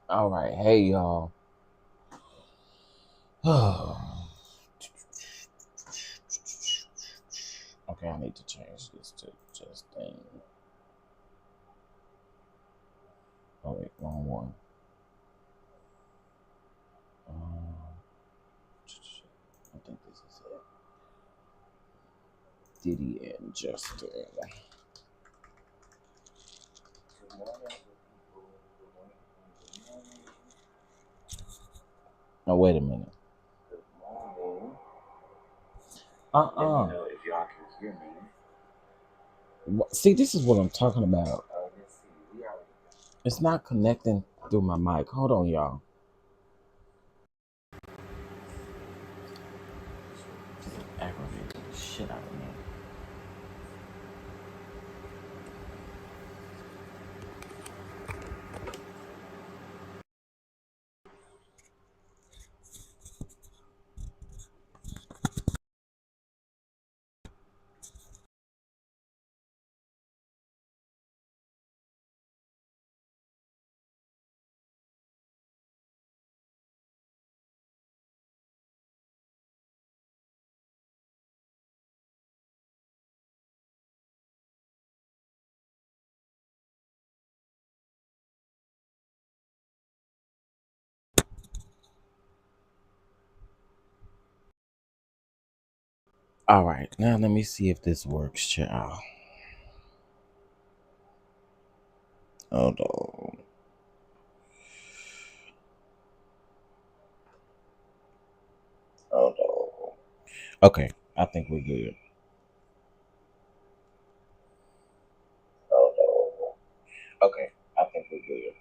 All right, hey y'all. Okay, I need to change this to just thing. Oh wait, wrong one. I think this is it. Diddy and Justin. Oh wait a minute. If y'all can hear me. See, this is what I'm talking about. It's not connecting through my mic. Hold on, y'all. Aggravating the shit out of me. All right, now let me see if this works, child. Hold on. Hold on. Okay, I think we're good. Hold on. Okay, I think we're good.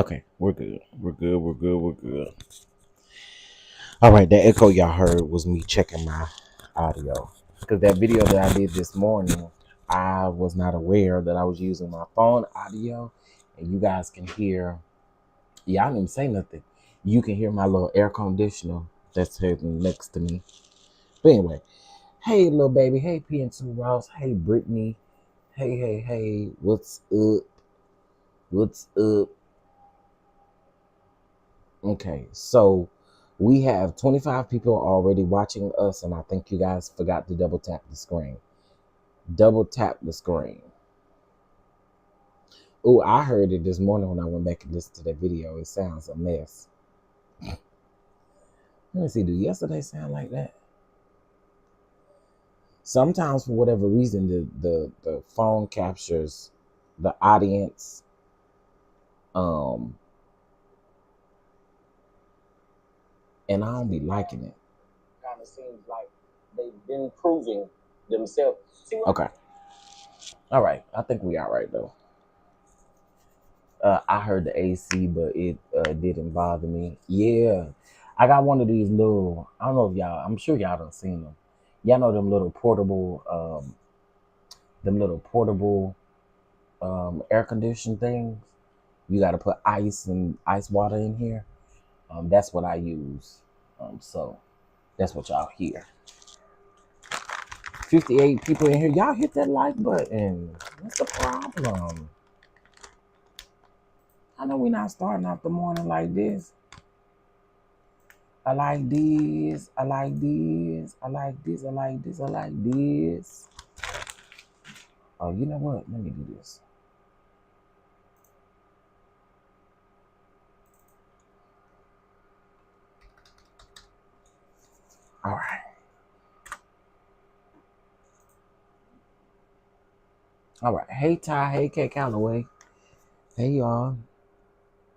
Okay, we're good. We're good. We're good. We're good. All right, that echo y'all heard was me checking my audio. Because that video that I did this morning, I was not aware that I was using my phone audio. And you guys can hear, yeah, I didn't even say nothing. You can hear my little air conditioner that's sitting next to me. But anyway, hey, little baby. Hey, PN2 Ross. Hey, Brittany. Hey, hey, hey. What's up? What's up? Okay, so we have 25 people already watching us, and I think you guys forgot to double tap the screen. Double tap the screen. Oh, I heard it this morning when I went back and listened to that video. It sounds a mess. Let me see, do yesterday sound like that? Sometimes, for whatever reason, the phone captures the audience. And I don't be liking it. Kind of seems like they've been proving themselves. Okay. All right. I think we all right though. I heard the AC, but it didn't bother me. Yeah, I got one of these little. I don't know if y'all. I'm sure y'all done seen them. Y'all know them little portable, air conditioning things. You got to put ice and ice water in here. That's what I use. So that's what y'all hear. 58 people in here. Y'all hit that like button. What's the problem? I know we're not starting off the morning like this. I like this. I like this. I like this. I like this. I like this. Oh, you know what? Let me do this. All right. All right. Hey, Ty. Hey, K. Calloway. Hey, y'all.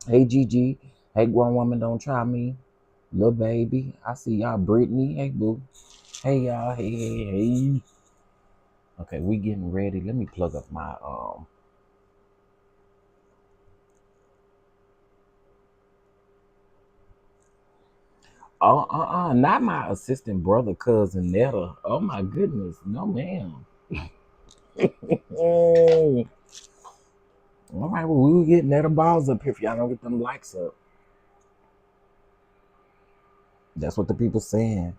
Hey, Gigi. Hey, grown woman, don't try me. Little baby. I see y'all. Brittany. Hey, boo. Hey, y'all. Hey, hey, hey. Okay, we getting ready. Let me plug up my not my assistant brother, cousin Netta. Oh my goodness, no ma'am. All right, well we will get Netta balls up here if y'all don't get them likes up. That's what the people saying.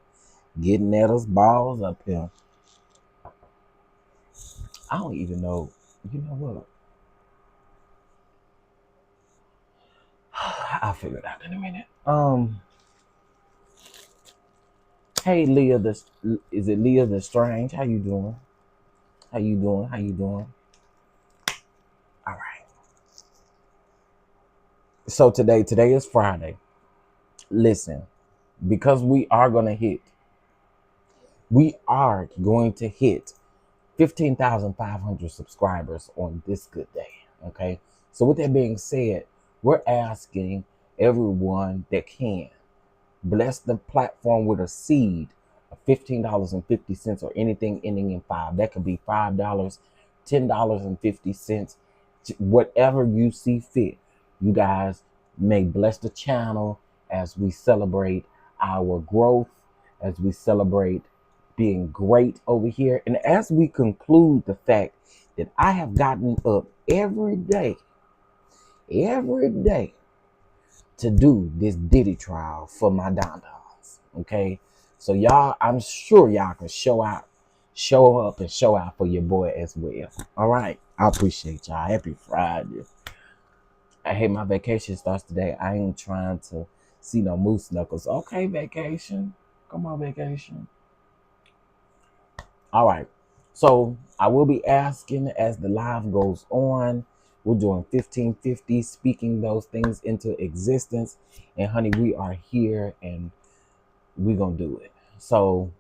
Get Netta's balls up here. I don't even know. You know what? I'll figure it out in a minute. Hey Leah, is it Leah the Strange? How you doing? How you doing? How you doing? All right. So today is Friday. Listen, because we are going to hit 15,500 subscribers on this good day. Okay. So with that being said, we're asking everyone that can bless the platform with a seed of $15.50 or anything ending in 5. That could be $5, $10.50, whatever you see fit. You guys may bless the channel as we celebrate our growth, as we celebrate being great over here, and as we conclude the fact that I have gotten up every day to do this Diddy trial for my DonDons. Okay, so y'all, I'm sure y'all can show up and show out for your boy as well. All right, I appreciate y'all. Happy Friday. I hate my vacation starts today. I ain't trying to see no moose knuckles. Okay, vacation. Come on, vacation. All right. So I will be asking as the live goes on. We're doing 1550, speaking those things into existence. And honey, we are here and we're going to do it. So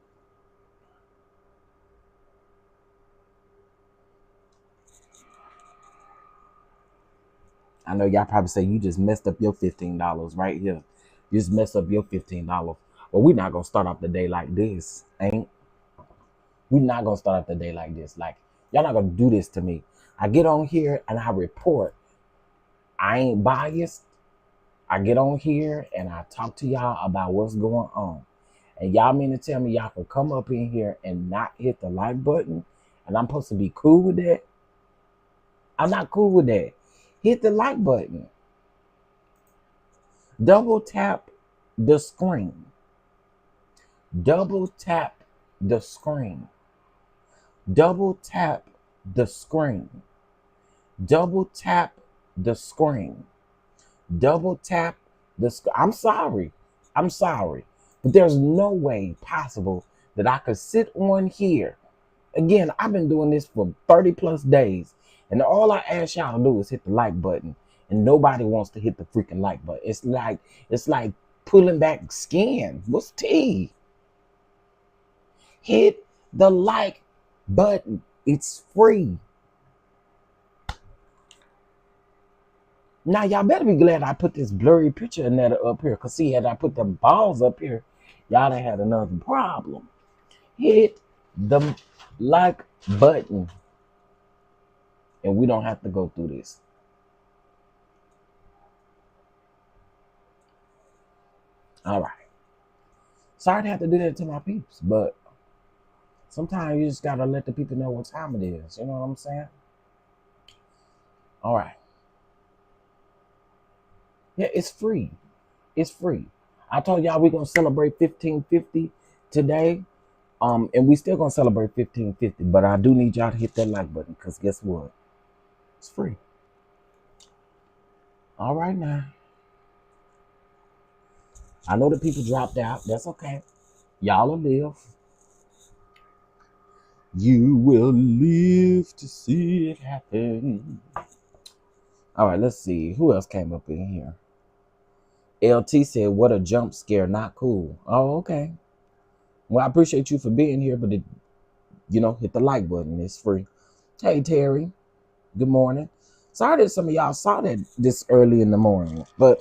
I know y'all probably say you just messed up your $15 right here. You just messed up your $15. Well, we're not going to start off the day like this, ain't? We're not going to start off the day like this. Like, y'all not going to do this to me. I get on here and I report. I ain't biased. I get on here and I talk to y'all about what's going on. And y'all mean to tell me y'all can come up in here and not hit the like button? And I'm supposed to be cool with that? I'm not cool with that. Hit the like button. Double tap the screen. Double tap the screen. Double tap the screen. Double tap the screen. Double tap the screen. I'm sorry. But there's no way possible that I could sit on here. Again, I've been doing this for 30 plus days. And all I ask y'all to do is hit the like button. And nobody wants to hit the freaking like button. It's like pulling back skin. What's T? Hit the like button. It's free. Now, y'all better be glad I put this blurry picture in there up here. Because see, had I put them balls up here, y'all done had another problem. Hit the like button. And we don't have to go through this. All right. Sorry to have to do that to my peeps, but sometimes you just got to let the people know what time it is. You know what I'm saying? All right. Yeah, it's free. It's free. I told y'all we're going to celebrate 1550 today. And we still going to celebrate 1550. But I do need y'all to hit that like button because guess what? It's free. All right now. I know the people dropped out. That's okay. Y'all will live. You will live to see it happen. All right, let's see. Who else came up in here? LT said, what a jump scare. Not cool. Oh, okay. Well, I appreciate you for being here, but, hit the like button. It's free. Hey, Terry. Good morning. Sorry that some of y'all saw that this early in the morning, but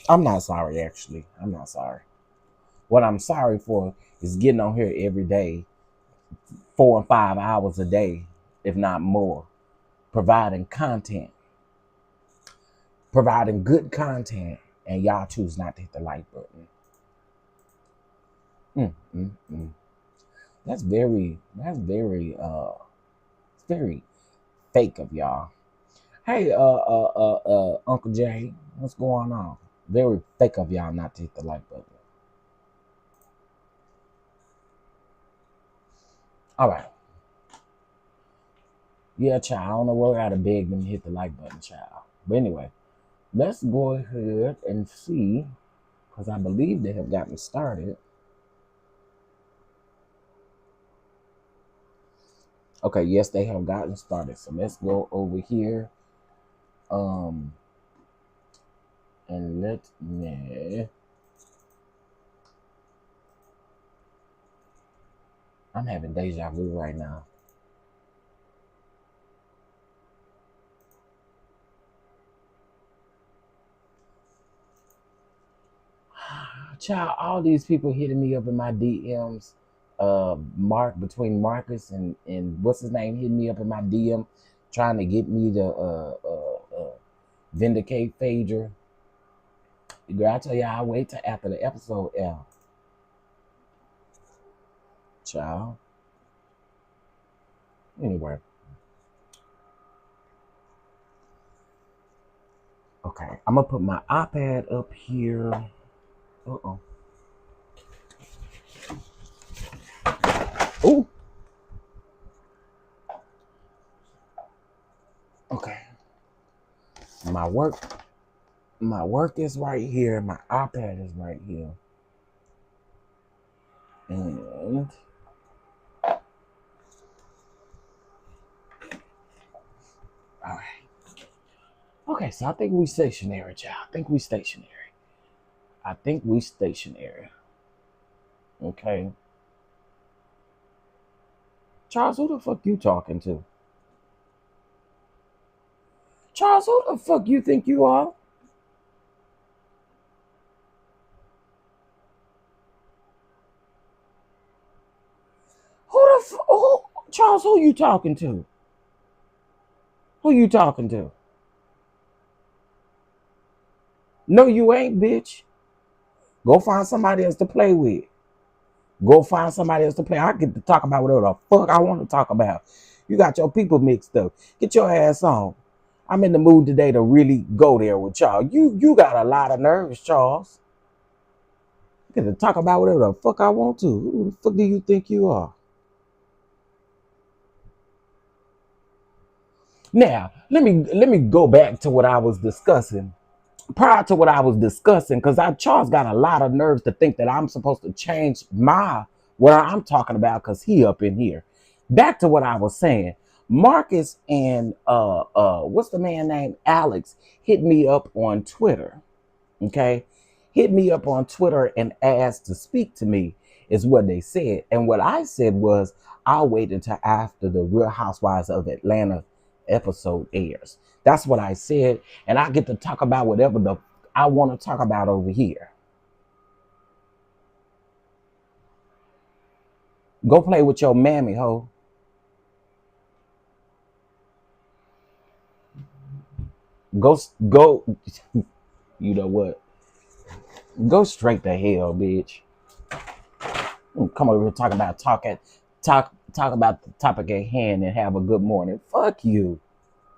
I'm not sorry, actually. I'm not sorry. What I'm sorry for is getting on here every day, 4 and 5 hours a day, if not more, providing content, providing good content, and y'all choose not to hit the like button. That's very it's very fake of y'all. Hey, Uncle Jay, what's going on? Very fake of y'all not to hit the like button. All right. Yeah, child, I don't know where I gotta beg them to hit the like button, child. But anyway, let's go ahead and see, because I believe they have gotten started. Okay, yes, they have gotten started. So let's go over here. And let me. I'm having deja vu right now. Child, all these people hitting me up in my DMs. Between Marcus and what's his name hitting me up in my DM, trying to get me to vindicate Phaedra. Girl, I tell you, I wait till after the episode airs. Child. Anyway. Okay, I'm gonna put my iPad up here. Uh-oh. Ooh. Okay. My work is right here. My iPad is right here. And all right. Okay, so I think we stationary, child. I think we stationary. Okay. Charles, who the fuck you talking to? Charles, who the fuck you think you are? Charles, who you talking to? Who you talking to? No, you ain't, bitch. Go find somebody else to play with. Go find somebody else to play. I get to talk about whatever the fuck I want to talk about. You got your people mixed up. Get your ass on. I'm in the mood today to really go there with y'all. You got a lot of nerves, Charles. I get to talk about whatever the fuck I want to. Who the fuck do you think you are? Now, let me go back to what I was discussing. Prior to what I was discussing, because Charles got a lot of nerves to think that I'm supposed to change what I'm talking about because he up in here. Back to what I was saying. Marcus and what's the man named Alex hit me up on Twitter. Okay. Hit me up on Twitter and asked to speak to me, is what they said. And what I said was, I'll wait until after the Real Housewives of Atlanta episode airs. That's what I said. And I get to talk about whatever I want to talk about over here. Go play with your mammy, ho. Go, you know what? Go straight to hell, bitch. Come over here talk about the topic at hand and have a good morning. Fuck you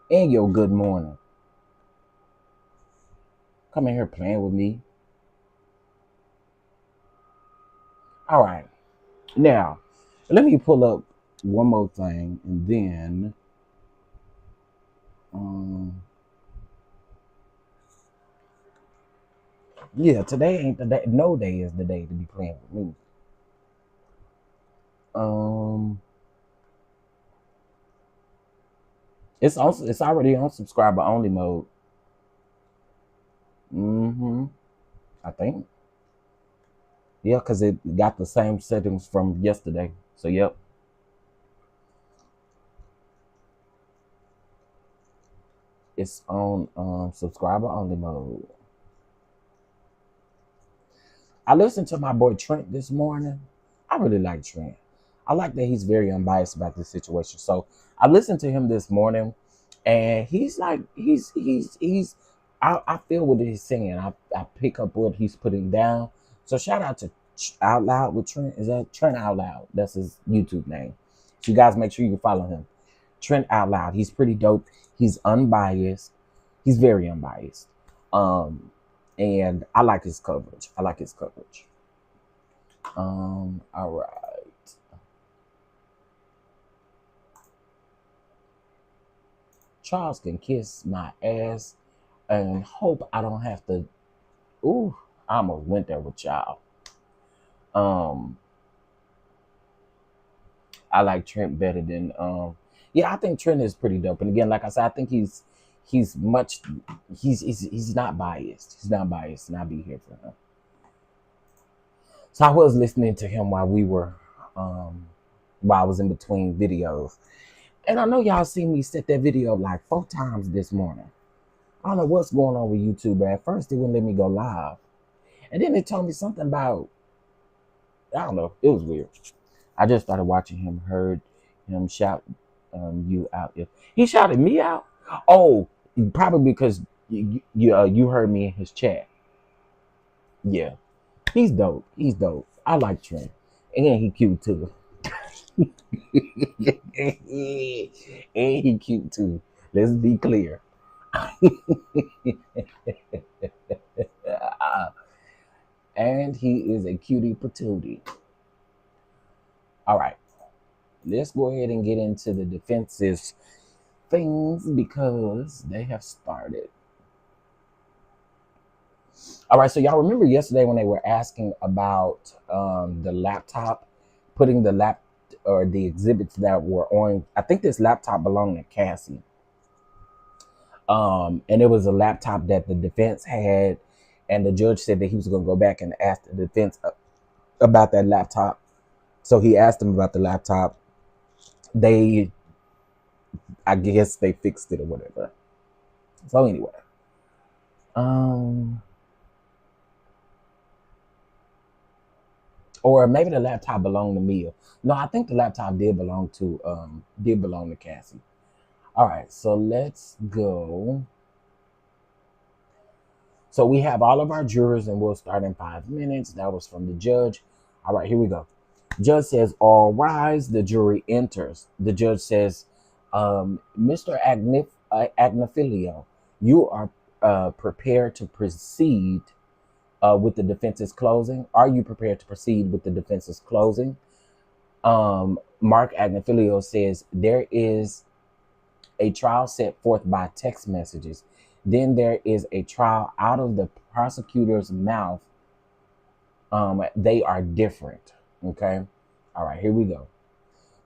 and your good morning. Come in here playing with me. All right. Now, let me pull up one more thing and then yeah, today ain't the day. No day is the day to be playing with me. It's already on subscriber only mode. I think. Yeah, because it got the same settings from yesterday. So yep. It's on subscriber only mode. I listened to my boy Trent this morning. I really like Trent. I like that he's very unbiased about this situation. So I listened to him this morning, and he's like, I feel what he's saying. I pick up what he's putting down. So shout out to Out Loud with Trent. Is that Trent Out Loud? That's his YouTube name. So you guys make sure you follow him. Trent Out Loud. He's pretty dope. He's unbiased. He's very unbiased. And I like his coverage. All right. Charles can kiss my ass. and hope I don't have to. Ooh, I almost went there with y'all. Um, I like Trent better than yeah, I think Trent is pretty dope. And again, like I said, I think he's much he's not biased. He's not biased, and I'll be here for him. So I was listening to him while I was in between videos. And I know y'all seen me set that video up like 4 times this morning. I don't know what's going on with YouTube, but at first it wouldn't let me go live. And then it told me something about, I don't know, it was weird. I just started watching him, heard him shout you out. He shouted me out? Oh, probably because you heard me in his chat. Yeah, he's dope. He's dope. I like Trent. And he cute too. And he cute too. Let's be clear. And he is a cutie patootie. All right. Let's go ahead and get into the defensive things because they have started. All right, so y'all remember yesterday when they were asking about the laptop, putting the exhibits that were on. I think this laptop belonged to Cassie. And it was a laptop that the defense had, and the judge said that he was going to go back and ask the defense about that laptop. So he asked them about the laptop. I guess they fixed it or whatever. So anyway, or maybe the laptop belonged to Mia. No, I think the laptop did belong to Cassie. All right, so let's go. So we have all of our jurors, and we'll start in 5 minutes. That was from the judge. All right, here we go. Judge says, all rise. The jury enters. The judge says, Mr. Agnifilio, you are prepared to proceed with the defense's closing. Are you prepared to proceed with the defense's closing? Mark Agnifilio says, there is a trial set forth by text messages. Then there is a trial out of the prosecutor's mouth. They are different. Okay. All right, here we go.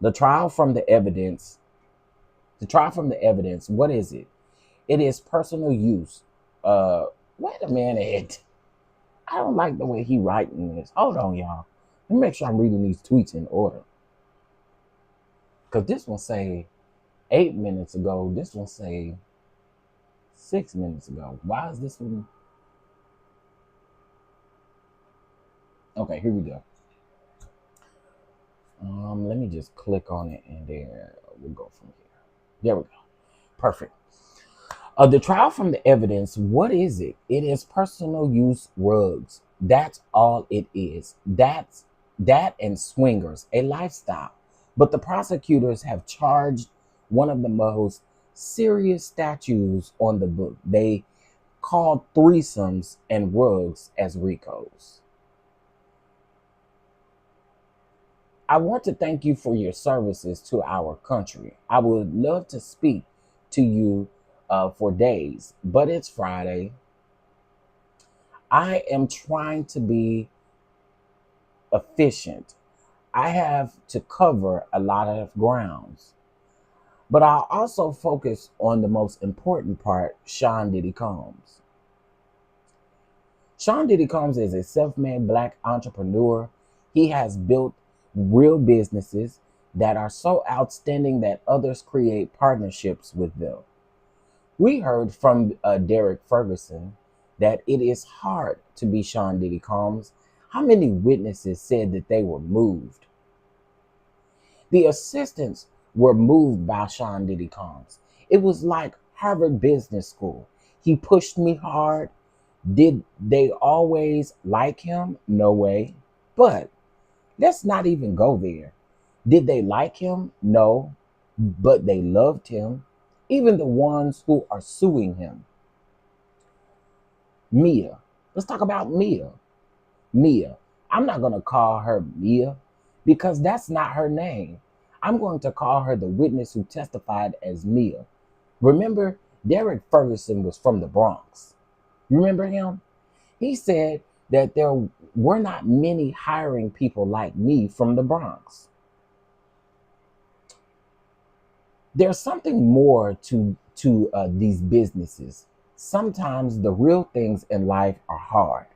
The trial from the evidence. What is it? It is personal use. Wait a minute. I don't like the way he writing this. Hold on, y'all. Let me make sure I'm reading these tweets in order. Because this one say 8 minutes ago. This one say 6 minutes ago. Why is this one? Okay, here we go. Let me just click on it and then we'll go from here. There we go. Perfect. The trial from the evidence, what is it? It is personal use rugs. That's all it is. That and swingers, a lifestyle. But the prosecutors have charged one of the most serious statutes on the book. They called threesomes and rugs as RICOs. I want to thank you for your services to our country. I would love to speak to you for days, but it's Friday. I am trying to be efficient. I have to cover a lot of grounds, but I'll also focus on the most important part, Sean Diddy Combs. Sean Diddy Combs is a self-made Black entrepreneur. He has built real businesses that are so outstanding that others create partnerships with them. We heard from Derek Ferguson that it is hard to be Sean Diddy Combs. How many witnesses said that they were moved? The assistants were moved by Sean Diddy Combs. It was like Harvard Business School. He pushed me hard. Did they always like him? No way. But let's not even go there. Did they like him? No. But they loved him. Even the ones who are suing him. Mia. Let's talk about Mia. Mia. I'm not going to call her Mia because that's not her name. I'm going to call her the witness who testified as Mia. Remember, Derek Ferguson was from the Bronx. You remember him? He said that there were not many hiring people like me from the Bronx. There's something more to these businesses. Sometimes the real things in life are hard.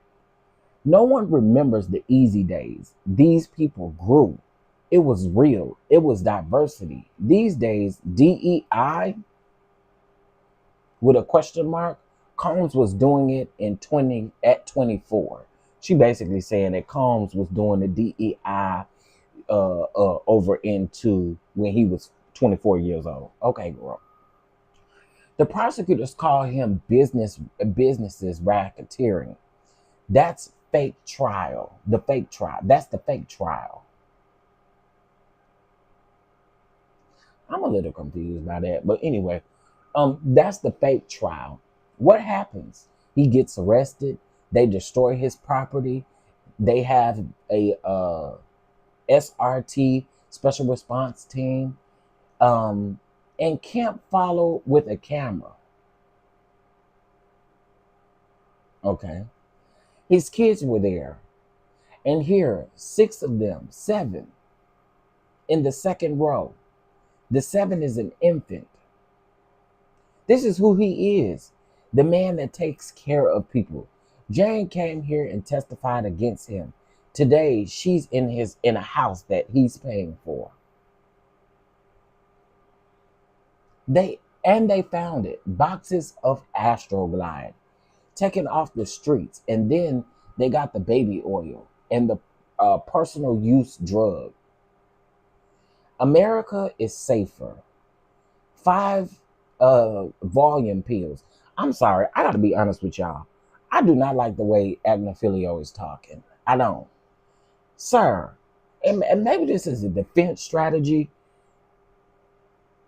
No one remembers the easy days. These people grew. It was real. It was diversity. These days, DEI with a question mark. Combs was doing it at 24. She basically saying that Combs was doing the DEI over into when he was 24 years old. Okay, girl. The prosecutors call him businesses racketeering. That's fake trial. The fake trial. That's the fake trial. I'm a little confused by that, but anyway, that's the fake trial. What happens? He gets arrested. They destroy his property. They have a SRT, special response team, and can't follow with a camera. Okay. His kids were there. And here, 6 of them, 7, in the second row. The 7 is an infant. This is who he is, the man that takes care of people. Jane came here and testified against him. Today, she's in a house that he's paying for. They found it, boxes of Astroglide taken off the streets, and then they got the baby oil and the personal use drug. America is safer. 5 volume pills. I'm sorry, I gotta be honest with y'all. I do not like the way Agnifilio is talking. I don't. Sir, and maybe this is a defense strategy.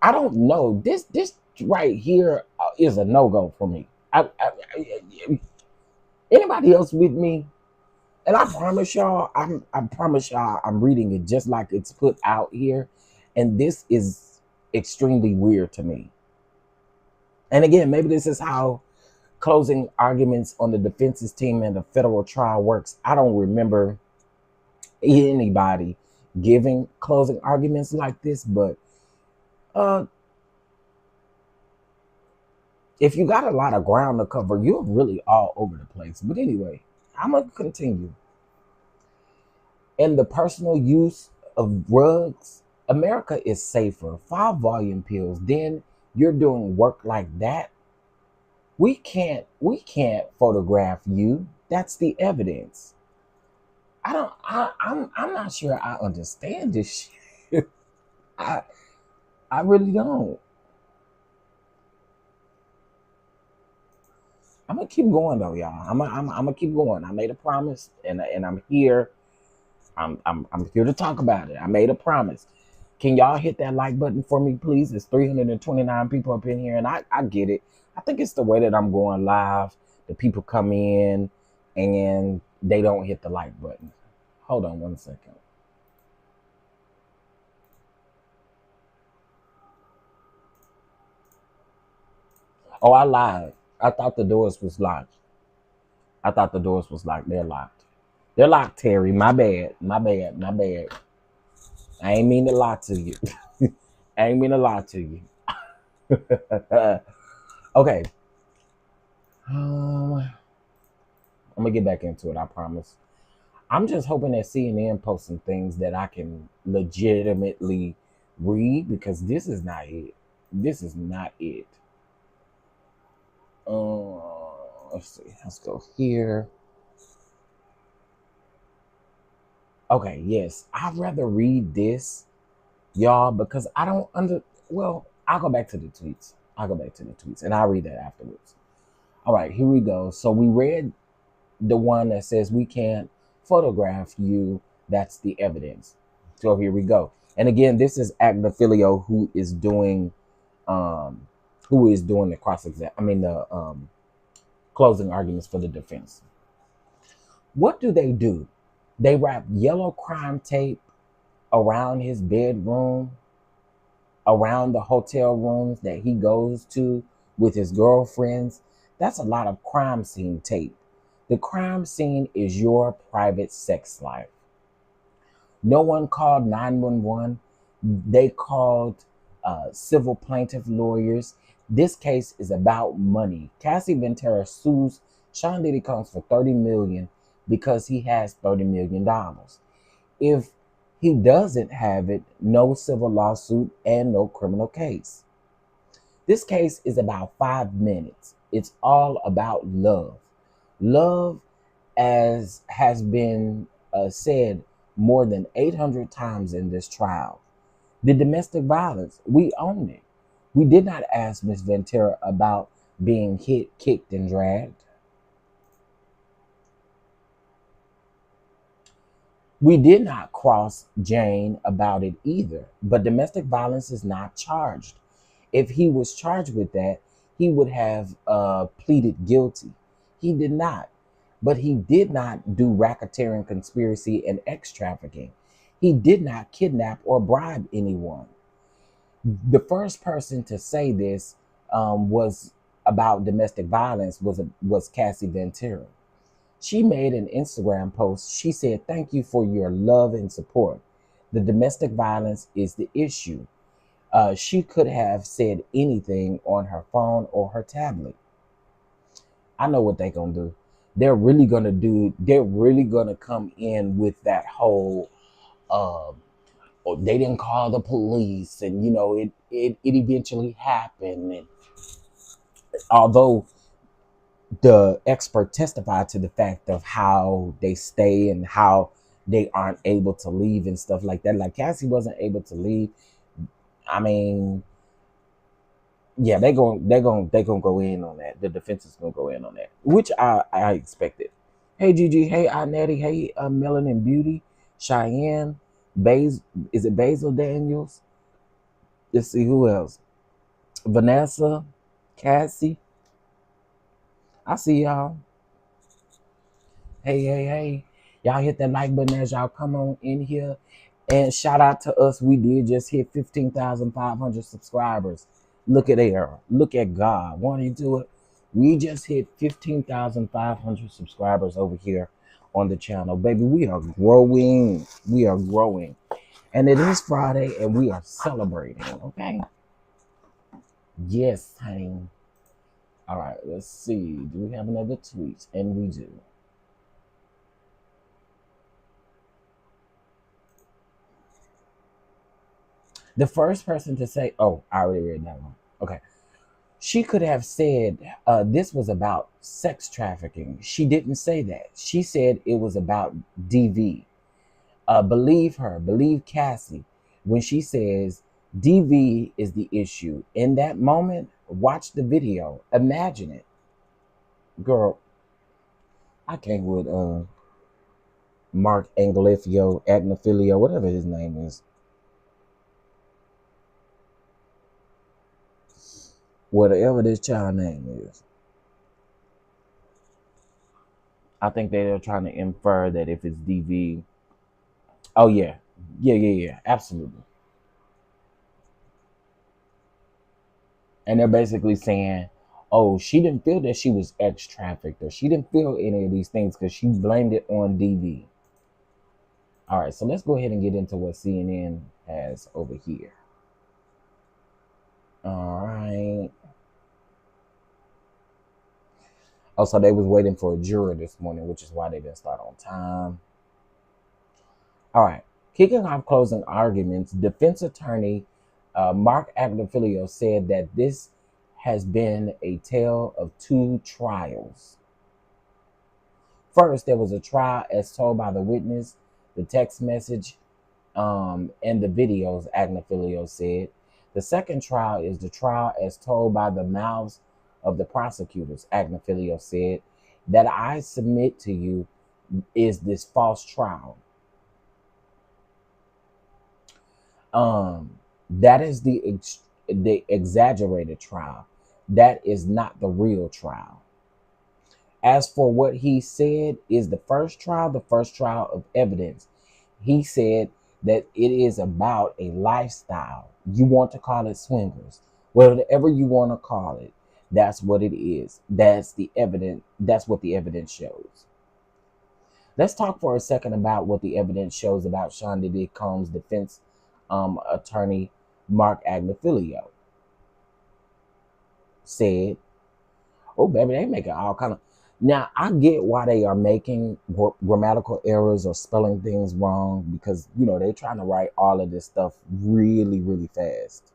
I don't know. This right here is a no-go for me. Anybody else with me? And I promise y'all, I'm reading it just like it's put out here. And this is extremely weird to me. And again, maybe this is how closing arguments on the defense's team in the federal trial works. I don't remember anybody giving closing arguments like this, but if you got a lot of ground to cover, you're really all over the place. But anyway, I'm going to continue. In the personal use of drugs, America is safer. 5 volume pills. Then you're doing work like that. We can't photograph you. That's the evidence. I'm not sure I understand this shit. I really don't. I'm gonna keep going though, y'all. I'm gonna keep going. I made a promise, and I'm here. I'm here to talk about it. I made a promise. Can y'all hit that like button for me, please? It's 329 people up in here, and I get it. I think it's the way that I'm going live. The people come in and they don't hit the like button. Hold on one second. Oh, I lied. I thought the doors was locked. They're locked. They're locked, Terry. My bad. I ain't mean to lie to you. Okay. I'm gonna get back into it, I promise. I'm just hoping that CNN posts some things that I can legitimately read, because this is not it. Let's see. Let's go here. Okay, yes. I'd rather read this, y'all, because I don't well, I'll go back to the tweets. And I'll read that afterwards. All right, here we go. So we read the one that says we can't photograph you. That's the evidence. So here we go. And again, this is Agnifilio who is doing the closing arguments for the defense. What do? They wrap yellow crime tape around his bedroom, around the hotel rooms that he goes to with his girlfriends. That's a lot of crime scene tape. The crime scene is your private sex life. No one called 911. They called civil plaintiff lawyers. This case is about money. Cassie Ventura sues Sean Diddy Combs for $30 million because he has $30 million. If he doesn't have it, no civil lawsuit and no criminal case. This case is about 5 minutes. It's all about love. Love, as has been said more than 800 times in this trial. The domestic violence, we own it. We did not ask Miss Ventura about being hit, kicked, and dragged. We did not cross Jane about it either, but domestic violence is not charged. If he was charged with that, he would have pleaded guilty. He did not. But he did not do racketeering, conspiracy, and ex trafficking. He did not kidnap or bribe anyone. The first person to say this was about domestic violence was Cassie Ventura. She made an Instagram post. She said, "Thank you for your love and support. The domestic violence is the issue." She could have said anything on her phone or her tablet. I know what they're gonna do. They're really gonna come in with that whole oh, they didn't call the police, and it eventually happened. And although the expert testified to the fact of how they stay and how they aren't able to leave and stuff like that. Like Cassie wasn't able to leave. I mean, yeah, they gonna go in on that. The defense is gonna go in on that, which I expected. Hey Gigi, hey Nettie, hey Melanin Beauty, Cheyenne, is it Basil Daniels? Let's see who else. Vanessa, Cassie. I see y'all. Hey. Y'all hit that like button as y'all come on in here. And shout out to us. We did just hit 15,500 subscribers. Look at there. Look at God. Won't he do it? We just hit 15,500 subscribers over here on the channel. Baby, we are growing. We are growing. And it is Friday and we are celebrating. Okay? Yes, honey. All right, let's see. Do we have another tweet? And we do. The first person to say, oh, I already read that one. Okay. She could have said this was about sex trafficking. She didn't say that. She said it was about DV. Believe her. Believe Cassie when she says DV is the issue. In that moment, watch the video. Imagine it. Girl, I came with Mark Agnifilio, whatever his name is. Whatever this child name is. I think they're trying to infer that if it's DV. Oh, yeah. Yeah. Absolutely. And they're basically saying, oh, she didn't feel that she was ex-trafficked, or she didn't feel any of these things because she blamed it on DV. All right, so let's go ahead and get into what CNN has over here. All right. Oh, so they was waiting for a juror this morning, which is why they didn't start on time. All right. Kicking off closing arguments, defense attorney Mark Agnifilio said that this has been a tale of two trials. First, there was a trial as told by the witness, the text message, and the videos, Agnifilio said. The second trial is the trial as told by the mouths of the prosecutors, Agnifilio said. That I submit to you is this false trial. That is the exaggerated trial. That is not the real trial. As for what he said is the first trial of evidence, he said that it is about a lifestyle. You want to call it swingers, whatever you want to call it. That's what it is. That's the evidence. That's what the evidence shows. Let's talk for a second about what the evidence shows about Sean Diddy Combs' defense attorney, Mark Agnifilio, said, "Oh, baby, they making all kind of." Now, I get why they are making grammatical errors or spelling things wrong because, they're trying to write all of this stuff really, really fast.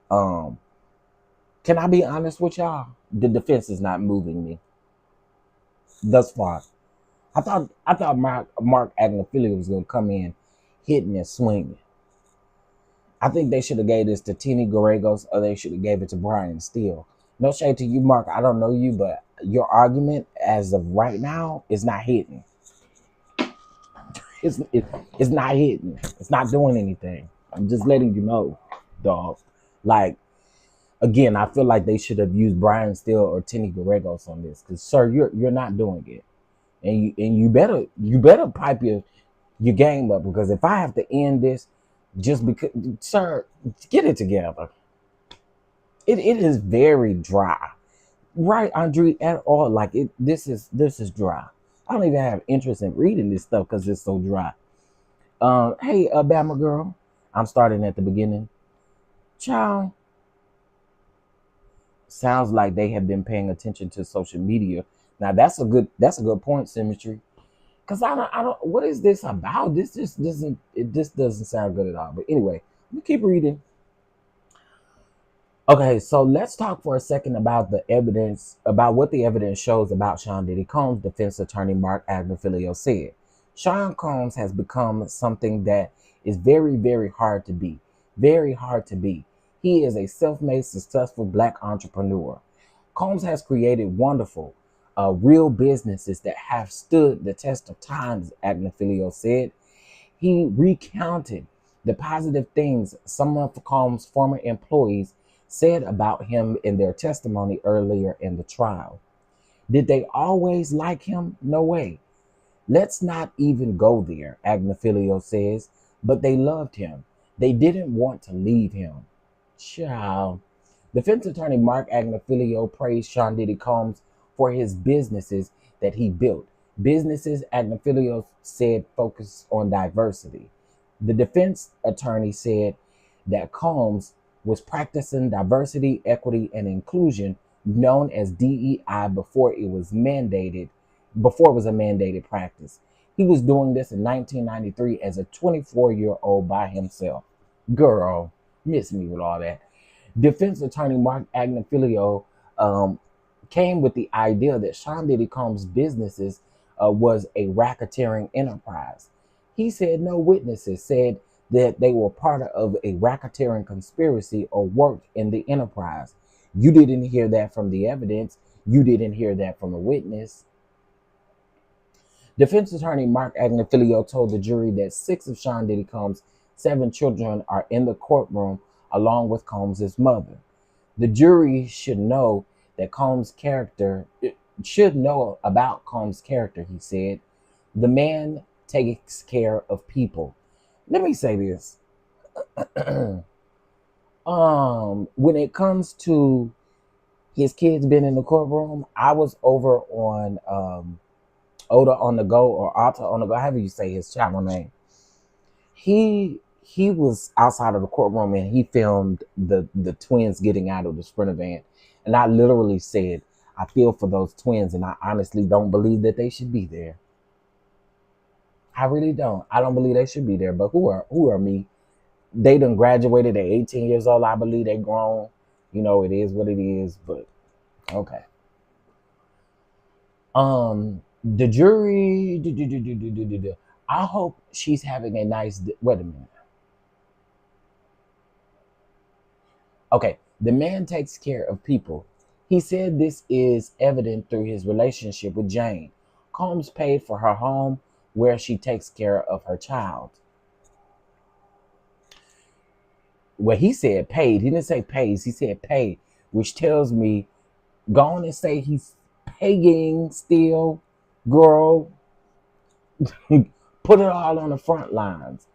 Can I be honest with y'all? The defense is not moving me thus far. I thought Mark Agnifilio was gonna come in hitting and swinging. I think they should have gave this to Tini Gallegos or they should have gave it to Brian Steele. No shade to you, Mark. I don't know you, but your argument as of right now is not hitting. It's not hitting. It's not doing anything. I'm just letting you know, dog. Like, again, I feel like they should have used Brian Steele or Tini Gallegos on this, because sir, you're not doing it, and you better pipe your game up, because if I have to end this just because, sir, get it together. It is very dry, right, Andre? At all, like it. This is dry. I don't even have interest in reading this stuff because it's so dry. Hey, Bama girl, I'm starting at the beginning. Child, sounds like they have been paying attention to social media. Now that's a good point, Symmetry. Cause I don't. What is this about? This just doesn't. This doesn't sound good at all. But anyway, let me keep reading. Okay, so let's talk for a second about the evidence, about what the evidence shows about Sean Diddy Combs. Defense attorney Mark Agnifilio said, Sean Combs has become something that is very, very hard to be. Very hard to be. He is a self-made, successful Black entrepreneur. Combs has created wonderful, real businesses that have stood the test of time, Agnifilio said. He recounted the positive things some of Combs' former employees said about him in their testimony earlier in the trial. Did they always like him? No way. Let's not even go there, Agnifilio says, but they loved him. They didn't want to leave him. Child. Defense attorney Mark Agnifilio praised Sean Diddy Combs for his businesses that he built. Businesses, Agnifilio said, focus on diversity. The defense attorney said that Combs was practicing diversity, equity, and inclusion, known as DEI, before it was a mandated practice. He was doing this in 1993 as a 24-year-old by himself. Girl, miss me with all that. Defense attorney Mark Agnifilio came with the idea that Sean Diddy Combs' businesses was a racketeering enterprise. He said no witnesses said that they were part of a racketeering conspiracy or worked in the enterprise. You didn't hear that from the evidence. You didn't hear that from a witness. Defense attorney Mark Agnifilio told the jury that 6 of Sean Diddy Combs' 7 children are in the courtroom along with Combs' mother. The jury should know about Combs' character, he said. The man takes care of people. Let me say this. When it comes to his kids being in the courtroom, I was over on Oda on the Go, or Alta on the Go, however you say his channel name. He was outside of the courtroom and he filmed the twins getting out of the Sprinter van. And I literally said, I feel for those twins and I honestly don't believe that they should be there. I really don't. I don't believe they should be there. But who are me? They done graduated at 18 years old. I believe they grown. It is what it is. But okay. The jury. I hope she's having a nice. Wait a minute. Okay. The man takes care of people. He said this is evident through his relationship with Jane. Combs paid for her home, where she takes care of her child. Well, he said paid. He didn't say pays. He said paid, which tells me, go on and say he's paying still, girl. Put it all on the front lines.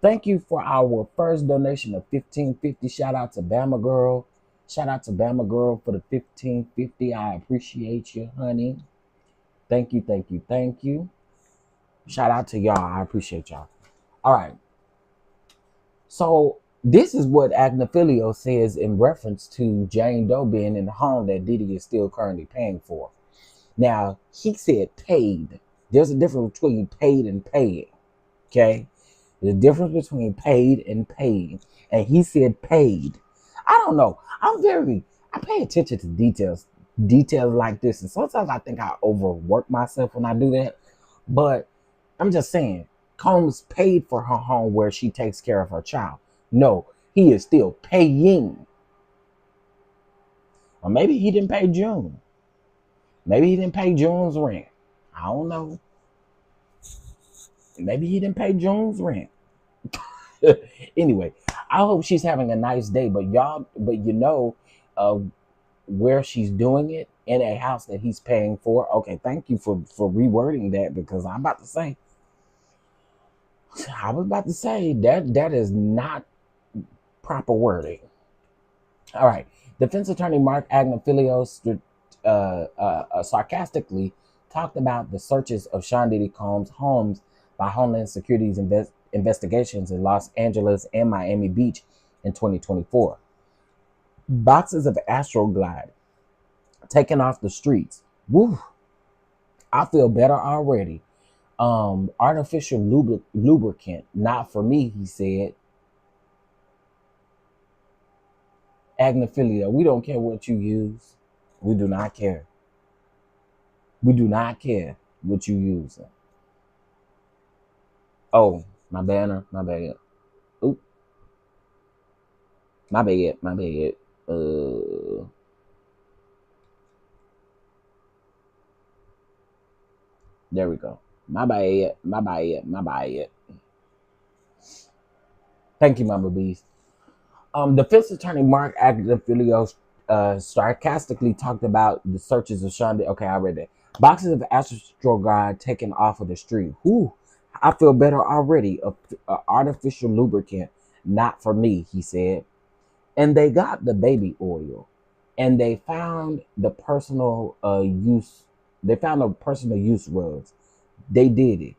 Thank you for our first donation of $15.50. Shout out to Bama Girl. Shout out to Bama Girl for the 1550. I appreciate you, honey. Thank you, thank you, thank you. Shout out to y'all. I appreciate y'all. All right. So this is what Agnifilio says in reference to Jane Doe being in the home that Diddy is still currently paying for. Now, he said paid. There's a difference between paid and paying. Okay? There's a difference between paid and paid. And he said paid. I don't know. I pay attention to details like this. And sometimes I think I overwork myself when I do that. But I'm just saying, Combs paid for her home where she takes care of her child. No, he is still paying. Or maybe he didn't pay June. Maybe he didn't pay June's rent. I don't know. Maybe he didn't pay June's rent. Anyway, I hope she's having a nice day. But you know where she's doing it, in a house that he's paying for. Okay, thank you for rewording that, because I was about to say that is not proper wording. All right. Defense attorney Mark Agnifilio sarcastically talked about the searches of Sean Diddy Combs' homes by Homeland Security's investigations in Los Angeles and Miami Beach in 2024. Boxes of Astroglide taken off the streets. Woo! I feel better already. Artificial lubricant, not for me, he said. Agnifilio, we don't care what you use. We do not care. We do not care what you use. Oh, my banner, my bad. Oop. My bad. There we go. My bad. Thank you, Mama Beast. Defense attorney Mark Agnifilio sarcastically talked about the searches of Sean. Okay, I read that. Boxes of Astroglide taken off of the street. Whew, I feel better already. Artificial lubricant, not for me, he said. And they got the baby oil, and they found the personal use. They found the personal use rugs. They did it.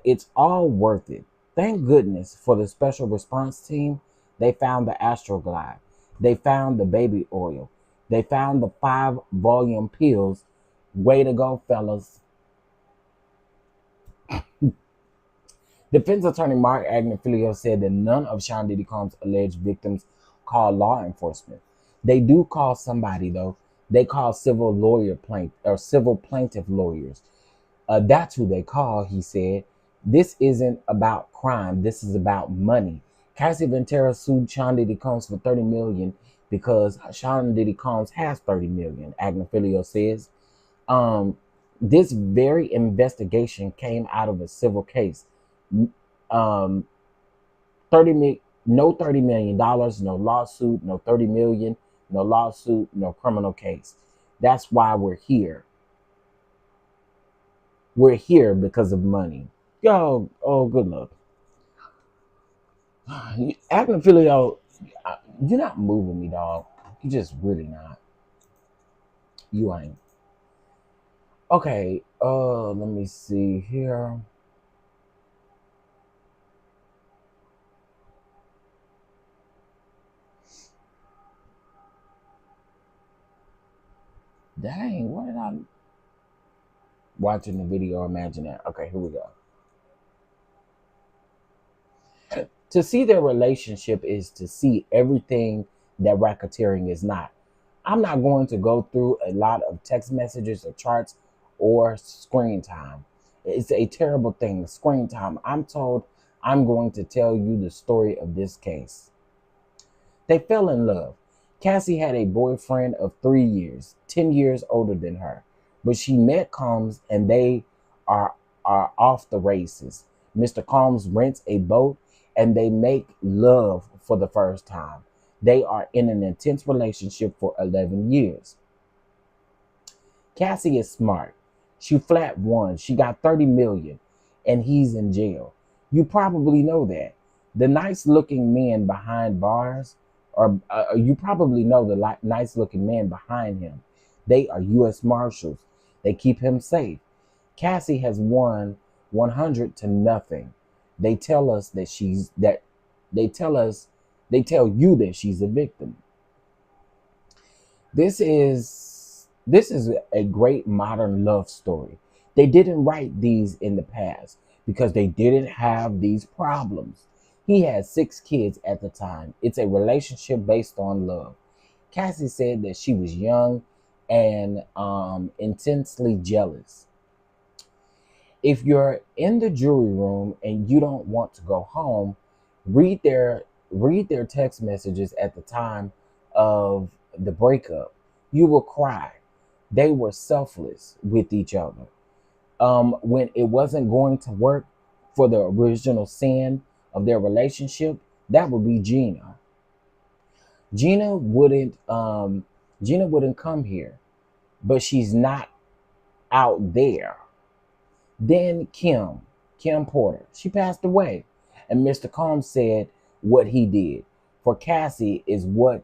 It's all worth it. Thank goodness for the special response team. They found the Astroglide. They found the baby oil. They found the 5-volume pills. Way to go, fellas. Defense attorney Mark Agnifilio said that none of Sean Diddy Combs' alleged victims called law enforcement. They do call somebody, though. They call civil plaintiff lawyers. That's who they call, he said. This isn't about crime. This is about money. Cassie Ventura sued Sean Diddy Combs for $30 million because Sean Diddy Combs has $30 million, Agnifilio says. This very investigation came out of a civil case. No $30 million, no lawsuit, no $30 million, no lawsuit, no criminal case. That's why we're here. We're here because of money. Yo, oh, good luck. Agnifilio, you're not moving me, dog. You just really not. You ain't. Okay, let me see here. Dang, what did I watching the video? Imagine that. Okay, here we go. To see their relationship is to see everything that racketeering is not. I'm not going to go through a lot of text messages or charts or screen time. It's a terrible thing, screen time. I'm told I'm going to tell you the story of this case. They fell in love. Cassie had a boyfriend of 3 years, 10 years older than her. But she met Combs and they are off the races. Mr. Combs rents a boat and they make love for the first time. They are in an intense relationship for 11 years. Cassie is smart. She flat won. She got $30 million and he's in jail. You probably know that. The nice looking men behind bars or you probably know the nice looking men behind him. They are U.S. Marshals. They keep him safe. Cassie has won 100 to nothing. They tell us that she's that. They tell us. They tell you that she's a victim. This is a great modern love story. They didn't write these in the past because they didn't have these problems. He had 6 kids at the time. It's a relationship based on love. Cassie said that she was young and intensely jealous. If you're in the jury room and you don't want to go home, read their read their text messages at the time of the breakup. You will cry. They were selfless with each other. When it wasn't going to work for the original sin of their relationship, that would be Gina. Gina wouldn't Gina wouldn't come here, but she's not out there. Then Kim Porter, she passed away. And Mr. Combs said what he did for Cassie is what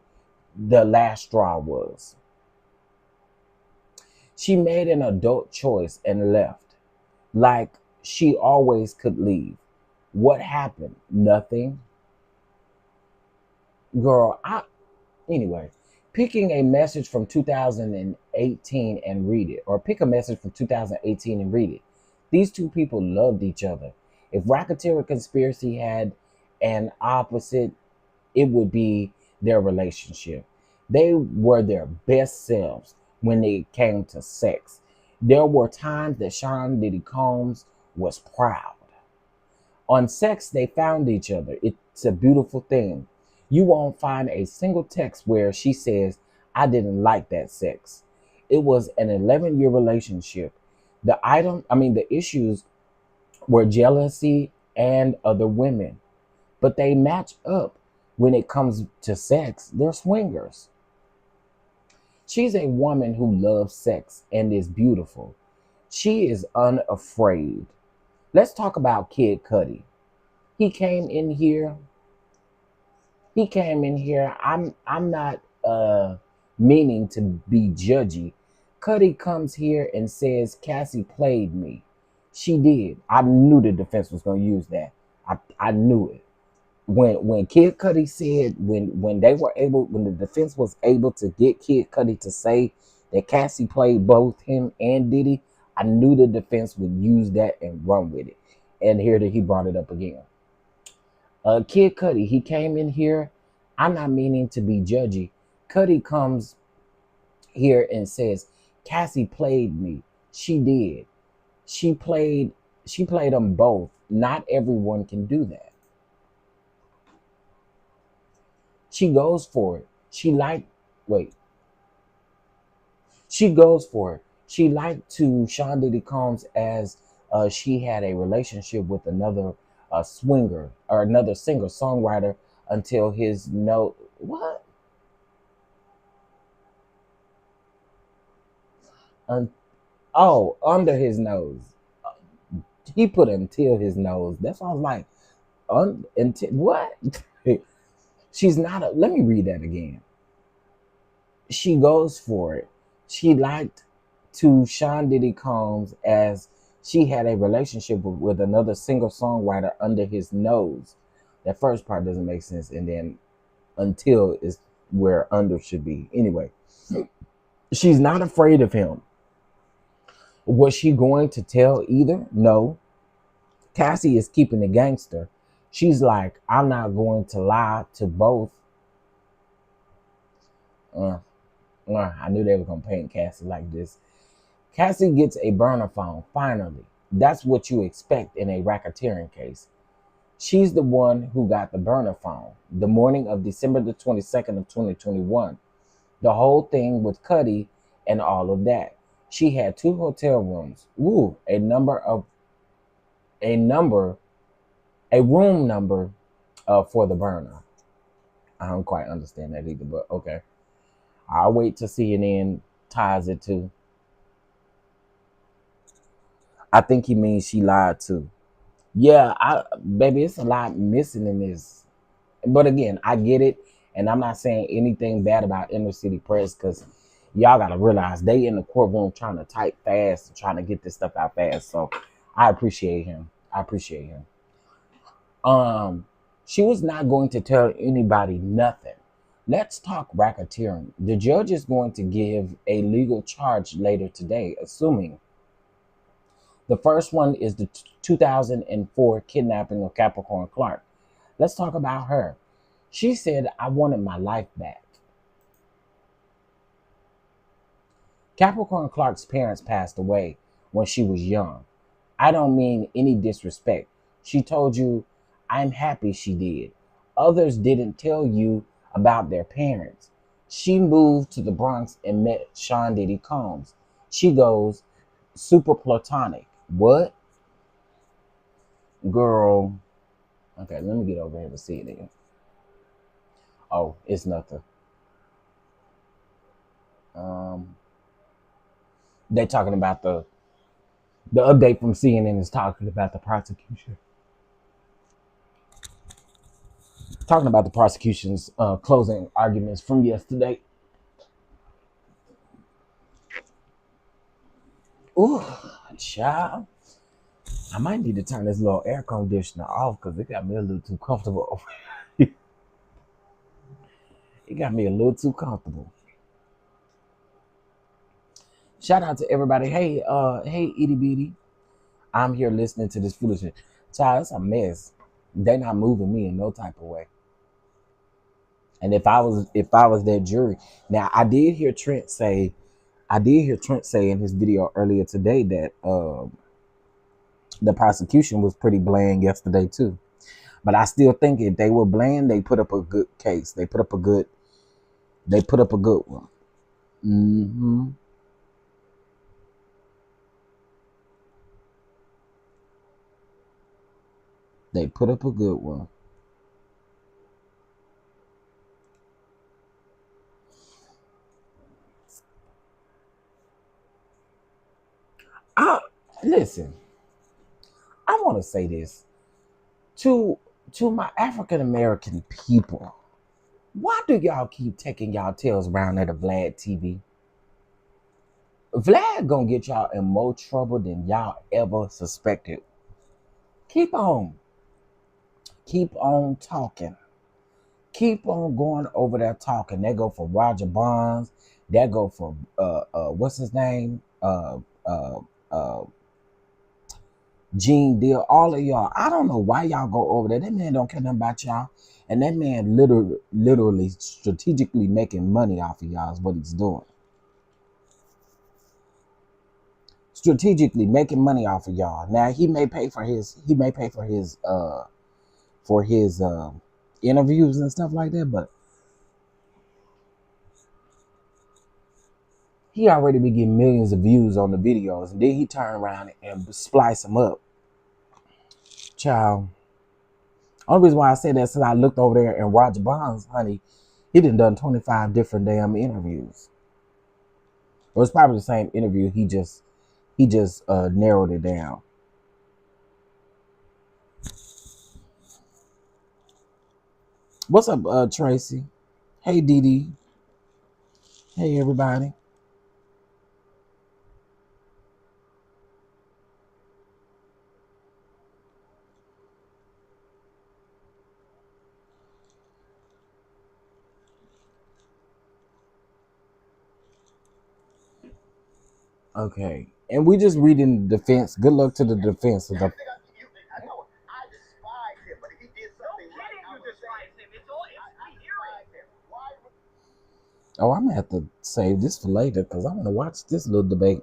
the last straw was. She made an adult choice and left, like she always could leave. What happened? Nothing. Girl, anyway, picking a message from 2018 and read it, or pick a message from 2018 and read it. These two people loved each other. If Racketeer Conspiracy had an opposite, it would be their relationship. They were their best selves when it came to sex. There were times that Sean Diddy Combs was proud. On sex, they found each other. It's a beautiful thing. You won't find a single text where she says, I didn't like that sex. It was an 11-year relationship. The issues were jealousy and other women, but they match up when it comes to sex. They're swingers. She's a woman who loves sex and is beautiful. She is unafraid. Let's talk about Kid Cudi. He came in here. He came in here. I'm not meaning to be judgy. Cudi comes here and says Cassie played me. She did. I knew the defense was gonna use that. I knew it. When Kid Cudi said when the defense was able to get Kid Cudi to say that Cassie played both him and Diddy, I knew the defense would use that and run with it. And here that he brought it up again. Kid Cudi, he came in here. I'm not meaning to be judgy. Cudi comes here and says, Cassie played me. She did. She played them both. Not everyone can do that. She goes for it. She goes for it. She liked to Sean Diddy Combs as she had a relationship with another swinger or another singer songwriter until his note. What? Un- oh, under his nose. He put until his nose. That's why I was like, until what? She's not a. Let me read that again. She goes for it. She liked to Sean Diddy Combs as she had a relationship with another singer songwriter under his nose. That first part doesn't make sense, and then until is where under should be. Anyway, she's not afraid of him. Was she going to tell either? No. Cassie is keeping the gangster. She's like, I'm not going to lie to both. I knew they were going to paint Cassie like this. Cassie gets a burner phone, finally. That's what you expect in a racketeering case. She's the one who got the burner phone the morning of December the 22nd of 2021. The whole thing with Cudi and all of that. She had 2 hotel rooms. Ooh, a room number for the burner. I don't quite understand that either, but okay. I'll wait till CNN ties it to. I think he means she lied too. Yeah, baby, it's a lot missing in this. But again, I get it. And I'm not saying anything bad about inner city press because y'all got to realize they in the courtroom trying to type fast and trying to get this stuff out fast. So I appreciate him. I appreciate him. She was not going to tell anybody nothing. Let's talk racketeering. The judge is going to give a legal charge later today, assuming the first one is the 2004 kidnapping of Capricorn Clark. Let's talk about her. She said, I wanted my life back. Capricorn Clark's parents passed away when she was young. I don't mean any disrespect. She told you, I'm happy she did. Others didn't tell you about their parents. She moved to the Bronx and met Sean Diddy Combs. She goes, super platonic. What? Girl. Okay, let me get over here to see it again. Oh, it's nothing. They're talking about the update from CNN is talking about the prosecution. Talking about the prosecution's closing arguments from yesterday. Ooh, child. I might need to turn this little air conditioner off because it got me a little too comfortable. It got me a little too comfortable. Shout out to everybody. Hey, hey, itty bitty. I'm here listening to this foolishness. Child, it's a mess. They not moving me in no type of way. And if I was that jury, now I did hear Trent say in his video earlier today that the prosecution was pretty bland yesterday too. But I still think if they were bland, they put up a good case. They put up a good one. Mm-hmm. They put up a good one. Listen, I want to say this to my African American people. Why do y'all keep taking y'all tails around at a Vlad TV? Vlad gonna get y'all in more trouble than y'all ever suspected. Keep on talking. Keep on going over there talking. They go for Roger Bonds. They go for what's his name? Gene Deal. All of y'all. I don't know why y'all go over there. That man don't care nothing about y'all. And that man literally strategically making money off of y'all is what he's doing. Strategically making money off of y'all. Now he may pay for his interviews and stuff like that, but he already be getting millions of views on the videos, and then he turn around and splice them up. Child. Only reason why I say that is I looked over there and Roger Bonds, honey, he done 25 different damn interviews. Well, it's probably the same interview. He just narrowed it down. What's up, Tracy? Hey, Dee Dee. Hey, everybody. Okay, and we just reading the defense. Good luck to the defense. Oh, I'm gonna have to save this for later because I want to watch this little debate.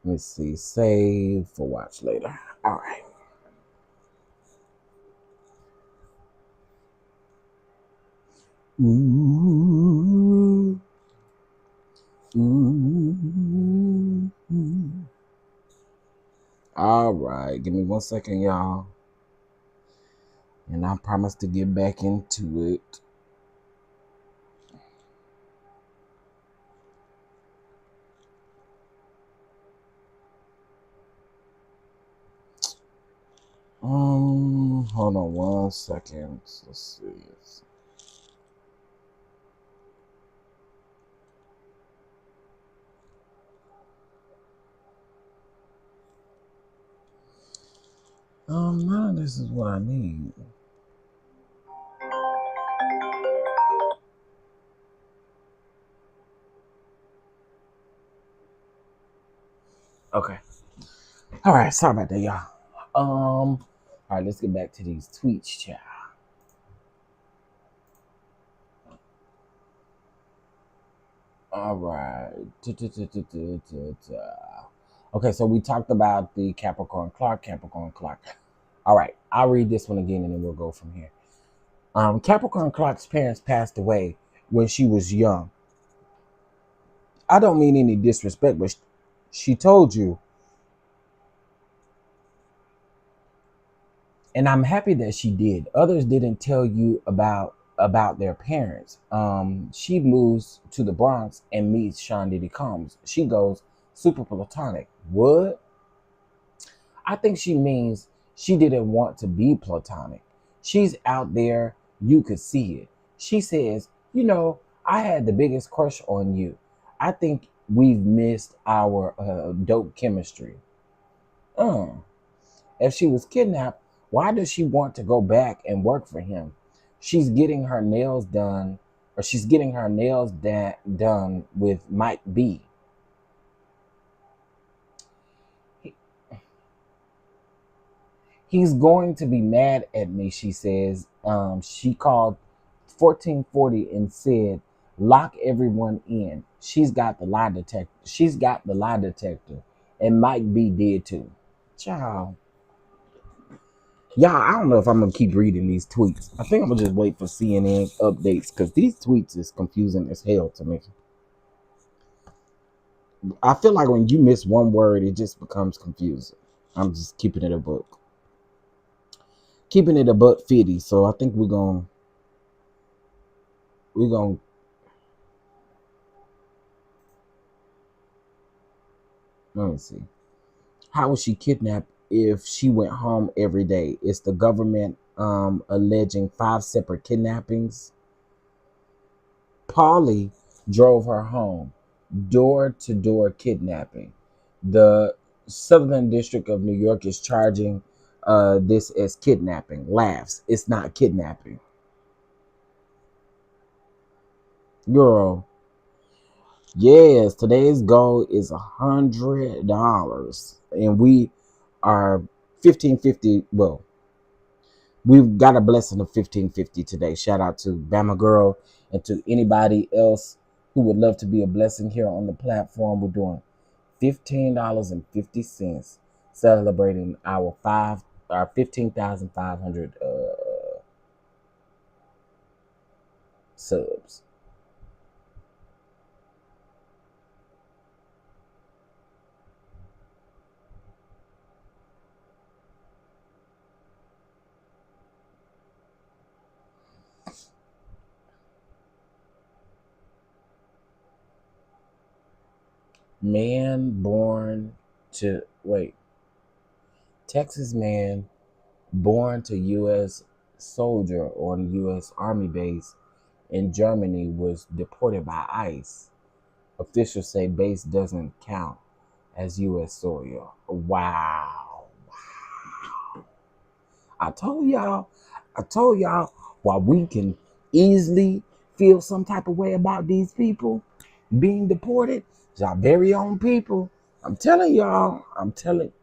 Let me see. Save for watch later. All right. Ooh. Ooh. All right. Give me 1 second, y'all. And I promise to get back into it. Hold hold on 1 second. Let's see. None of this is what I need. Okay. All right. Sorry about that, y'all. All right. Let's get back to these tweets, child. All right. Okay. So we talked about the Capricorn Clark. All right. I'll read this one again, and then we'll go from here. Capricorn Clark's parents passed away when she was young. I don't mean any disrespect, but she told you, and I'm happy that she did. Others didn't tell you about their parents. She moves to the Bronx and meets Sean Diddy Combs. She goes super platonic. What? I think she means she didn't want to be platonic. She's out there, you could see it. She says, I had the biggest crush on you. I think we've missed our dope chemistry. If she was kidnapped, why does she want to go back and work for him? She's getting her nails done, or she's getting her nails done with Mike B. He's going to be mad at me, she says. She called 1440 and said, lock everyone in. She's got the lie detector. And Mike B did too. Child. Y'all, I don't know if I'm going to keep reading these tweets. I think I'm going to just wait for CNN updates because these tweets is confusing as hell to me. I feel like when you miss one word, it just becomes confusing. I'm just keeping it a book. Keeping it a buck 50. So I think we're going let me see. How was she kidnapped if she went home every day? Is the government alleging 5 separate kidnappings? Polly drove her home. Door-to-door kidnapping. The Southern District of New York is charging this as kidnapping. Laughs. It's not kidnapping. Girl. Yes, today's goal is $100. And we are 1550. Well, we've got a blessing of 1550 today. Shout out to Bama Girl and to anybody else who would love to be a blessing here on the platform. We're doing $15.50, celebrating our 15,500 subs. Texas man born to U.S. soldier on U.S. Army base in Germany was deported by ICE. Officials say base doesn't count as U.S. soil. Wow. I told y'all, while we can easily feel some type of way about these people being deported, it's our very own people. I'm telling y'all,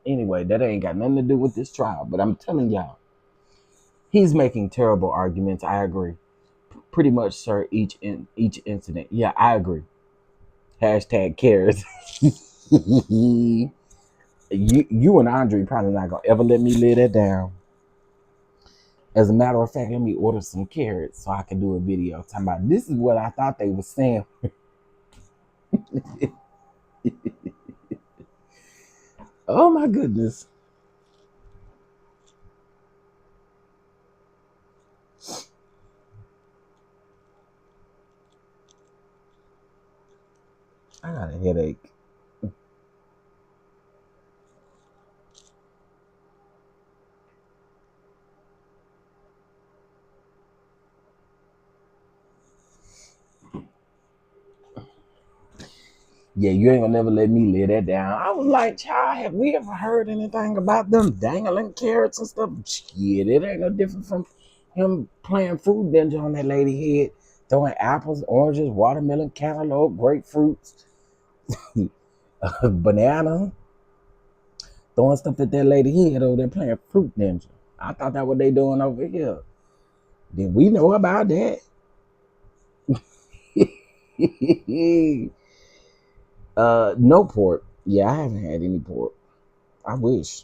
anyway, that ain't got nothing to do with this trial, but I'm telling y'all, he's making terrible arguments. I agree. Pretty much, sir, each incident. Yeah, I agree. Hashtag cares. you and Andre probably not gonna ever let me lay that down. As a matter of fact, let me order some carrots so I can do a video talking about this is what I thought they were saying. Oh my goodness. I got a headache. Yeah, you ain't gonna never let me lay that down. I was like, child, have we ever heard anything about them dangling carrots and stuff? Shit, it ain't no different from him playing fruit ninja on that lady head, throwing apples, oranges, watermelon, cantaloupe, grapefruits, banana, throwing stuff at that lady head over there playing fruit ninja. I thought that what they doing over here. Did we know about that? No pork. Yeah, I haven't had any pork. I wish.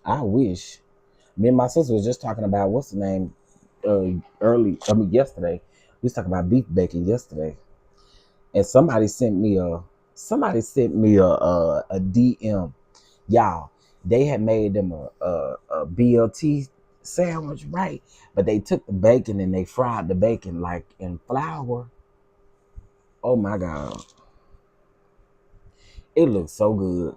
I wish. Me and my sister was just talking about what's the name yesterday. We was talking about beef bacon yesterday. And somebody sent me a DM. Y'all, they had made them a BLT sandwich, right? But they took the bacon and they fried the bacon like in flour. Oh my God. It looks so good.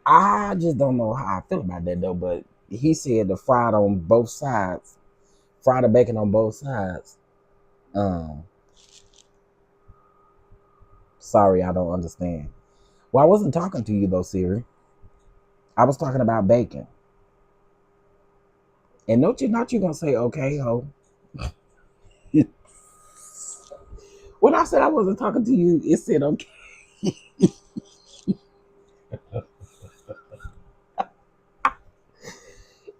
I just don't know how I feel about that though, but he said the fried on both sides, fry the bacon on both sides. Um, Sorry, I don't understand. Well, I wasn't talking to you though, Siri. I was talking about bacon. And not you gonna say okay, ho. When I said I wasn't talking to you, it said okay.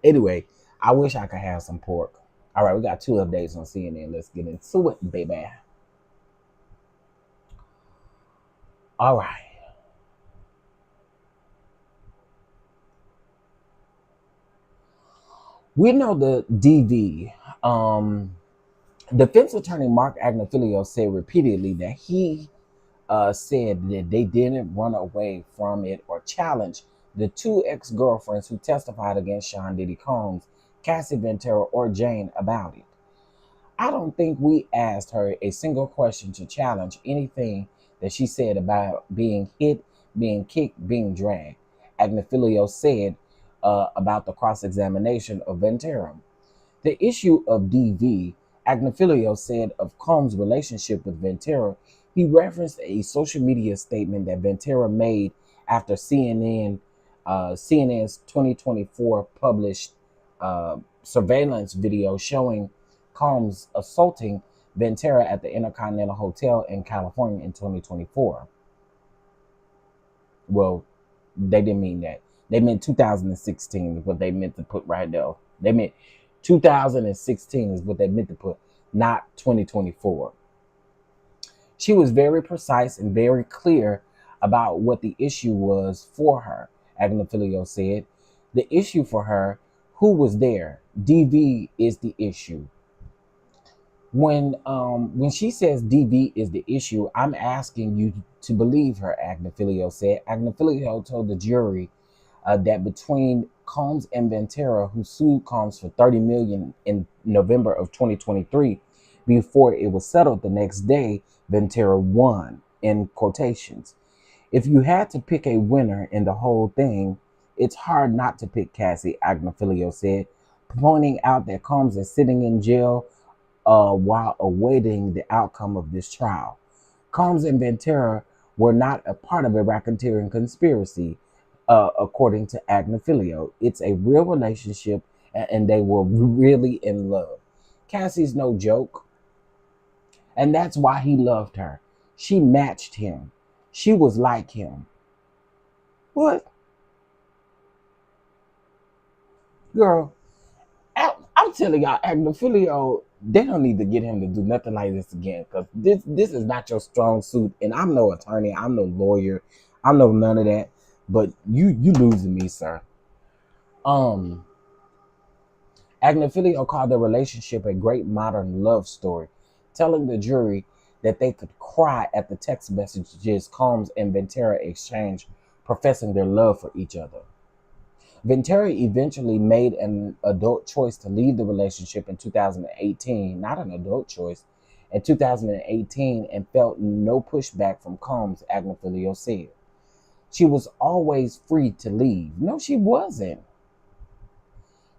Anyway, I wish I could have some pork. All right, we got 2 updates on CNN. Let's get into it, baby. All right. We know the DV. Defense attorney Mark Agnifilio said repeatedly that he said that they didn't run away from it or challenge the 2 ex-girlfriends who testified against Sean Diddy Combs, Cassie Ventura, or Jane about it. I don't think we asked her a single question to challenge anything that she said about being hit, being kicked, being dragged, Agnifilio said about the cross-examination of Ventura. The issue of DV, Agnifilio said of Combs' relationship with Ventura, he referenced a social media statement that Ventura made after CNN's 2024 published surveillance video showing Combs assaulting Ventura at the Intercontinental Hotel in California in 2024. Well, they didn't mean that. They meant 2016 is what they meant to put right there. They meant 2016 is what they meant to put, not 2024. She was very precise and very clear about what the issue was for her, Agnifilio said. The issue for her, who was there? DV is the issue. When she says DV is the issue, I'm asking you to believe her, Agnifilio said. Agnifilio told the jury that between Combs and Ventura, who sued Combs for $30 million in November of 2023, before it was settled the next day, Ventura won, in quotations. If you had to pick a winner in the whole thing, it's hard not to pick Cassie, Agnifilio said, pointing out that Combs is sitting in jail while awaiting the outcome of this trial. Combs and Ventura were not a part of a racketeering conspiracy, according to Agnifilio. It's a real relationship, and they were really in love. Cassie's no joke, and that's why he loved her. She matched him. She was like him. What? Girl, I'm telling y'all, Agnifilio, they don't need to get him to do nothing like this again, because this is not your strong suit, and I'm no attorney, I'm no lawyer, I'm no none of that, but you losing me, sir. Agnifilio called their relationship a great modern love story, telling the jury that they could cry at the text messages Combs and Ventura exchanged, professing their love for each other. Ventura eventually made an adult choice to leave the relationship in 2018, not an adult choice, in 2018, and felt no pushback from Combs, Agnifilio said. She was always free to leave. No, she wasn't.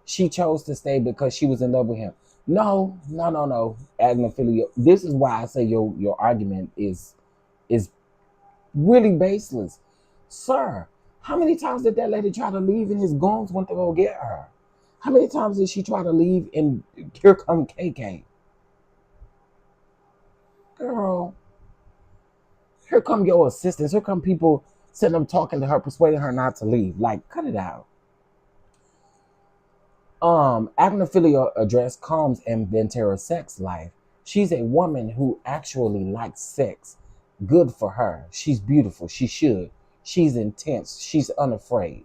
She chose to stay because she was in love with him. No. Agnophilia. This is why I say your argument is really baseless. Sir, how many times did that lady try to leave and his goons went to go get her? How many times did she try to leave and here come KK? Girl, here come your assistants. Here come people sitting up talking to her, persuading her not to leave. Like, cut it out. Agnophilia addressed Combs and Ventera's sex life. She's a woman who actually likes sex. Good for her. She's beautiful. She should. She's intense. She's unafraid.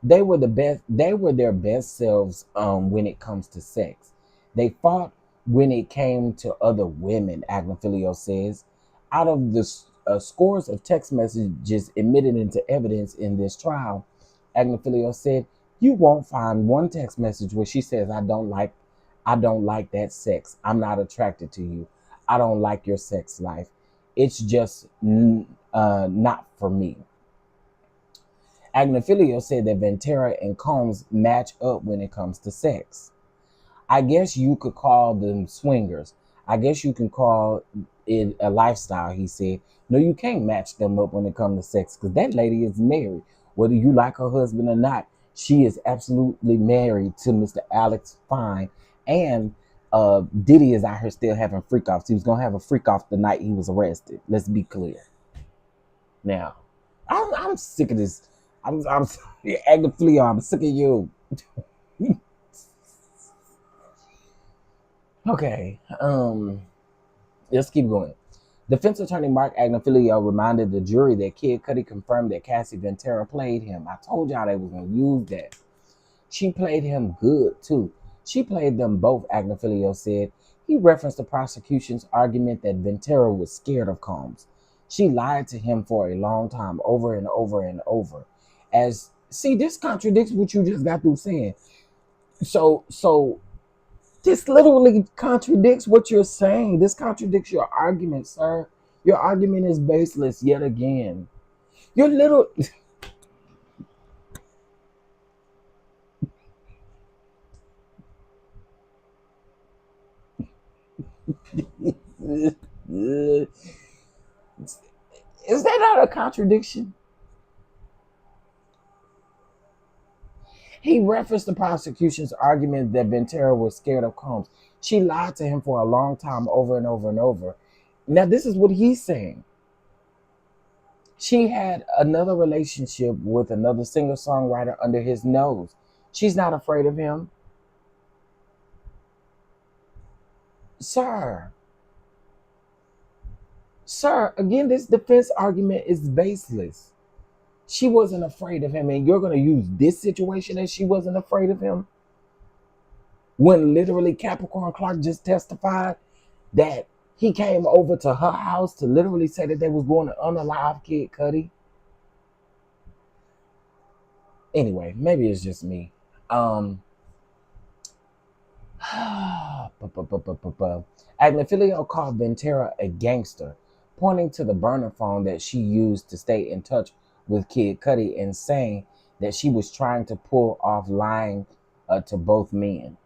They were the best. They were their best selves when it comes to sex. They fought when it came to other women, Agnophilia says. Out of the scores of text messages admitted into evidence in this trial, Agnophilia said, you won't find one text message where she says, I don't like that sex. I'm not attracted to you. I don't like your sex life. It's just not for me. Agnophilia said that Ventera and Combs match up when it comes to sex. I guess you could call them swingers. I guess you can call it a lifestyle, he said. No, you can't match them up when it comes to sex because that lady is married. Whether you like her husband or not, she is absolutely married to Mr. Alex Fine. And Diddy is out here still having freak-offs. He was going to have a freak-off the night he was arrested. Let's be clear. Now, I'm sick of this. I'm Agnophilia, I'm sick of you. Okay, let's keep going. Defense attorney Mark Agnophilia reminded the jury that Kid Cudi confirmed that Cassie Ventera played him. I told y'all they was gonna use that. She played him good too. She played them both, Agnophilia said. He referenced the prosecution's argument that Ventera was scared of Combs. She lied to him for a long time, over and over and over. This contradicts what you just got through saying. So this literally contradicts what you're saying. This contradicts your argument, sir. Your argument is baseless yet again. You're little. Is that not a contradiction? He referenced the prosecution's argument that Ventera was scared of Combs. She lied to him for a long time, over and over and over. Now, this is what he's saying. She had another relationship with another singer-songwriter under his nose. She's not afraid of him. Sir, again, this defense argument is baseless. She wasn't afraid of him, and you're going to use this situation as she wasn't afraid of him? When literally Capricorn Clark just testified that he came over to her house to literally say that they was going to unalive Kid Cudi. Anyway, maybe it's just me. Agnophilia called Ventera a gangster, pointing to the burner phone that she used to stay in touch with Kid Cudi and saying that she was trying to pull off lying to both men.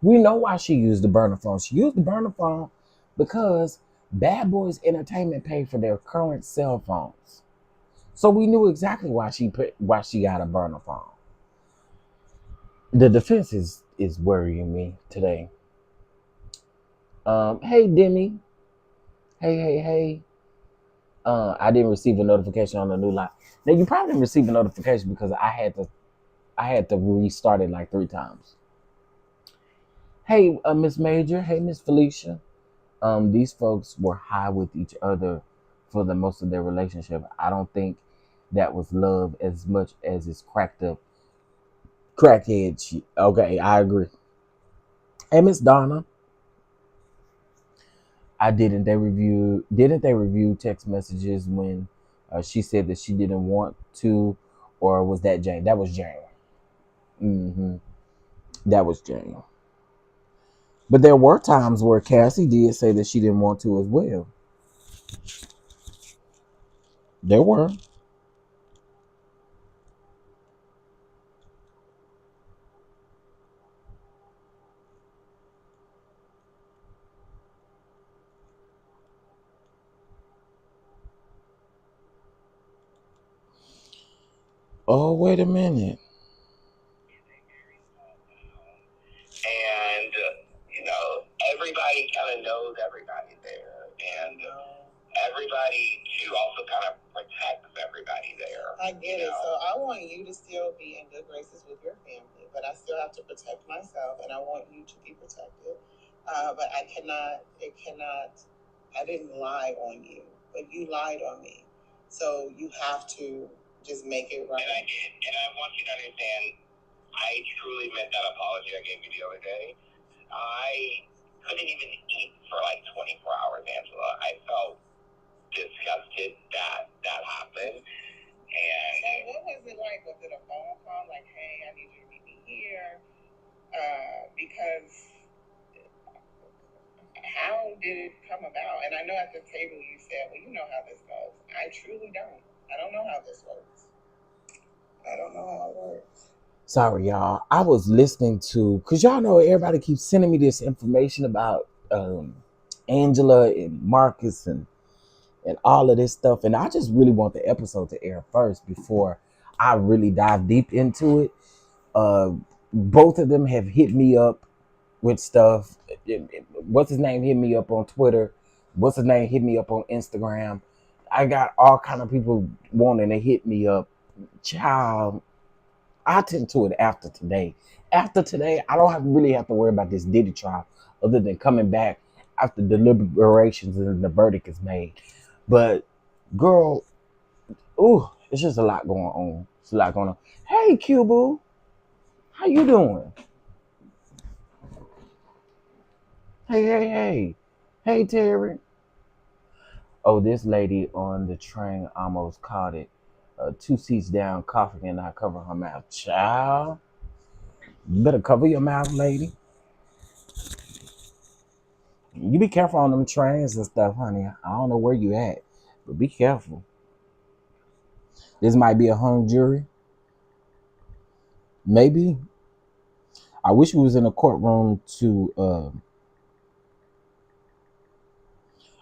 We know why she used the burner phone. She used the burner phone because Bad Boys Entertainment paid for their current cell phones. So we knew exactly why she got a burner phone. The defense is worrying me today. Hey Demi. Hey. I didn't receive a notification on the new line. Now you probably didn't receive a notification because I had to restart it like 3 times. Hey, Miss Major. Hey, Miss Felicia. These folks were high with each other for the most of their relationship. I don't think that was love as much as it's cracked up crackhead shit. Okay, I agree. Hey, Miss Donna. Didn't they review text messages when she said that she didn't want to, or was that Jane? That was Jane. That was Jane. But there were times where Cassie did say that she didn't want to as well. There were. Oh, wait a minute. And, everybody kind of knows everybody there. And everybody, too, also kind of protects everybody there. I get it. So I want you to still be in good graces with your family, but I still have to protect myself, and I want you to be protected. But I didn't lie on you, but you lied on me. So you have to just make it right. And I did. And I want you to understand, I truly meant that apology I gave you the other day. I couldn't even eat for like 24 hours, Angela. I felt disgusted that happened. And so what was it like? Was it a phone call like, hey, I need you to meet me here? Because how did it come about? And I know at the table you said, well, you know how this goes. I truly don't. I don't know how this works. I don't know how it works. Sorry, y'all. I was listening to, because y'all know everybody keeps sending me this information about Angela and Marcus and all of this stuff. And I just really want the episode to air first before I really dive deep into it. Both of them have hit me up with stuff. What's his name hit me up on Twitter. What's his name hit me up on Instagram. I got all kind of people wanting to hit me up. Child, I tend to it after today. After today, I don't really have to worry about this Diddy trial other than coming back after deliberations and the verdict is made. But girl, ooh, it's just a lot going on. It's a lot going on. Hey, Cubu, how you doing? Hey. Hey, Terry. Oh, this lady on the train almost caught it. 2 seats down, coughing and not covering her mouth. Child, you better cover your mouth, lady. You be careful on them trains and stuff, honey. I don't know where you at, but be careful. This might be a hung jury. Maybe. I wish we was in a courtroom to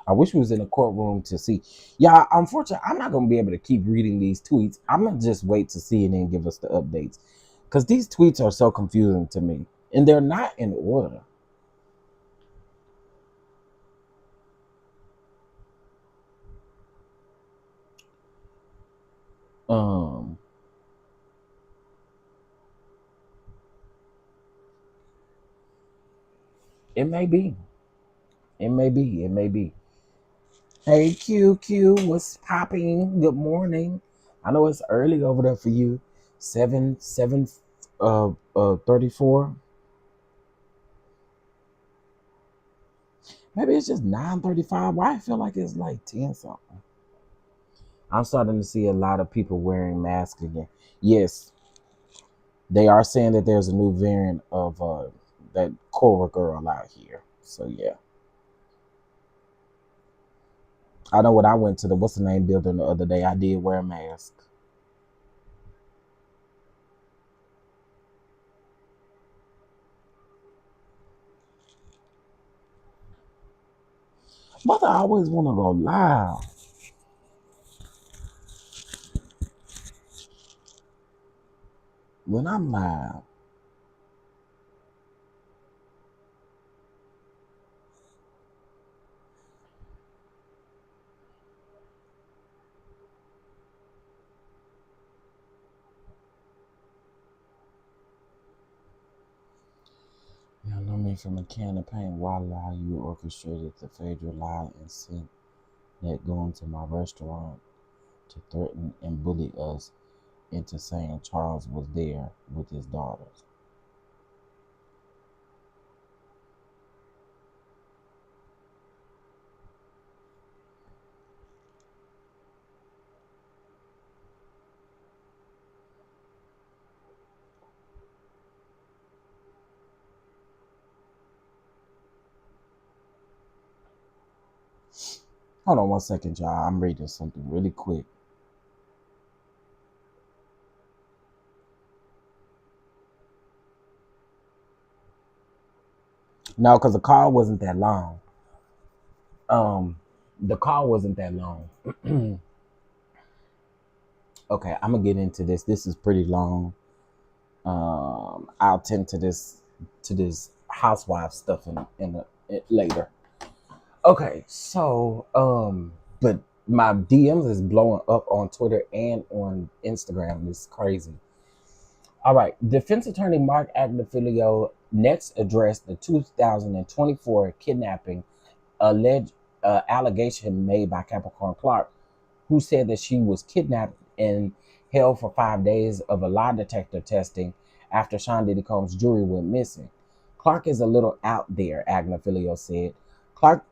I wish we was in a courtroom to see. Yeah, unfortunately, I'm not gonna be able to keep reading these tweets. I'm gonna just wait to see and then give us the updates. Because these tweets are so confusing to me. And they're not in order. Um it may be. It may be. Hey QQ, what's popping? Good morning. I know it's early over there for you. 34. Maybe it's just 9:35. Why I feel like it's like 10 something. I'm starting to see a lot of people wearing masks again. Yes, they are saying that there's a new variant of that Cora girl out here. So yeah. I know when I went to the what's the name building the other day, I did wear a mask. Mother always wanna go live. When I'm live. You know me from a can of paint. Voila, you orchestrated the federal lie and sent that going to my restaurant to threaten and bully us into saying Charles was there with his daughters. Hold on 1 second, y'all. I'm reading something really quick. No, because the call wasn't that long. Um, the call wasn't that long. Okay, I'm gonna get into this. This is pretty long. I'll tend to this housewife stuff later. Okay, so but my DMs is blowing up on Twitter and on Instagram. It's crazy. All right, defense attorney Mark Agnifilio next addressed the 2024 kidnapping alleged allegation made by Capricorn Clark, who said that she was kidnapped and held for 5 days of a lie detector testing after Sean Diddy Combs' jewelry went missing. Clark is a little out there, Agnifilio said. Clark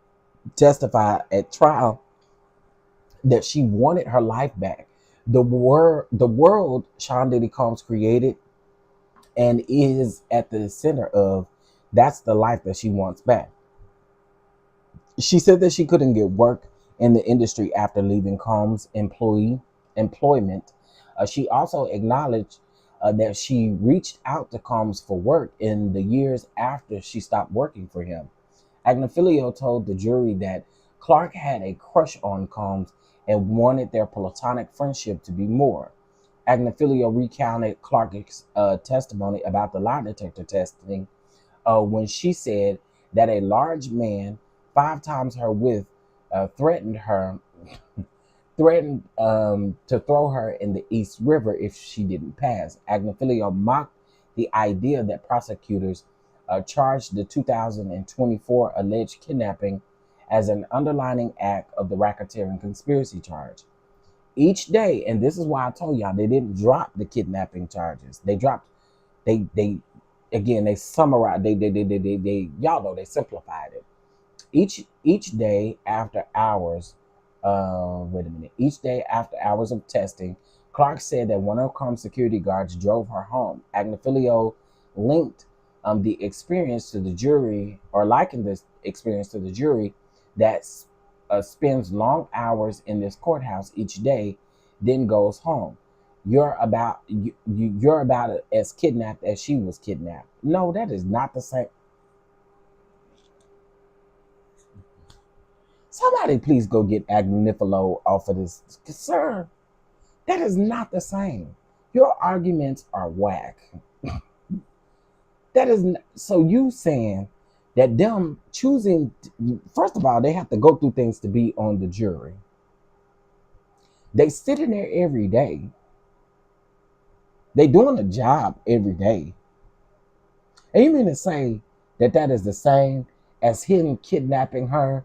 testified at trial that she wanted her life back. The world Sean Diddy Combs created and is at the center of, that's the life that she wants back. She said that she couldn't get work in the industry after leaving Combs' employment. She also acknowledged that she reached out to Combs for work in the years after she stopped working for him. Agnifilio told the jury that Clark had a crush on Combs and wanted their platonic friendship to be more. Agnifilio recounted Clark's testimony about the lie detector testing when she said that a large man, 5 times her width, threatened to throw her in the East River if she didn't pass. Agnifilio mocked the idea that prosecutors charged the 2024 alleged kidnapping as an underlining act of the racketeering conspiracy charge. Each day, and this is why I told y'all they didn't drop the kidnapping charges. They again they summarized they y'all know they simplified it. Each day after hours, each day after hours of testing, Clark said that one of Combs' security guards drove her home. Agnifilio linked the experience to the jury, or likened this experience to the jury that spends long hours in this courthouse each day, then goes home. You're about as kidnapped as she was kidnapped. No, that is not the same. Somebody please go get Agnifilo off of this. Sir, that is not the same. Your arguments are whack. That is not, so you saying that them choosing, first of all, they have to go through things to be on the jury. They sit in there every day. They doing a job every day. And you mean to say that that is the same as him kidnapping her,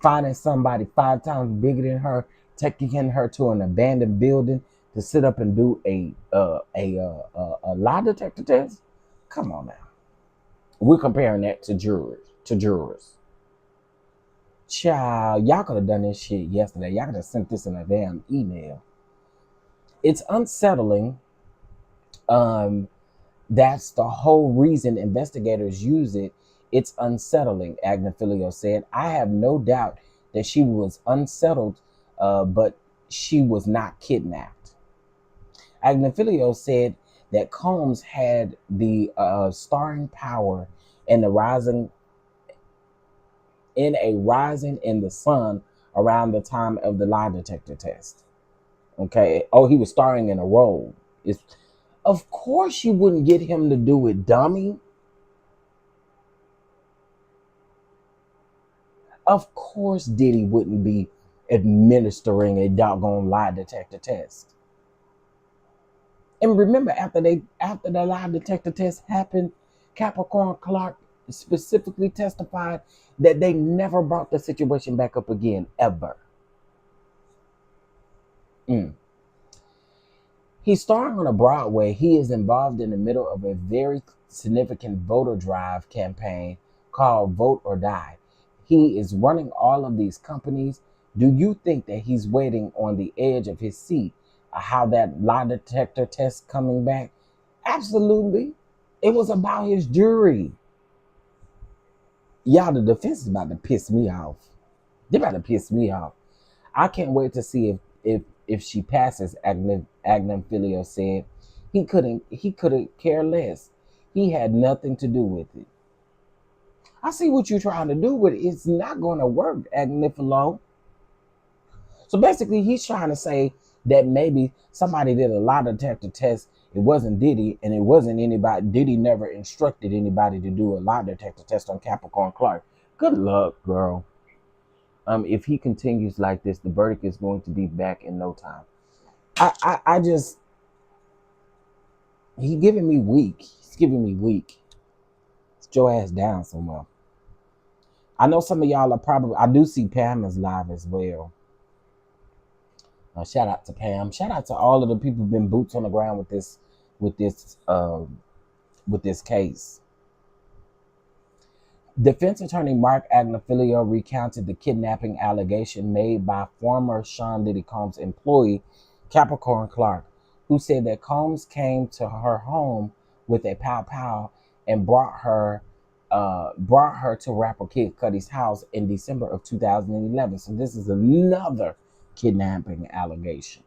finding somebody 5 times bigger than her, taking her to an abandoned building to sit up and do a lie detector test? Come on now. We're comparing that to jurors. Child, y'all could have done this shit yesterday. Y'all could have sent this in a damn email. It's unsettling. That's the whole reason investigators use it. It's unsettling, Agnifilio said. I have no doubt that she was unsettled, but she was not kidnapped. Agnifilio said that Combs had the starring power and the rising in the sun around the time of the lie detector test. Okay. Oh, he was starring in a role. Of course you wouldn't get him to do it, dummy. Of course Diddy wouldn't be administering a doggone lie detector test. And remember, after the lie detector test happened, Capricorn Clark specifically testified that they never brought the situation back up again, ever. He's starring on a Broadway. He is involved in the middle of a very significant voter drive campaign called Vote or Die. He is running all of these companies. Do you think that he's waiting on the edge of his seat? How that lie detector test coming back? Absolutely. It was about his jury. Y'all, the defense is about to piss me off. They're about to piss me off. I can't wait to see if she passes, Agnifilio said. He couldn't care less. He had nothing to do with it. I see what you're trying to do, but it's not going to work, Agnifilo. So basically, he's trying to say that maybe somebody did a lie detector test. It wasn't Diddy, and it wasn't anybody. Diddy never instructed anybody to do a lie detector test on Capricorn Clark. Good luck, girl. If he continues like this, the verdict is going to be back in no time. I just, he's giving me weak. He's giving me weak. Sit your ass down somewhere. I know some of y'all are probably, I do see Pam is live as well. Shout out to Pam. Shout out to all of the people who've been boots on the ground with this case. Defense attorney Mark Agnifilio recounted the kidnapping allegation made by former Sean Diddy Combs employee Capricorn Clark, who said that Combs came to her home with a pow pow and brought her to rapper Kid Cudi's house in December of 2011. So this is another kidnapping allegation.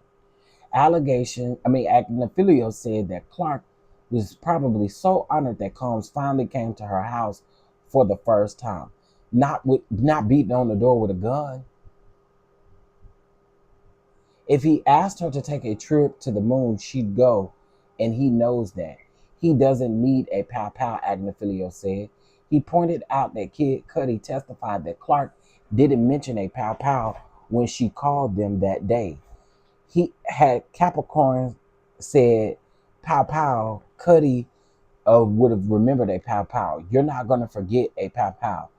Agnifilio said that Clark was probably so honored that Combs finally came to her house for the first time, not beating on the door with a gun. If he asked her to take a trip to the moon, she'd go, and he knows that. He doesn't need a pow pow, Agnifilio said. He pointed out that Kid Cudi testified that Clark didn't mention a pow pow when she called them that day. He had Capricorn said pow pow, Cudi would have remembered a pow pow. You're not going to forget a pow pow.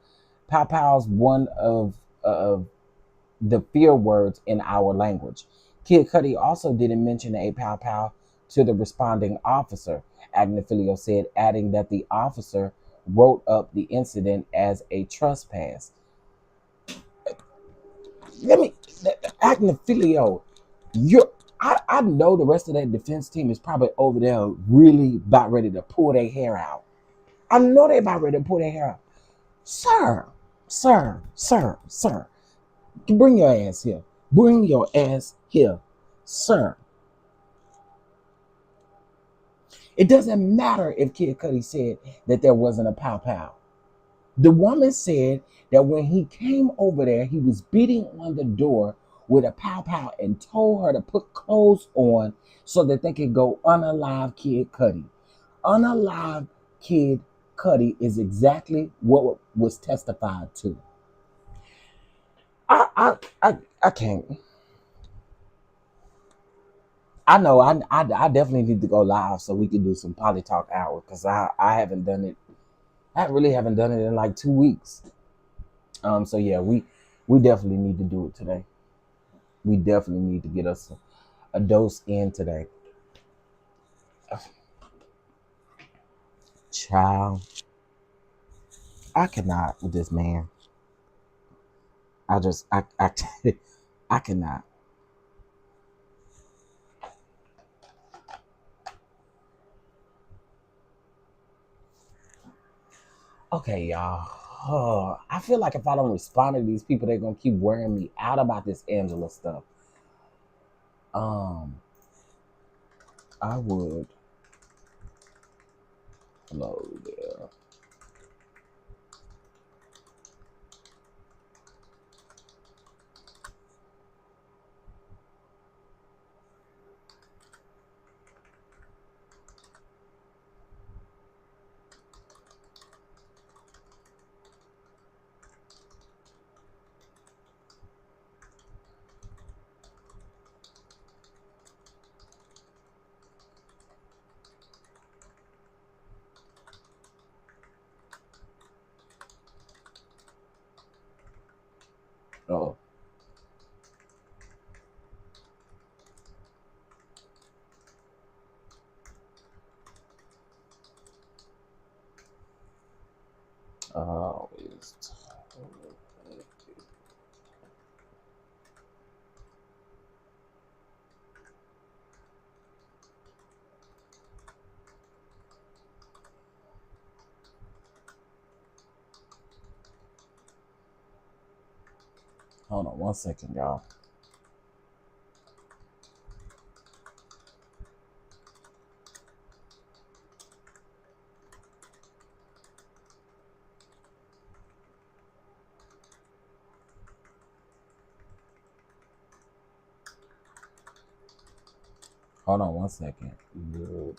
Pow pow's one of the fear words in our language. Kid Cudi also didn't mention a pow pow to the responding officer, Agnifilio said, adding that the officer wrote up the incident as a trespass. Agnifilio, I know the rest of that defense team is probably over there really about ready to pull their hair out. I know they're about ready to pull their hair out. Sir, bring your ass here. Bring your ass here, sir. It doesn't matter if Kid Cudi said that there wasn't a pow pow. The woman said that when he came over there, he was beating on the door with a pow pow and told her to put clothes on so that they could go unalive Kid Cudi. Unalive Kid Cudi is exactly what was testified to. I can't. I know I definitely need to go live so we can do some poly talk hour because I haven't done it. I really haven't done it in like 2 weeks. So yeah, we definitely need to do it today. We definitely need to get us a dose in today. Child, I cannot with this man. I cannot. Okay, y'all. I feel like if I don't respond to these people, they're gonna keep wearing me out about this Angela stuff. I would. Hello there. Oh. Always. Hold on 1 second, y'all. Hold on 1 second. You're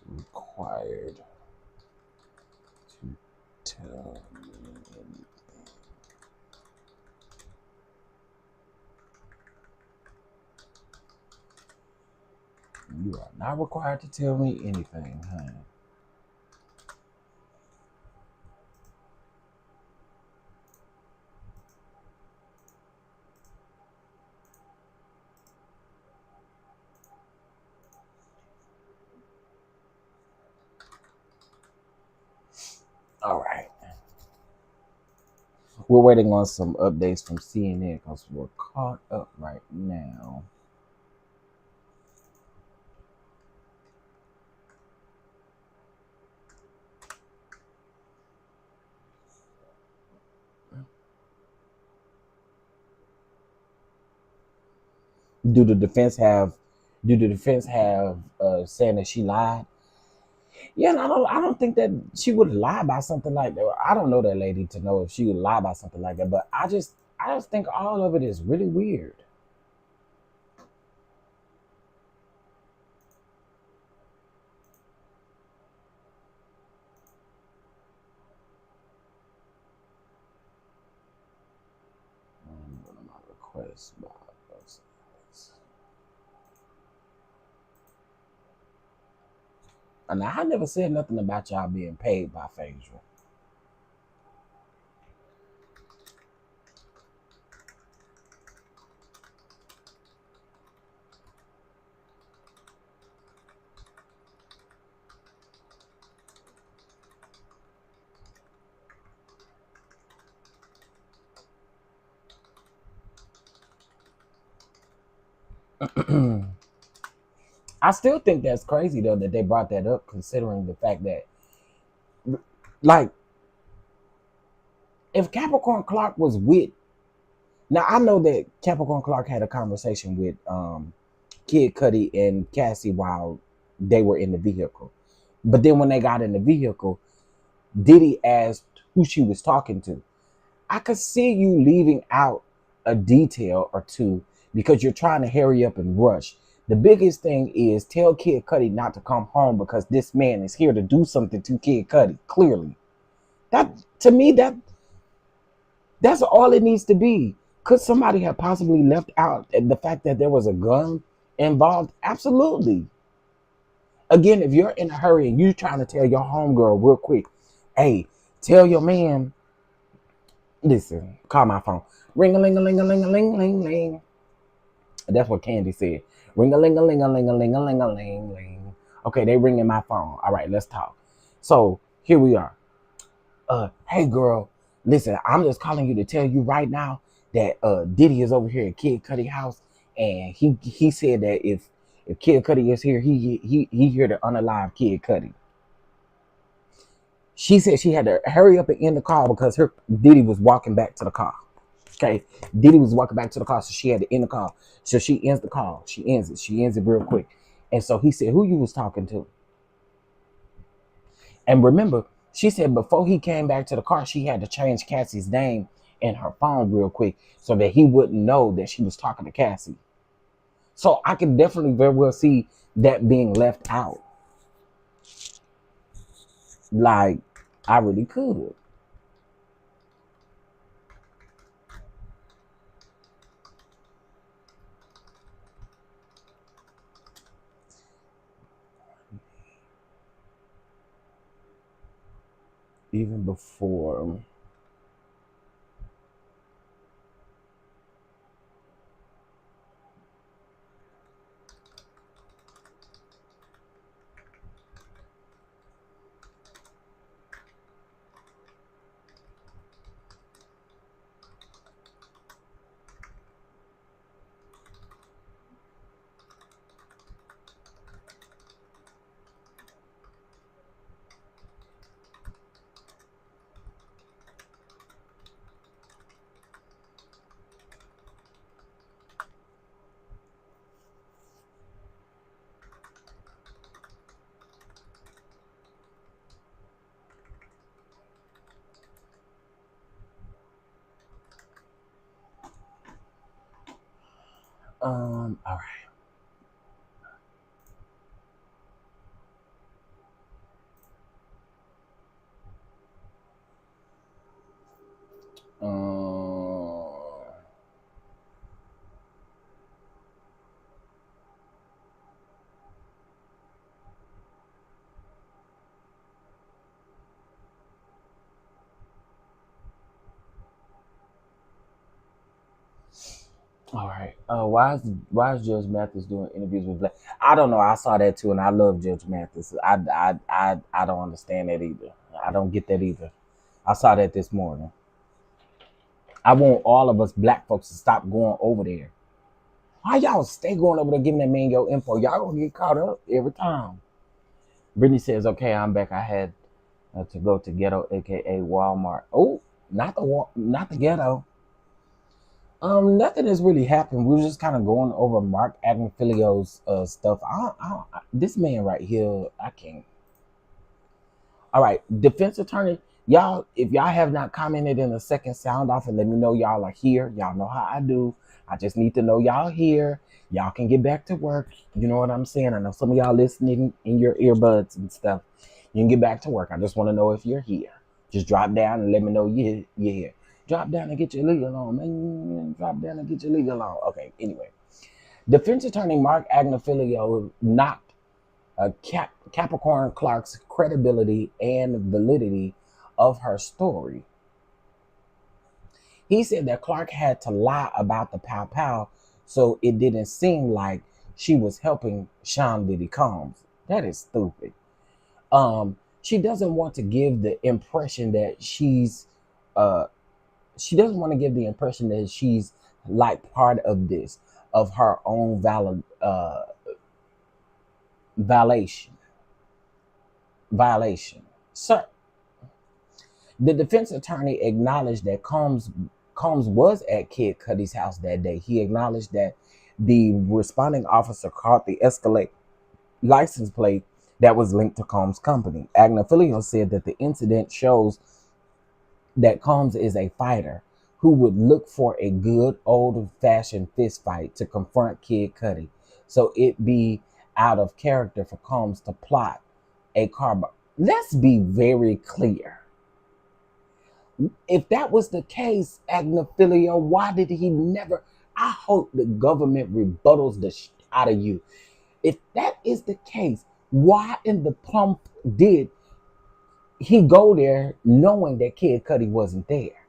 required to tell me anything. You are not required to tell me anything, honey. All right. We're waiting on some updates from CNN because we're caught up right now. Do the defense have? Do the defense have saying that she lied? Yeah, and I don't think that she would lie about something like that. I don't know that lady to know if she would lie about something like that. But I just think all of it is really weird. One of my requests by us. And I never said nothing about y'all being paid by Phaedra. I still think that's crazy though that they brought that up, considering the fact that, like, if Capricorn Clark was with, now I know that Capricorn Clark had a conversation with Kid Cudi and Cassie while they were in the vehicle, but then when they got in the vehicle, Diddy asked who she was talking to. I could see you leaving out a detail or two because you're trying to hurry up and rush. The biggest thing is tell Kid Cudi not to come home because this man is here to do something to Kid Cudi. Clearly, that to me that's all it needs to be. Could somebody have possibly left out the fact that there was a gun involved? Absolutely. Again, if you're in a hurry and you're trying to tell your homegirl real quick, hey, tell your man, listen, call my phone. Ring a ling a ling a ling a ling ling ling. That's what Candy said. Ring a ling a ling a ling a ling a ling a ling ling. Okay, they ringing my phone. All right, let's talk. So here we are. Hey girl, listen, I'm just calling you to tell you right now that Diddy is over here at Kid Cudi house, and he said that if Kid Cudi is here, he here to unalive Kid Cudi. She said she had to hurry up and end the call because her Diddy was walking back to the car. Okay, Diddy was walking back to the car, so she had to end the call. So she ends the call. She ends it. She ends it real quick. And so he said, "Who you was talking to?" And remember, she said before he came back to the car, she had to change Cassie's name in her phone real quick so that he wouldn't know that she was talking to Cassie. So I can definitely very well see that being left out. Like, I really could. Even before. All right. All right. Why is Judge Mathis doing interviews with Black? I don't know. I saw that too, and I love Judge Mathis. I don't understand that either. I don't get that either. I saw that this morning. I want all of us black folks to stop going over there. Why y'all stay going over there giving that man your info? Y'all gonna get caught up every time. Brittany says, "Okay, I'm back. I had to go to ghetto, aka Walmart. Oh, not the ghetto. Nothing has really happened. We were just kind of going over Mark Agnifilio's stuff. This man right here, I can't. All right, defense attorney, y'all, if y'all have not commented in the second sound off and let me know y'all are here, y'all know how I do. I just need to know y'all here. Y'all can get back to work. You know what I'm saying? I know some of y'all listening in your earbuds and stuff. You can get back to work. I just want to know if you're here. Just drop down and let me know you're here. Drop down and get your legal on, man. Drop down and get your legal on. Okay, anyway. Defense attorney Mark Agnifilio knocked Capricorn Clark's credibility and validity of her story. He said that Clark had to lie about the pow pow so it didn't seem like she was helping Sean Diddy Combs. That is stupid. She doesn't want to give the impression that she doesn't want to give the impression that she's like part of this, of her own violation. Sir, the defense attorney acknowledged that Combs was at Kid Cudi's house that day. He acknowledged that the responding officer caught the Escalade license plate that was linked to Combs' company. Agnifilio said that the incident shows that Combs is a fighter who would look for a good old-fashioned fist fight to confront Kid Cudi. So it be out of character for Combs to plot a car. Let's be very clear. If that was the case, Agnifilio, why did he never? I hope the government rebuttals the shit out of you. If that is the case, why in the pump did he go there knowing that Kid Cudi wasn't there?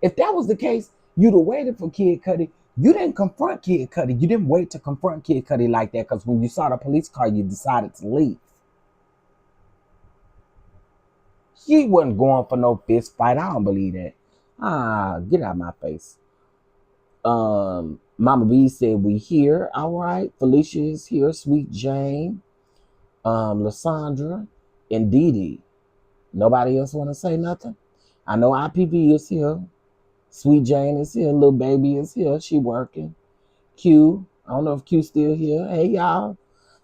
If that was the case, you'd have waited for Kid Cudi. You didn't confront Kid Cudi. You didn't wait to confront Kid Cudi like that because when you saw the police car, you decided to leave. He wasn't going for no fist fight. I don't believe that. Get out of my face. Mama B said we here. All right. Felicia is here. Sweet Jane. Lysandra and Dee Dee. Nobody else want to say nothing? I know IPV is here. Sweet Jane is here. Little baby is here. She working. Q. I don't know if Q's still here. Hey, y'all.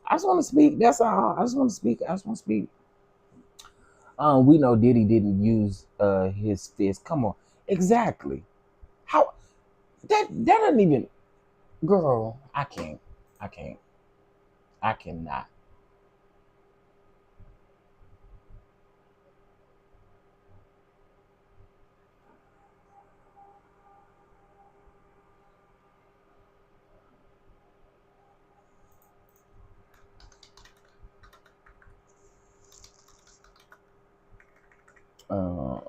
I just want to speak. That's all. I just want to speak. We know Diddy didn't use his fist. Come on. Exactly. How that doesn't even, girl, I cannot. Uh,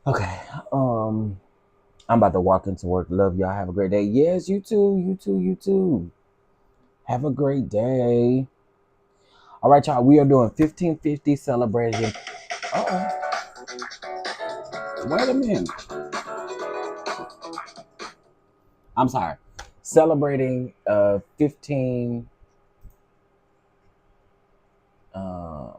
okay. I'm about to walk into work. Love y'all. Have a great day. Yes, you too. You too. You too. Have a great day. All right, y'all. We are doing 1550 celebration. Wait a minute. I'm sorry. Celebrating 15. Uh,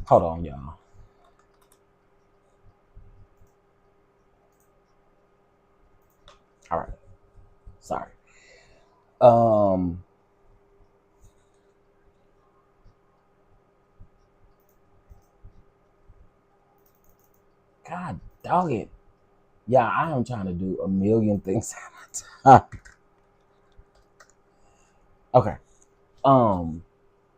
hold on, y'all. All right. Sorry. Um, God dog it. Yeah, I am trying to do a million things at a time. Okay.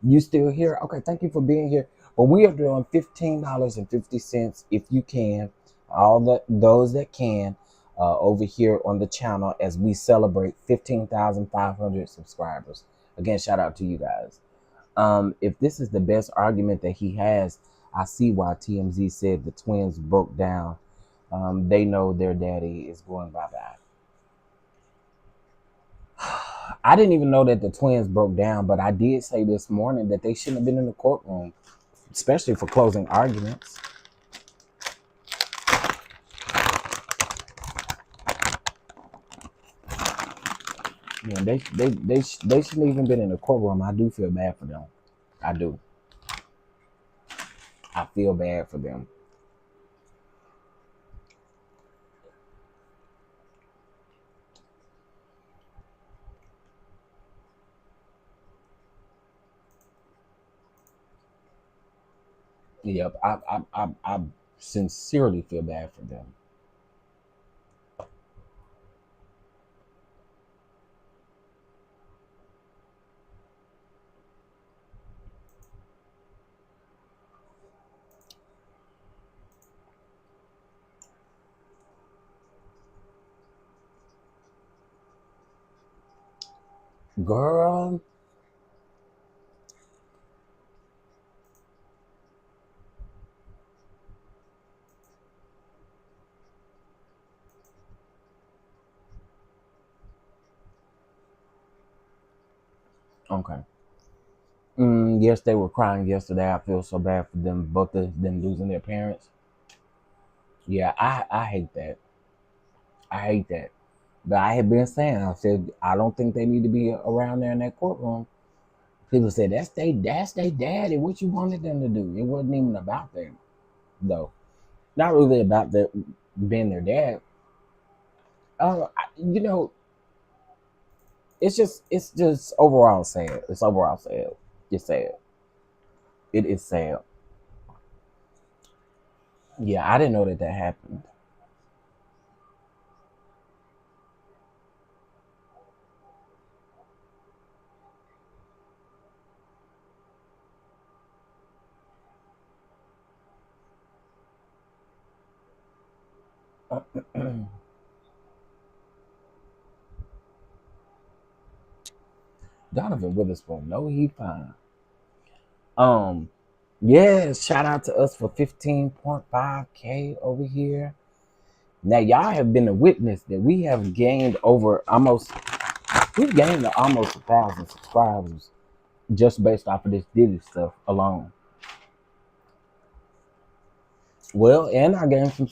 You still here? Okay, thank you for being here. But we are doing $15.50 if you can. All those that can over here on the channel as we celebrate 15,500 subscribers. Again, shout out to you guys. If this is the best argument that he has, I see why TMZ said the twins broke down. They know their daddy is going bye-bye. I didn't even know that the twins broke down, but I did say this morning that they shouldn't have been in the courtroom, especially for closing arguments. Yeah, they shouldn't even been in the courtroom. I do feel bad for them. I do. I feel bad for them. Yep, I sincerely feel bad for them. Girl, okay. Yes, they were crying yesterday. I feel so bad for them, both of them losing their parents. Yeah, I hate that. I hate that. But I had been saying, I said, I don't think they need to be around there in that courtroom. People said, that's they daddy. What you wanted them to do? It wasn't even about them, though. Not really about their being their dad. You know, it's just overall sad. It's overall sad. It's sad. It is sad. Yeah, I didn't know that happened. Donovan Witherspoon, no, he fine. Um, yes, shout out to us for 15.5K over here. Now y'all have been a witness that we have gained over we've gained almost 1,000 subscribers just based off of this Diddy stuff alone. Well, and I gained some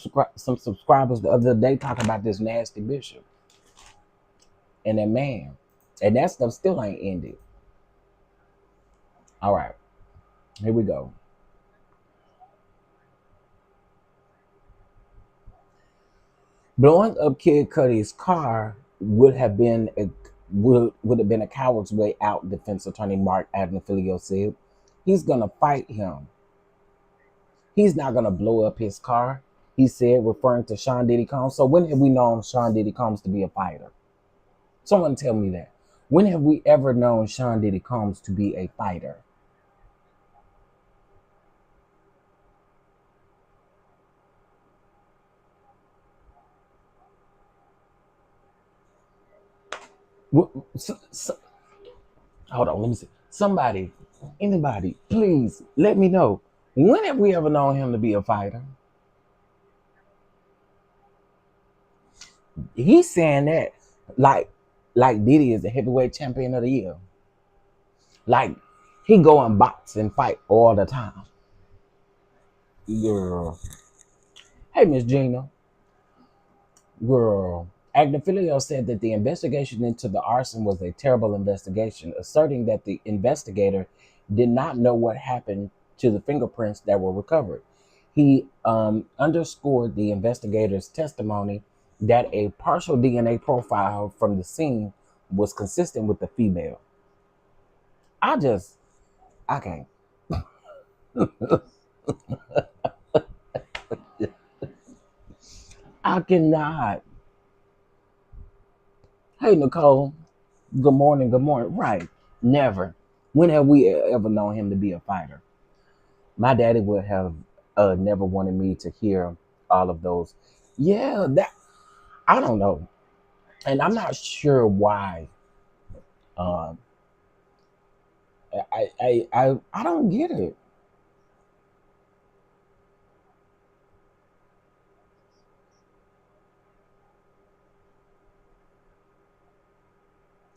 subscribers the other day talking about this nasty bishop and that man, and that stuff still ain't ended. All right, here we go. Blowing up Kid Cudi's car would have been a coward's way out, defense attorney Mark Adnafilio said. He's gonna fight him. He's not gonna blow up his car, he said, referring to Sean Diddy Combs. So when have we known Sean Diddy Combs to be a fighter? Someone tell me that. When have we ever known Sean Diddy Combs to be a fighter? Hold on, let me see. Somebody, anybody, please let me know. When have we ever known him to be a fighter? He's saying that like Diddy is the heavyweight champion of the year. Like he go and box and fight all the time. Girl. Hey, Miss Gina. Girl. Agnifilio said that the investigation into the arson was a terrible investigation, asserting that the investigator did not know what happened to the fingerprints that were recovered. He underscored the investigator's testimony that a partial DNA profile from the scene was consistent with the female. I just, I can't. I cannot. Hey, Nicole. Good morning. Good morning. Right. Never. When have we ever known him to be a fighter? My daddy would have never wanted me to hear all of those. Yeah, that I don't know, and I'm not sure why. Um, I don't get it.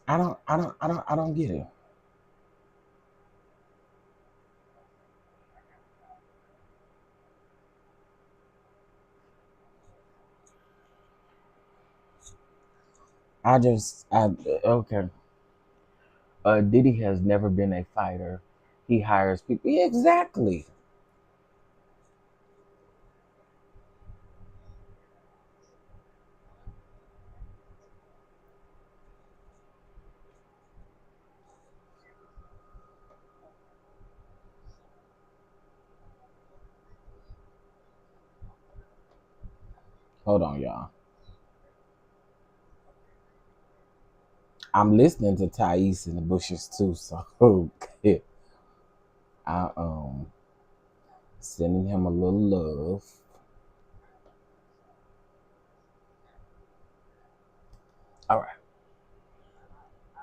I don't get it. I okay. Diddy has never been a fighter. He hires people. Yeah, exactly. Hold on, y'all. I'm listening to Thais in the bushes too, so okay. I sending him a little love. All right.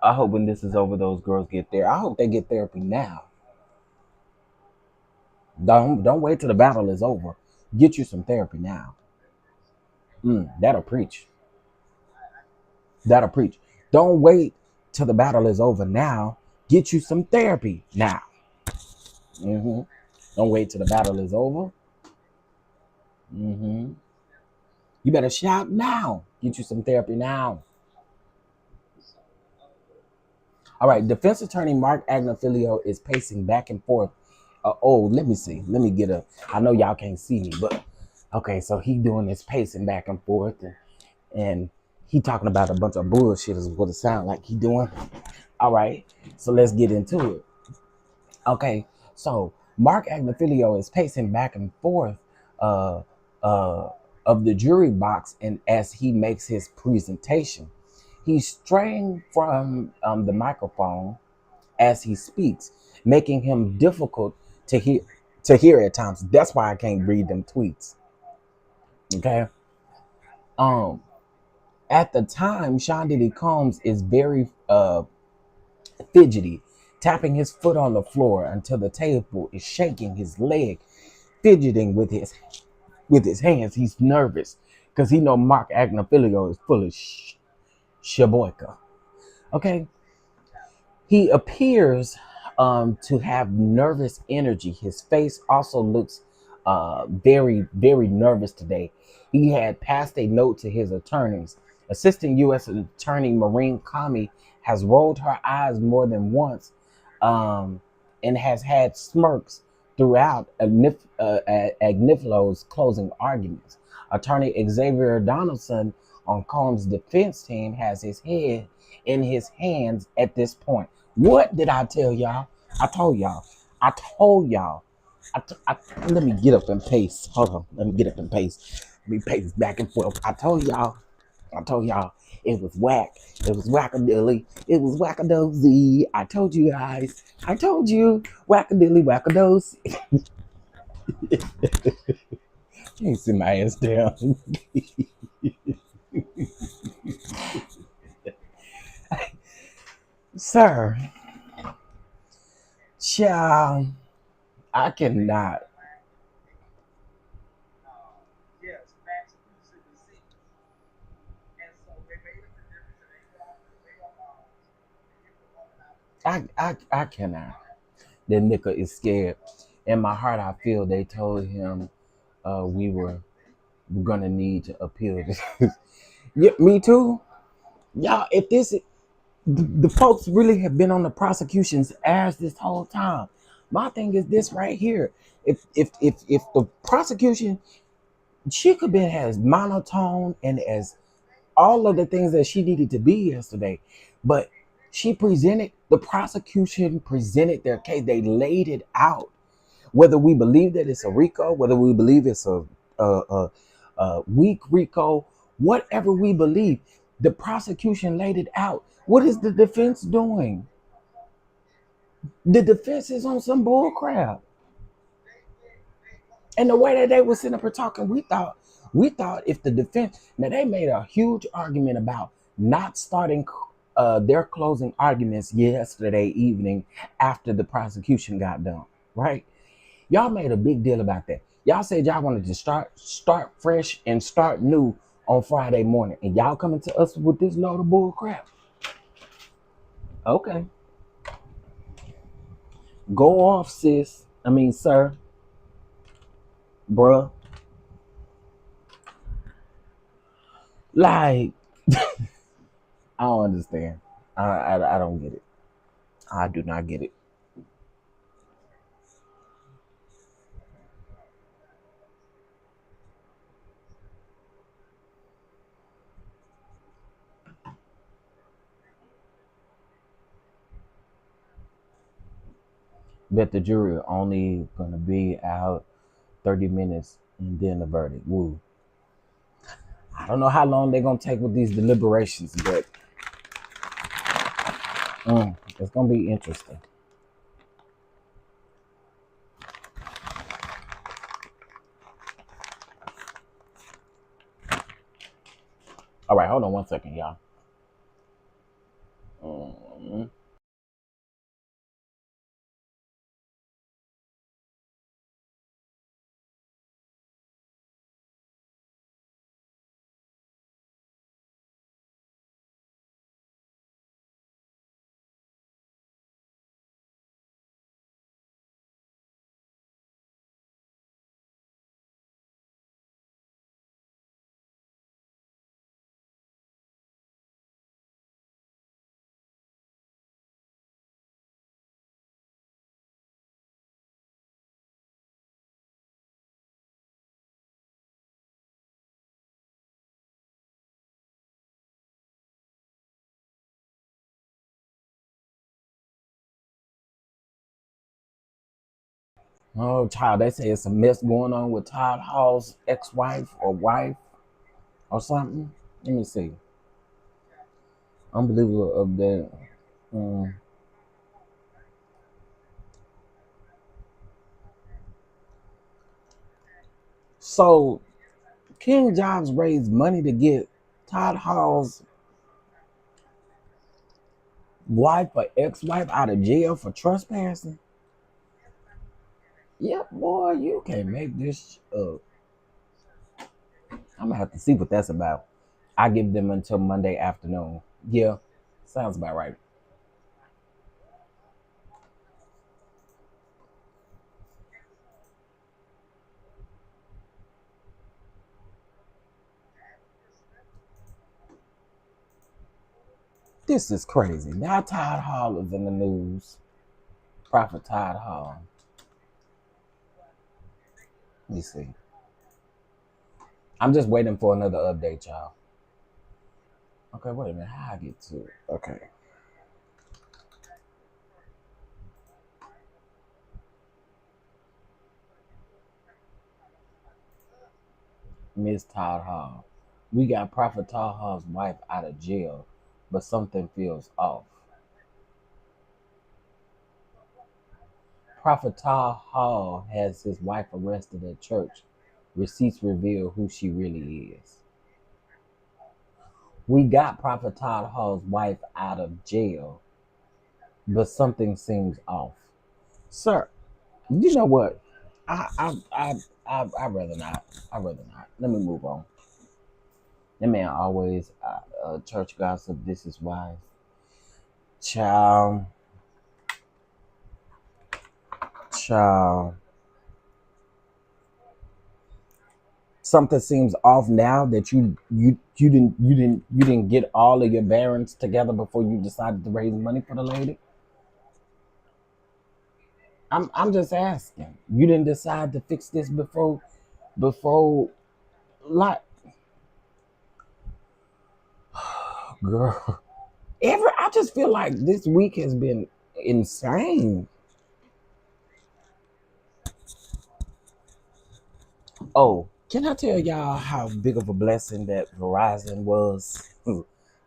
I hope when this is over, those girls get there. I hope they get therapy now. Don't wait till the battle is over. Get you some therapy now. That'll preach. That'll preach. Don't wait till the battle is over now. Get you some therapy now. hmm Don't wait till the battle is over. hmm You better shout now. Get you some therapy now. All right. Defense attorney Mark Agnifilio is pacing back and forth. Let me see. Let me get a. I know y'all can't see me, but okay. So he doing this pacing back and forth, and he talking about a bunch of bullshit is what it sound like he doing. All right, so let's get into it. Okay, so Mark Agnifilio is pacing back and forth uh, uh, of the jury box, and as he makes his presentation, he's straying from the microphone as he speaks, making him difficult to hear at times. That's why I can't read them tweets. Okay. Um, at the time, Sean Diddy Combs is very fidgety, tapping his foot on the floor until the table is shaking his leg, fidgeting with his hands. He's nervous because he know Mark Agnifilio is full of shaboyka. Okay, he appears to have nervous energy. His face also looks very, very nervous today. He had passed a note to his attorneys. Assistant U.S. Attorney Maureen Comey has rolled her eyes more than once and has had smirks throughout Agniflo's closing arguments. Attorney Xavier Donaldson on Combs' defense team has his head in his hands at this point. What did I tell y'all? I told y'all. I told y'all. Let me get up and pace. Hold on. Let me get up and pace. Let me pace back and forth. I told y'all. I told y'all it was whack. It was wackadilly. It was wackadozy. I told you guys. I told you. Wackadilly wackadozy. Can't sit my ass down. Sir, child, I cannot. I cannot. That nigga is scared. In my heart, I feel they told him we were gonna need to appeal this. Yeah, me too. Y'all, if this the folks really have been on the prosecution's ass this whole time. My thing is this right here. If the prosecution, she could be as monotone and as all of the things that she needed to be yesterday, but the prosecution presented their case. They laid it out. Whether we believe that it's a RICO, whether we believe it's a weak RICO, whatever we believe, the prosecution laid it out. What is the defense doing? The defense is on some bull crap. And the way that they were sitting up here talking, we thought if the defense, now they made a huge argument about not starting their closing arguments yesterday evening after the prosecution got done, right? Y'all made a big deal about that. Y'all said y'all wanted to start fresh and start new on Friday morning, and y'all coming to us with this load of bull crap. Okay, go off, sis. I mean, sir, bruh. Like, I don't understand. I don't get it. I do not get it. Bet the jury are only gonna be out 30 minutes and then the verdict. Woo. I don't know how long they're gonna take with these deliberations, but it's gonna be interesting. All right, hold on 1 second, y'all. Mm. Oh, child, they say it's a mess going on with Todd Hall's ex-wife or wife or something. Let me see. Unbelievable update. Mm. So, King Jobs raised money to get Todd Hall's wife or ex-wife out of jail for trespassing. Yep, boy, you can't make this up. I'm gonna have to see what that's about. I give them until Monday afternoon. Yeah, sounds about right. This is crazy. Now Todd Hall is in the news. Prophet Todd Hall. Let me see. I'm just waiting for another update, y'all. Okay, wait a minute. How I get to it? Okay. Miss Todd Hall. We got Prophet Todd Hall's wife out of jail, but something feels off. Prophet Todd Hall has his wife arrested at church. Receipts reveal who she really is. We got Prophet Todd Hall's wife out of jail, but something seems off. Sir, you know what? I rather not. I rather not. Let me move on. That man always church gossip. This is why, child, child. something seems off now that you didn't get all of your bearings together before you decided to raise money for the lady? I'm just asking. You didn't decide to fix this before like girl. I just feel like this week has been insane. Oh, can I tell y'all how big of a blessing that Verizon was?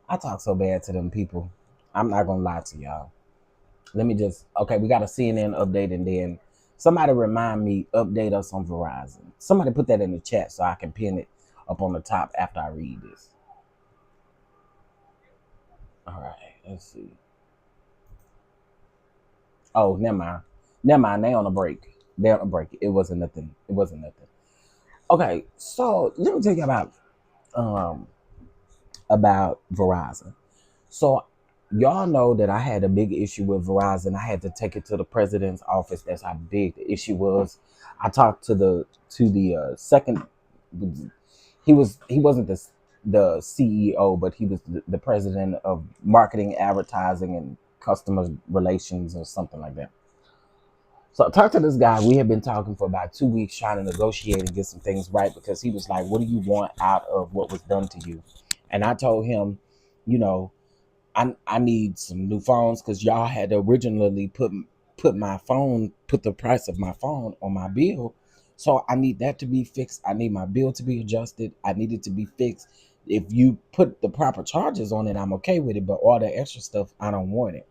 I talk so bad to them people. I'm not gonna lie to y'all. Let me just okay, we got a CNN update and then somebody remind me, update us on Verizon. Somebody put that in the chat so I can pin it up on the top after I read this. All right, let's see. Oh, never mind. Never mind. They on a break. They on a break. It wasn't nothing. It wasn't nothing. Okay, so let me tell you um about Verizon. So y'all know that I had a big issue with Verizon. I had to take it to the president's office. That's how big the issue was. I talked to the second. He wasn't the CEO, but he was the president of marketing, advertising, and customer relations, or something like that. So I talked to this guy. We had been talking for about 2 weeks, trying to negotiate and get some things right because he was like, "What do you want out of what was done to you?" And I told him, you know, I need some new phones because y'all had originally put the price of my phone on my bill. So I need that to be fixed. I need my bill to be adjusted. I need it to be fixed. If you put the proper charges on it, I'm okay with it. But all the extra stuff, I don't want it.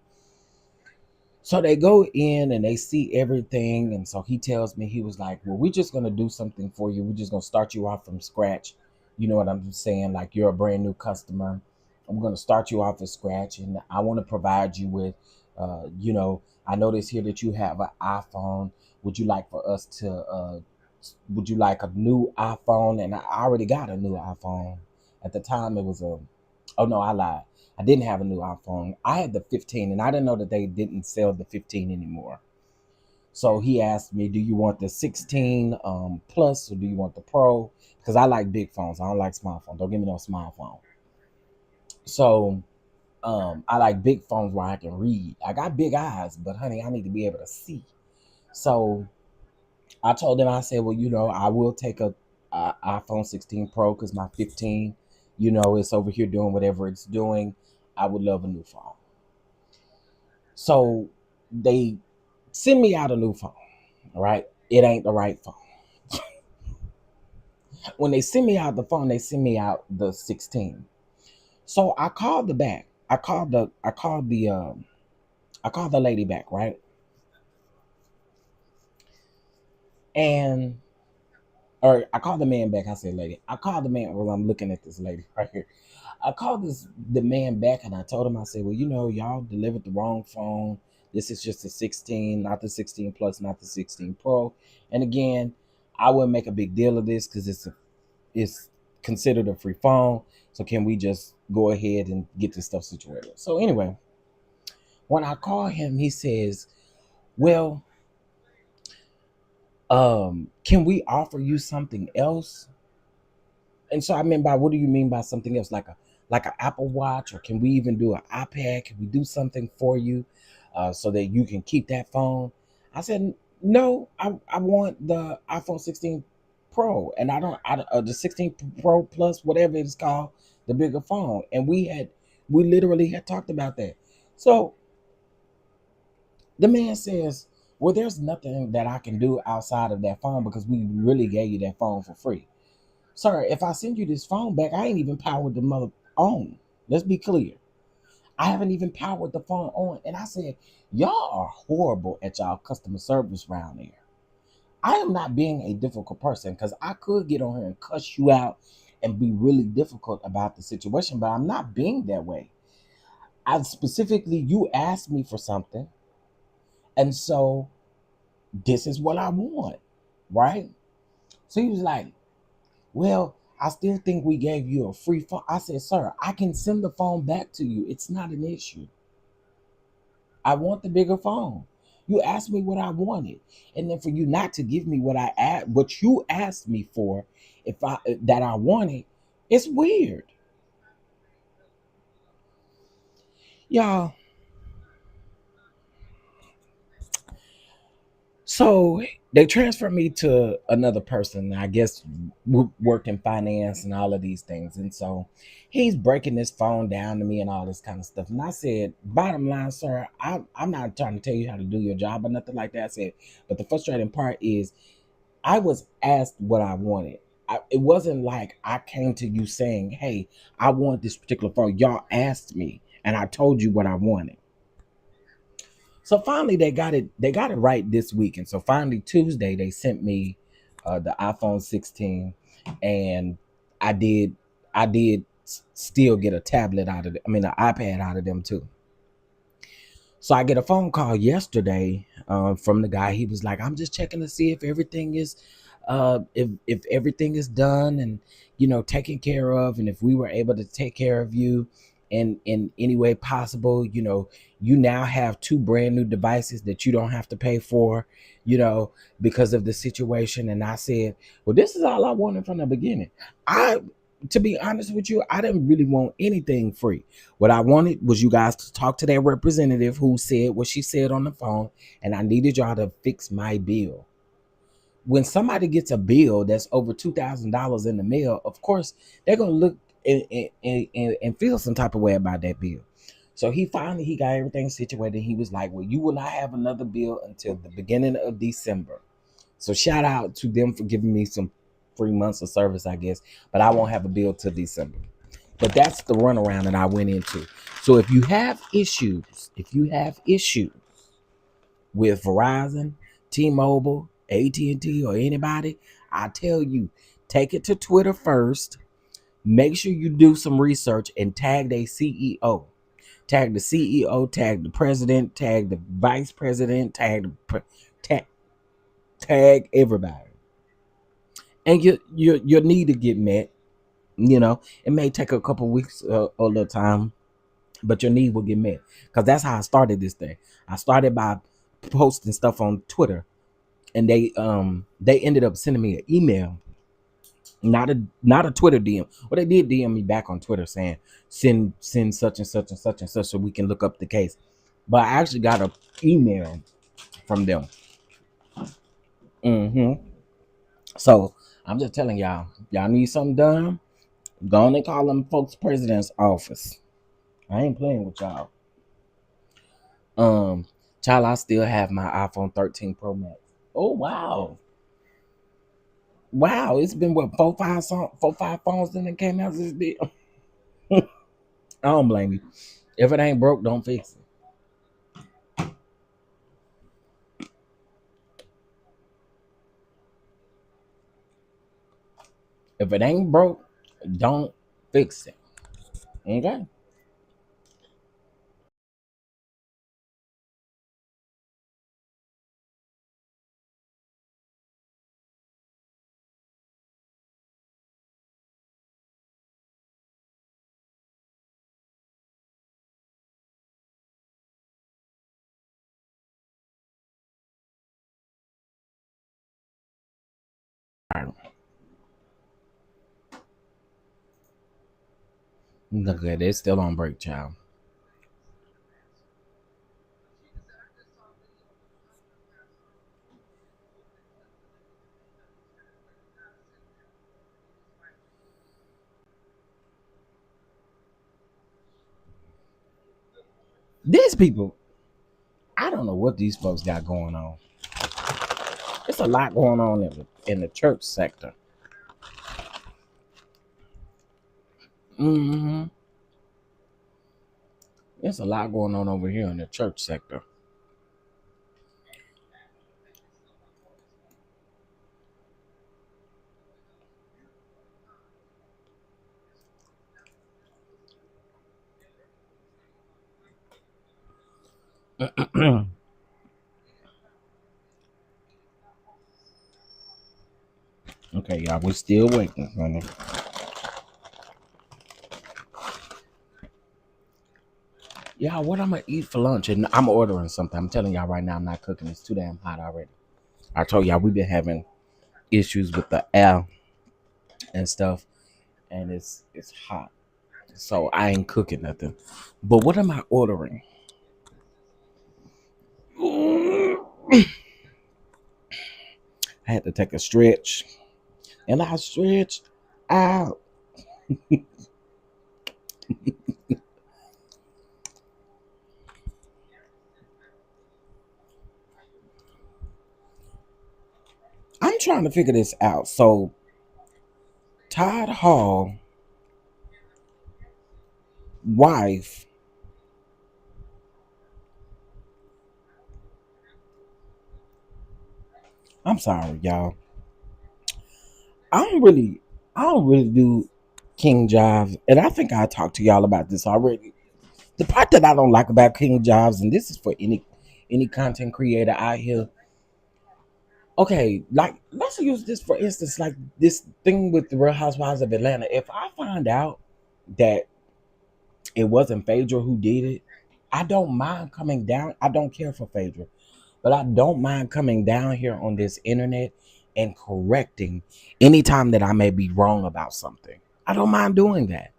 So they go in and they see everything. And so he tells me, he was like, well, we're just going to do something for you. We're just going to start you off from scratch. You know what I'm saying? Like you're a brand new customer. I'm going to start you off at scratch. And I want to provide you with, I notice here that you have an iPhone. Would you like for us to, would you like a new iPhone? And I already got a new iPhone. At the time, it was oh no, I lied. I didn't have a new iPhone. I had the 15, and I didn't know that they didn't sell the 15 anymore. So he asked me, "Do you want the 16 plus, or do you want the Pro?" Because I like big phones. I don't like small phones. Don't give me no small phone. So I like big phones where I can read. I got big eyes, but honey, I need to be able to see. So I told them, I said, well, I will take a iPhone 16 Pro because my 15, it's over here doing whatever it's doing. I would love a new phone. So they send me out a new phone. All right. It ain't the right phone. When they send me out the phone, they send me out the 16. So I called the back. I called the lady back, right? And or I called the man back. I said, lady. I called the man. Well, I'm looking at this lady right here. I called the man back and I told him, I said, well, y'all delivered the wrong phone. This is just a 16, not the 16 plus, not the 16 Pro. And again, I wouldn't make a big deal of this because it's considered a free phone. So can we just go ahead and get this stuff situated? So anyway, when I call him, he says, well, can we offer you something else? And so I mean by, what do you mean by something else? Like an Apple Watch, or can we even do an iPad? Can we do something for you so that you can keep that phone? I said, no, I want the iPhone 16 Pro, and the 16 Pro Plus, whatever it's called, the bigger phone. And we literally had talked about that. So the man says, well, there's nothing that I can do outside of that phone because we really gave you that phone for free. Sir, if I send you this phone back, I ain't even powered the mother on. Let's be clear. I haven't even powered the phone on. And I said, y'all are horrible at y'all customer service around here. I am not being a difficult person because I could get on here and cuss you out and be really difficult about the situation, but I'm not being that way. I specifically, you asked me for something. And so this is what I want. Right? So he was like, well, I still think we gave you a free phone. I said, sir, I can send the phone back to you. It's not an issue. I want the bigger phone. You asked me what I wanted, and then for you not to give me what you asked me for, if I that I wanted, it's weird, y'all. So they transferred me to another person, I guess, worked in finance and all of these things. And so he's breaking this phone down to me and all this kind of stuff. And I said, bottom line, sir, I'm not trying to tell you how to do your job or nothing like that. I said, but the frustrating part is I was asked what I wanted. It wasn't like I came to you saying, hey, I want this particular phone. Y'all asked me and I told you what I wanted. So finally, they got it right this week, and so finally Tuesday they sent me the iPhone 16, and I did still get a tablet out of it. I mean, an iPad out of them too. So I get a phone call yesterday from the guy. He was like, "I'm just checking to see if everything is, if everything is done and taken care of, and if we were able to take care of you in any way possible. You now have two brand new devices that you don't have to pay for, because of the situation." And I said, "Well, this is all I wanted from the beginning. I." To be honest with you, I didn't really want anything free. What I wanted was you guys to talk to that representative who said what she said on the phone, and I needed y'all to fix my bill. When somebody gets a bill that's over $2,000 in the mail, of course they're gonna look and feel some type of way about that bill. So he got everything situated. He was like, "Well, you will not have another bill until the beginning of December." So shout out to them for giving me some free months of service, I guess. But I won't have a bill till December. But that's the runaround that I went into. So if you have issues with Verizon, T-Mobile, AT&T, or anybody, I tell you, take it to Twitter first. Make sure you do some research and tag their CEO. Tag the CEO, tag the president, tag the vice president, tag everybody. And your need to get met. It may take a couple weeks or a little time, but your need will get met, because that's how I started this thing. I started by posting stuff on Twitter, and they ended up sending me an email, not a Twitter DM. Well, they did DM me back on Twitter saying send such and such and such and such so we can look up the case. But I actually got an email from them. hmm So I'm just telling y'all need something done. Go on and call them folks president's office. I ain't playing with y'all. Um, Child, I still have my iPhone 13 Pro Max. Oh wow, wow! It's been what 4, 5 phones that came out this deal. I don't blame you. If it ain't broke, don't fix it. If it ain't broke, don't fix it. Okay. All right. Look at it. It's still on break, child. These people, I don't know what these folks got going on. It's a lot going on in the church sector. hmm There's a lot going on over here in the church sector. Okay, y'all, we're still waiting, honey. Yeah, what I'm gonna eat for lunch, and I'm ordering something. I'm telling y'all right now, I'm not cooking. It's too damn hot already. I told y'all we've been having issues with the air and stuff, and it's hot, so I ain't cooking nothing. But what am I ordering? I had to take a stretch, and I stretched out. I'm trying to figure this out. So Todd Hall wife, I'm sorry, y'all. I don't really do King Jobs, and I think I talked to y'all about this already. The part that I don't like about King Jobs, and this is for any content creator out here. Okay, like let's use this for instance, like this thing with the Real Housewives of Atlanta. If I find out that it wasn't Phaedra who did it, I don't mind coming down. I don't care for Phaedra, but I don't mind coming down here on this internet and correcting anytime that I may be wrong about something. I don't mind doing that.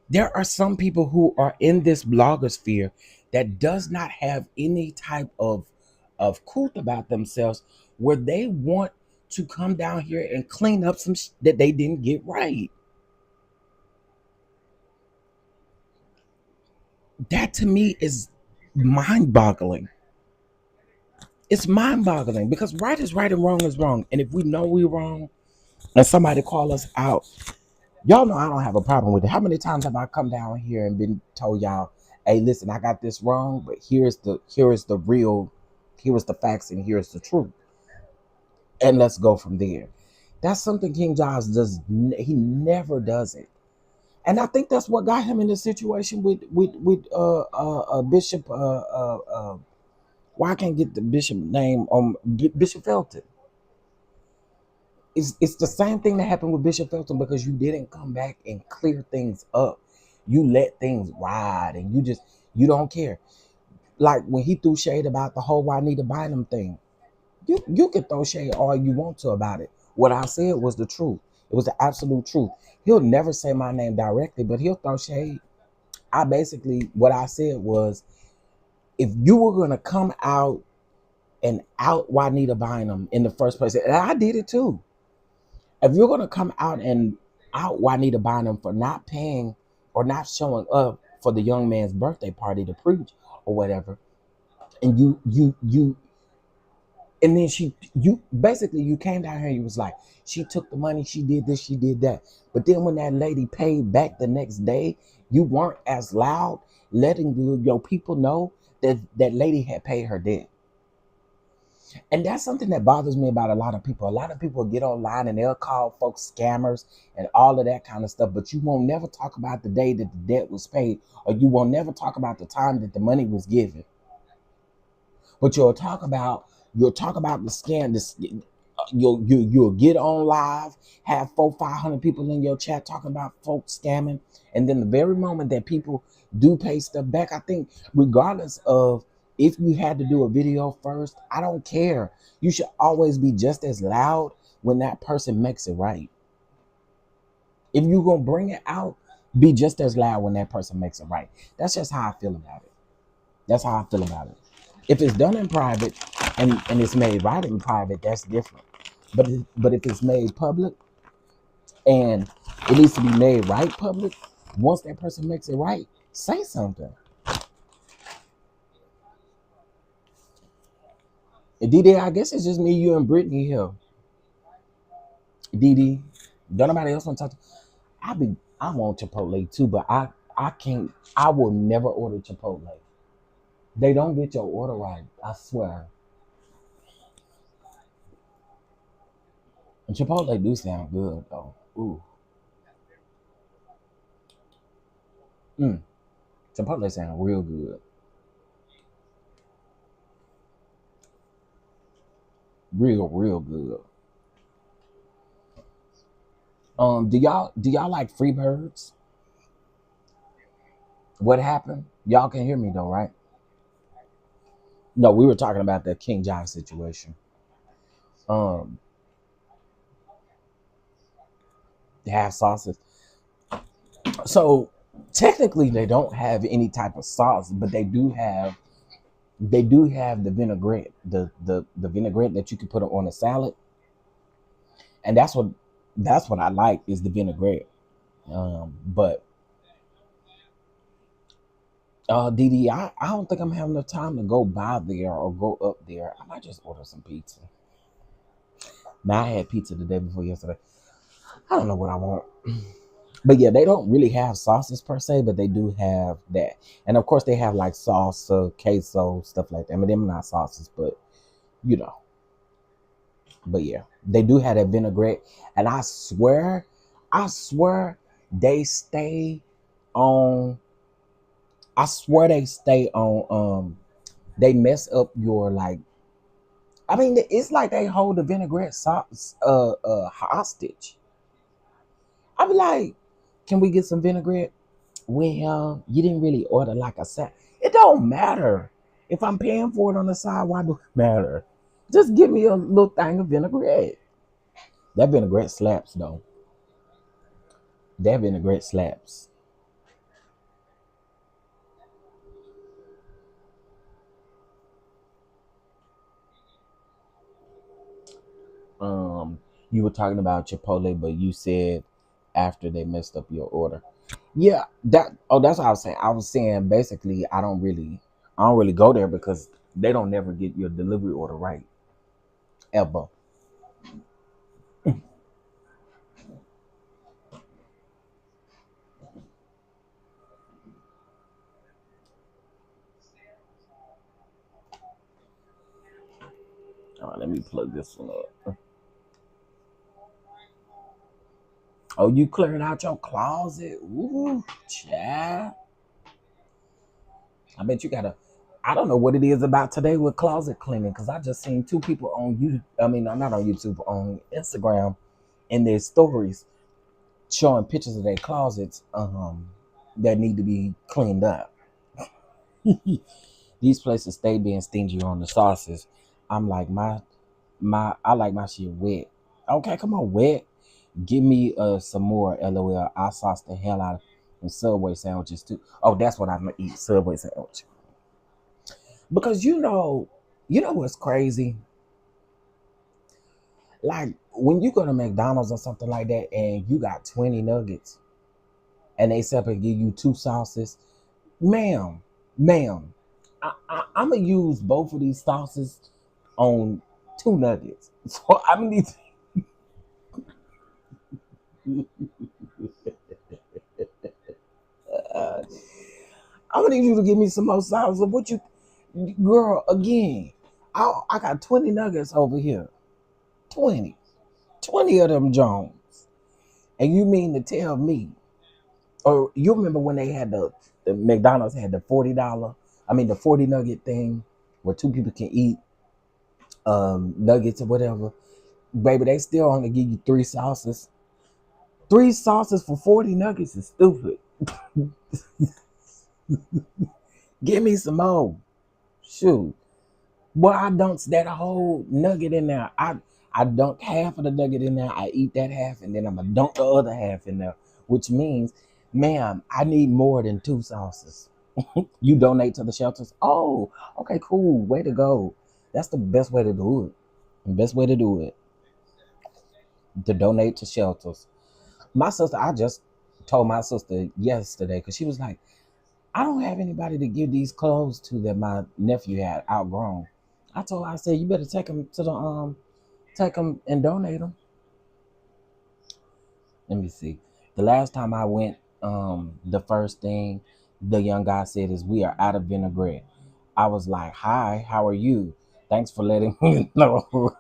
There are some people who are in this blogosphere that does not have any type of truth about themselves, where they want to come down here and clean up some that they didn't get right. That to me is mind-boggling. It's mind-boggling because right is right and wrong is wrong. And if we know we're wrong and somebody call us out, y'all know I don't have a problem with it. How many times have I come down here and been told y'all, hey, listen, I got this wrong, but here is the facts and here's the truth. And let's go from there. That's something King Giles does. He never does it. And I think that's what got him in the situation with Bishop why I can't get the bishop name Bishop Felton. It's the same thing that happened with Bishop Felton because you didn't come back and clear things up. You let things ride and you don't care. Like when he threw shade about the whole Juanita Bynum thing. You can throw shade all you want to about it. What I said was the truth. It was the absolute truth. He'll never say my name directly, but he'll throw shade. What I said was, if you were gonna come out and out Juanita Bynum in the first place, and I did it too. If you're gonna come out and out Juanita Bynum for not paying or not showing up for the young man's birthday party to preach or whatever, and you and then you came down here and you was like, she took the money, she did this, she did that. But then when that lady paid back the next day, you weren't as loud letting your people know that that lady had paid her debt. And that's something that bothers me about a lot of people. A lot of people get online and they'll call folks scammers and all of that kind of stuff, but you won't never talk about the day that the debt was paid, or you won't never talk about the time that the money was given. But you'll talk about the scam. You'll get on live, have 500 people in your chat talking about folks scamming, and then the very moment that people do pay stuff back, I think regardless of if you had to do a video first, I don't care. You should always be just as loud when that person makes it right. If you're gonna bring it out, be just as loud when that person makes it right. That's just how I feel about it. That's how I feel about it. If it's done in private and it's made right in private, that's different. But if it's made public and it needs to be made right public, once that person makes it right, say something. And DD, I guess it's just me, you, and Brittany here. DD, don't nobody else want to talk to. I want Chipotle too, but I can't. I will never order Chipotle. They don't get your order right. I swear. And Chipotle do sound good though. Ooh. Mm. Chipotle sound real good. Real good. Do y'all like Freebirds? What happened? Y'all can hear me though, right? No, we were talking about the King John situation. Um, they have sauces. So technically, they don't have any type of sauce, but they do have the vinaigrette, the vinaigrette that you can put on a salad, and that's what I like is the vinaigrette. But Didi, I don't think I'm having enough time to go by there or go up there. I might just order some pizza. Now I had pizza the day before yesterday. I don't know what I want. But yeah, they don't really have sauces per se, but they do have that. And of course they have like salsa, queso, stuff like that. I mean, them not sauces, but you know. But yeah, they do have that vinaigrette. And I swear they stay on I swear they stay on they mess up your like I mean it's like they hold the vinaigrette sauce hostage. I be like, can we get some vinaigrette? Well, you didn't really order like a set. It don't matter. If I'm paying for it on the side, why do it matter? Just give me a little thing of vinaigrette. That vinaigrette slaps though. That vinaigrette slaps. You were talking about Chipotle, but you said after they messed up your order. Yeah, that's what I was saying. I was saying basically I don't really go there because they don't never get your delivery order right. Ever. All right, let me plug this one up. Oh, you clearing out your closet? Ooh, child. I bet you gotta. I don't know what it is about today with closet cleaning because I just seen two people on YouTube. I mean, not on YouTube, on Instagram, in their stories showing pictures of their closets that need to be cleaned up. These places stay being stingy on the sauces. I'm like I like my shit wet. Okay, come on, wet. Give me some more LOL. I sauce the hell out of and Subway sandwiches too. Oh, that's what I'm gonna eat. Subway sandwich. Because you know what's crazy? Like when you go to McDonald's or something like that and you got 20 nuggets and they separate give you two sauces, ma'am, I'm gonna use both of these sauces on two nuggets. So I'm gonna need uh, I'm gonna need you to give me some more sauce. So what you, girl? Again, I got 20 nuggets over here. 20, 20 of them Jones. And you mean to tell me, or you remember when they had the McDonald's had the $40, I mean the 40 nugget thing where two people can eat nuggets or whatever. Baby, they still only give you three sauces. Three sauces for 40 nuggets is stupid. Give me some more. Shoot. Well, I dunked that whole nugget in there. I dunked half of the nugget in there. I eat that half, and then I'm gonna dunk the other half in there, which means, ma'am, I need more than two sauces. You donate to the shelters. Oh, okay, cool. Way to go. That's the best way to do it. The best way to do it. To donate to shelters. My sister, I just told my sister yesterday because she was like, I don't have anybody to give these clothes to that my nephew had outgrown. I told her, I said, you better take them and donate them. Let me see. The last time I went, the first thing the young guy said is, "We are out of vinaigrette." I was like, "Hi, how are you? Thanks for letting me know."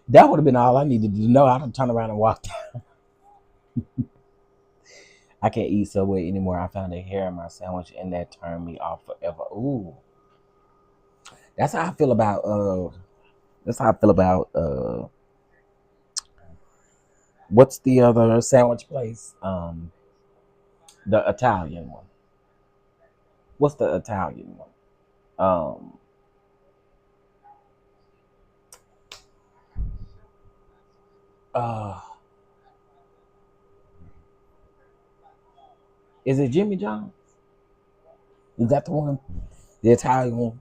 That would have been all I needed to know. I don't turn around and walk. I can't eat Subway anymore. I found a hair in my sandwich, and that turned me off forever. Ooh, that's how I feel about. That's how I feel about. What's the other sandwich place? The Italian one. What's the Italian one? Um, uh, is it Jimmy John? Is that the one? The Italian one?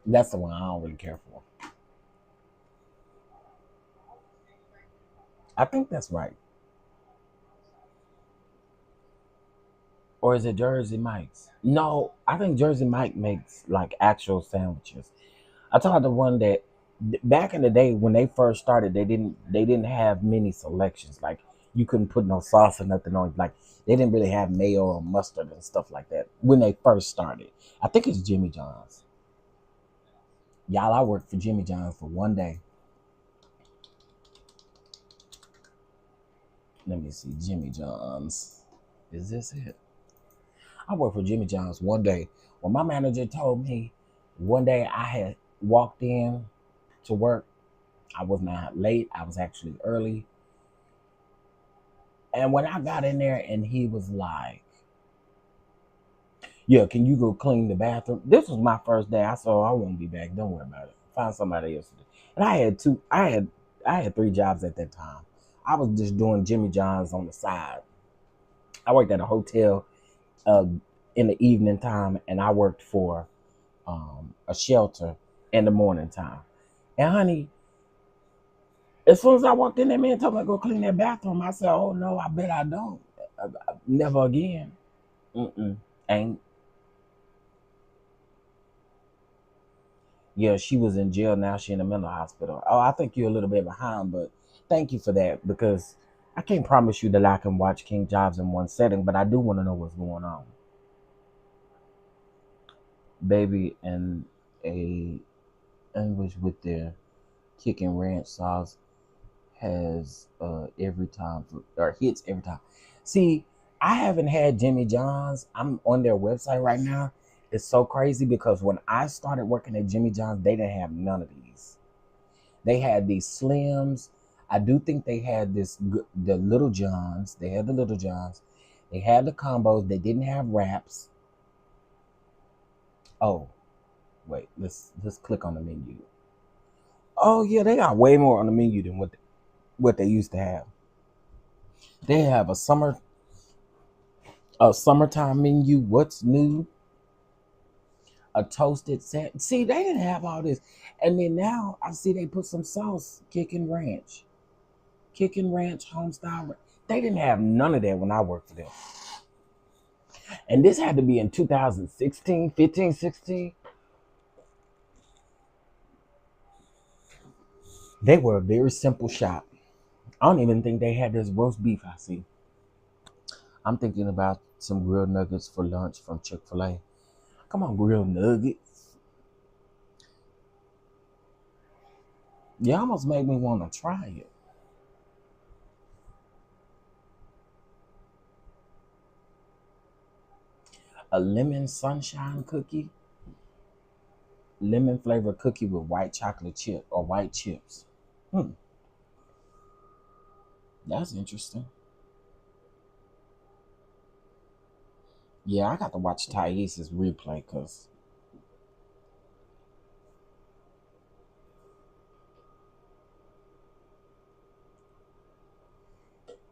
That's the one I don't really care for. I think that's right. Or is it Jersey Mike's? No, I think Jersey Mike makes like actual sandwiches. I thought the one that back in the day when they first started, they didn't have many selections. Like you couldn't put no sauce or nothing on it. Like they didn't really have mayo or mustard and stuff like that when they first started. I think it's Jimmy John's. Y'all, I worked for Jimmy John's for one day. Let me see, Jimmy John's. Is this it? I worked for Jimmy John's one day. When my manager told me one day I had walked in to work, I was not late. I was actually early. And when I got in there and he was like, yeah, can you go clean the bathroom? This was my first day. I said, I won't be back. Don't worry about it. Find somebody else to do. And I had three jobs at that time. I was just doing Jimmy John's on the side. I worked at a hotel uh, in the evening time, and I worked for a shelter in the morning time. And honey, as soon as I walked in, that man told me to go clean that bathroom. I said, "Oh no, I bet I don't. Never again. Mm-mm. Ain't." Yeah, she was in jail. Now she in a mental hospital. Oh, I think you're a little bit behind, but thank you for that because I can't promise you that I can watch King Jobs in one setting, but I do want to know what's going on. Baby and a sandwich with their chicken ranch sauce has every time or hits every time. See, I haven't had Jimmy John's. I'm on their website right now. It's so crazy because when I started working at Jimmy John's, they didn't have none of these. They had these Slims. I do think they had the Little Johns. They had the Little Johns. They had the combos. They didn't have wraps. Oh, wait. Let's click on the menu. Oh yeah, they got way more on the menu than what they used to have. They have a summertime menu. What's new? A toasted set. See, they didn't have all this, and then now I see they put some sauce, kicking ranch, homestyle. They didn't have none of that when I worked for them, and this had to be in 2016, 15, 16. They were a very simple shop. I don't even think they had this roast beef. I see. I'm thinking about some grilled nuggets for lunch from Chick-fil-A. Come on, grilled nuggets. You almost made me want to try it. A lemon sunshine cookie, lemon flavored cookie with white chocolate chip or white chips. Hmm, that's interesting. Yeah, I got to watch Thais' replay because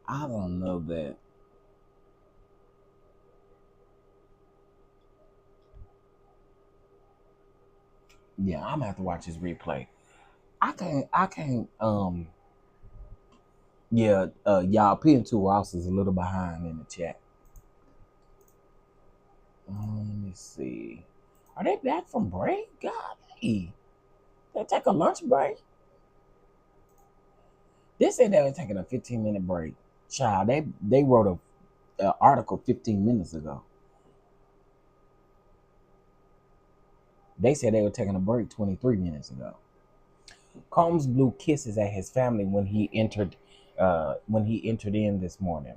I don't know that. Yeah, I'm gonna have to watch his replay. I can't. Yeah, y'all P2 Ross is a little behind in the chat. Let me see. Are they back from break? Golly. They take a lunch break. They said they were taking a 15-minute break. Child, they wrote a article 15 minutes ago. They said they were taking a break 23 minutes ago. Combs blew kisses at his family when he entered in this morning.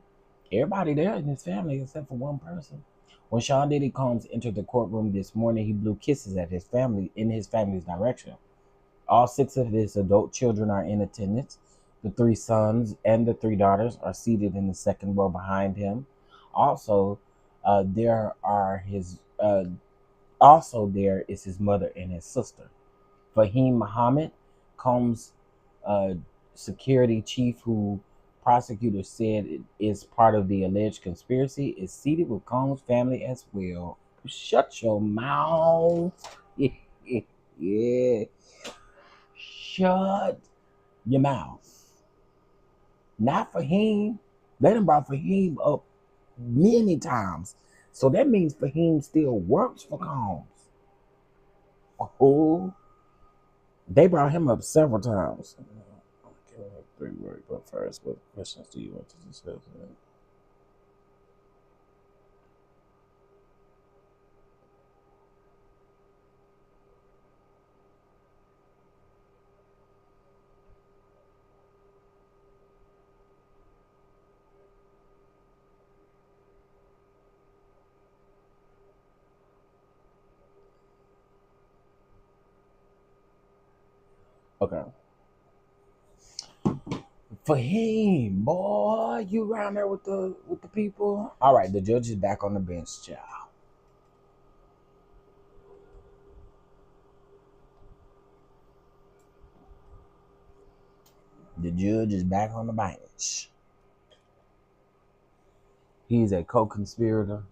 Everybody there in his family except for one person. When Sean Diddy Combs entered the courtroom this morning, he blew kisses at his family in his family's direction. All six of his adult children are in attendance. The three sons and the three daughters are seated in the second row behind him. Also, there are his also there is his mother and his sister. Fahim Muhammad, Combs' uh, security chief, who prosecutors said is part of the alleged conspiracy, is seated with Combs' family as well. Shut your mouth. Yeah. Shut your mouth. Not Fahim. They done brought Fahim up many times. So that means Fahim still works for Combs. Oh, they brought him up several times. Okay, three words, but first, what questions do you want to discuss? Okay. Fahim, boy, you around there with the people? All right, the judge is back on the bench, child. The judge is back on the bench. He's a co-conspirator.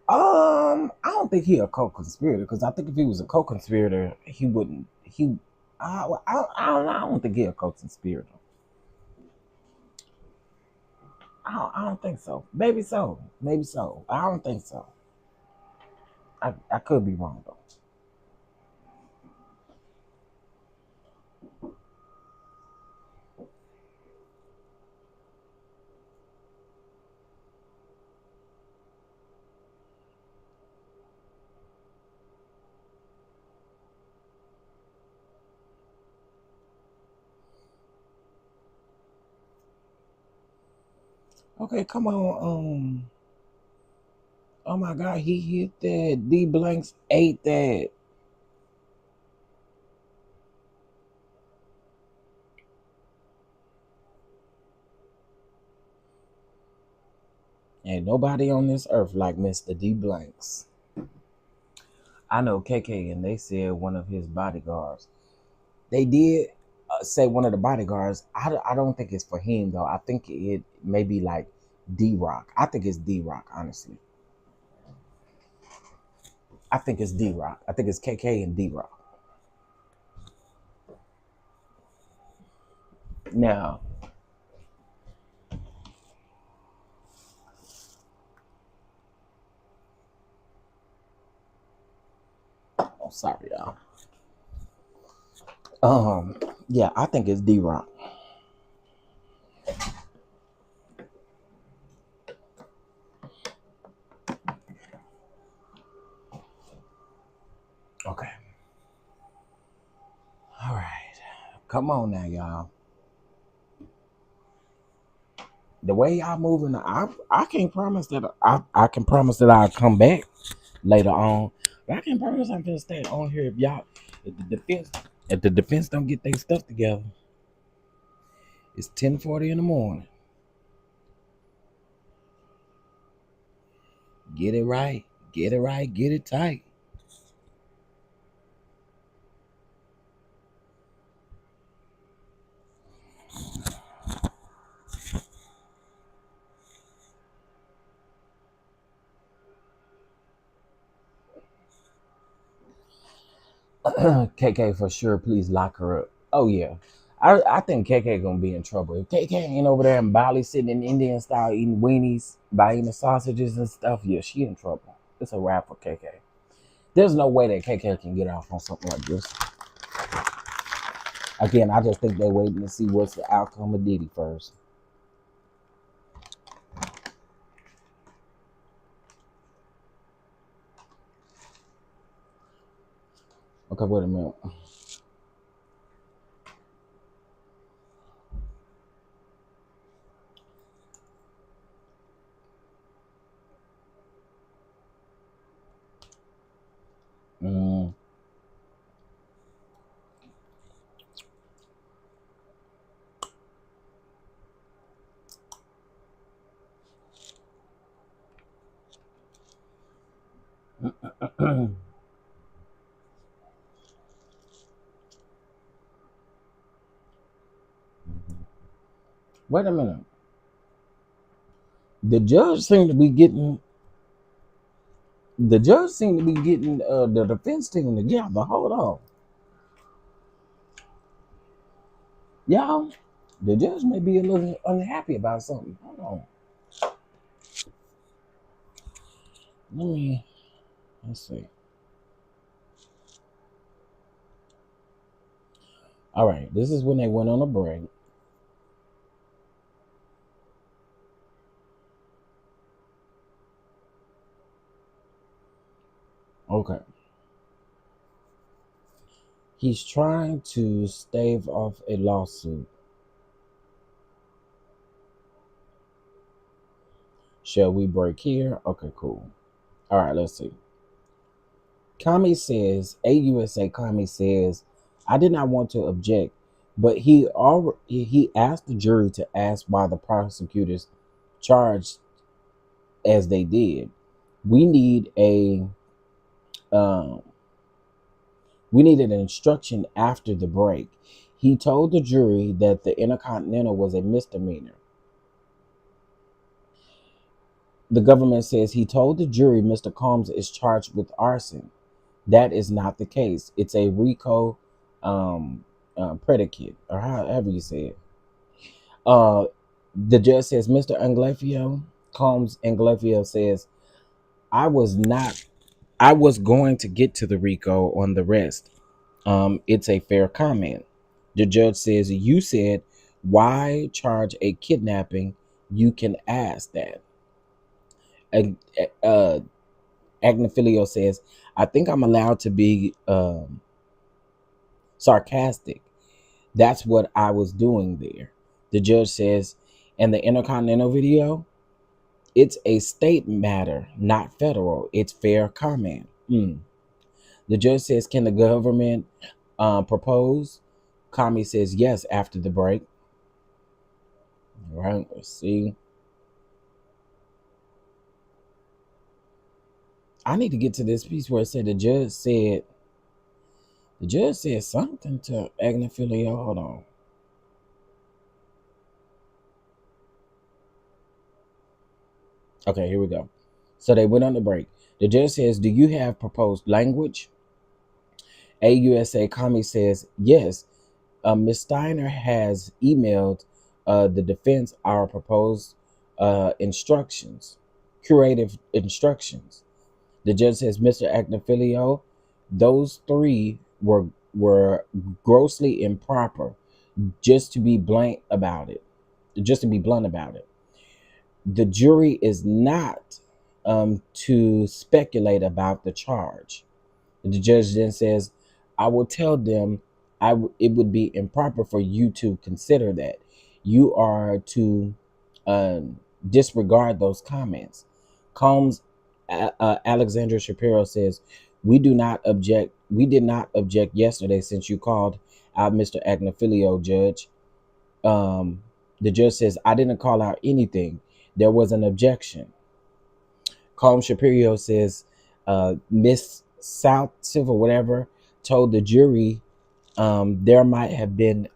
I don't think he a co-conspirator because I think if he was a co-conspirator, he wouldn't. I don't think he a co-conspirator. I don't think so. Maybe so. Maybe so. I don't think so. I could be wrong though. Okay, come on. Oh my God, he hit that. D blanks ate that. Ain't nobody on this earth like Mr. D blanks. I know KK, and they said one of his bodyguards. They did say one of the bodyguards. I don't think it's for him though. I think it may be like D Rock. I think it's D Rock, honestly. I think it's D Rock. I think it's KK and D Rock. Now, oh, sorry, y'all. Yeah, I think it's D Rock. Okay. All right. Come on now, y'all. The way y'all moving, I can't promise that I can promise that I'll come back later on. But I can promise I'm gonna stay on here if the defense don't get their stuff together. It's 10:40 in the morning. Get it right. Get it right. Get it tight. KK for sure. Please lock her up. Oh yeah. I think KK gonna be in trouble. If KK ain't over there in Bali sitting in Indian style eating weenies, by eating the sausages and stuff, yeah, she in trouble. It's a wrap for KK. There's no way that KK can get off on something like this. Again, I just think they're waiting to see what's the outcome of Diddy first. Okay, wait a minute. Mm, Wait a minute. The judge seemed to be getting the defense team together. Hold on. Y'all, the judge may be a little unhappy about something. Hold on. Let's see. All right, this is when they went on a break. Okay. He's trying to stave off a lawsuit. Shall we break here? Okay, cool. All right, let's see. Kami says, AUSA Kami says, I did not want to object, but he asked the jury to ask why the prosecutors charged as they did. We need um, we needed an instruction after the break. He told the jury that the Intercontinental was a misdemeanor. The government says he told the jury Mr. Combs is charged with arson. That is not the case. It's a RICO predicate, or however you say it. Uh, the judge says, Mr. Anglefio, Combs Anglefio says, I was not, I was going to get to the RICO on the rest. It's a fair comment. The judge says, you said, why charge a kidnapping? You can ask that. And Agnifilio says, I think I'm allowed to be sarcastic. That's what I was doing there. The judge says, and the Intercontinental video, it's a state matter, not federal. It's fair comment. The judge says, can the government propose? Kami says yes after the break. All right, let's see. I need to get to this piece where it said the judge said something to Agnifilio. Hold on. Okay, here we go. So they went on the break. The judge says, do you have proposed language? AUSA Kami says, yes. Ms. Steiner has emailed the defense our proposed instructions, curative instructions. The judge says, Mr. Agnifilio, those three were grossly improper. Just to be blunt about it. Just to be blunt about it. The jury is not to speculate about the charge. The judge then says, I will tell them it would be improper for you to consider that. You are to disregard those comments. Combs Alexandra Shapiro says, we do not object. We did not object yesterday since you called out Mr. Agnifilio, Judge. The judge says, I didn't call out anything. There was an objection. Combs Shapiro says, Miss South or whatever told the jury there might have been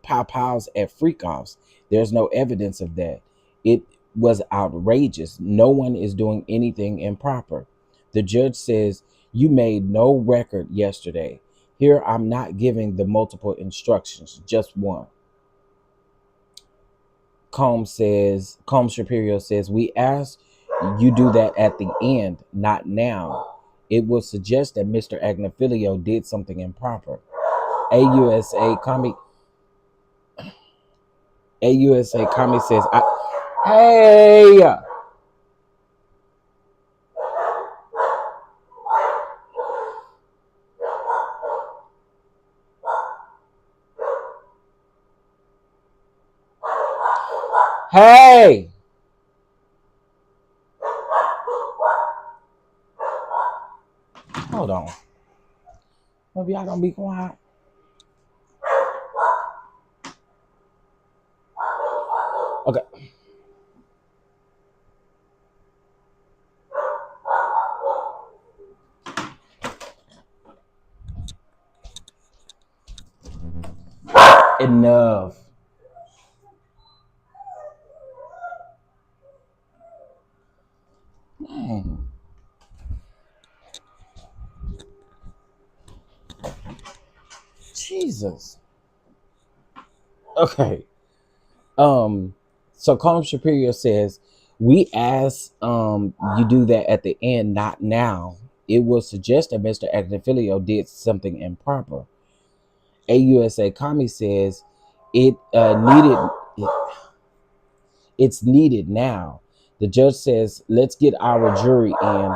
pow-pows at freak-offs. There's no evidence of that. It was outrageous. No one is doing anything improper. The judge says, you made no record yesterday. Here, I'm not giving the multiple instructions, just one. Combs Shapiro says, we asked you do that at the end, not now. It would suggest that Mr. Agnifilio did something improper. AUSA Kami says, hey, hey, hold on. Maybe y'all gonna be quiet. Okay. Enough. Man. Jesus. Okay. So Colin Shapiro says, we ask you do that at the end, not now. It will suggest that Mr. Agnifilio did something improper. AUSA Kami says it it's needed now. The judge says, let's get our jury in.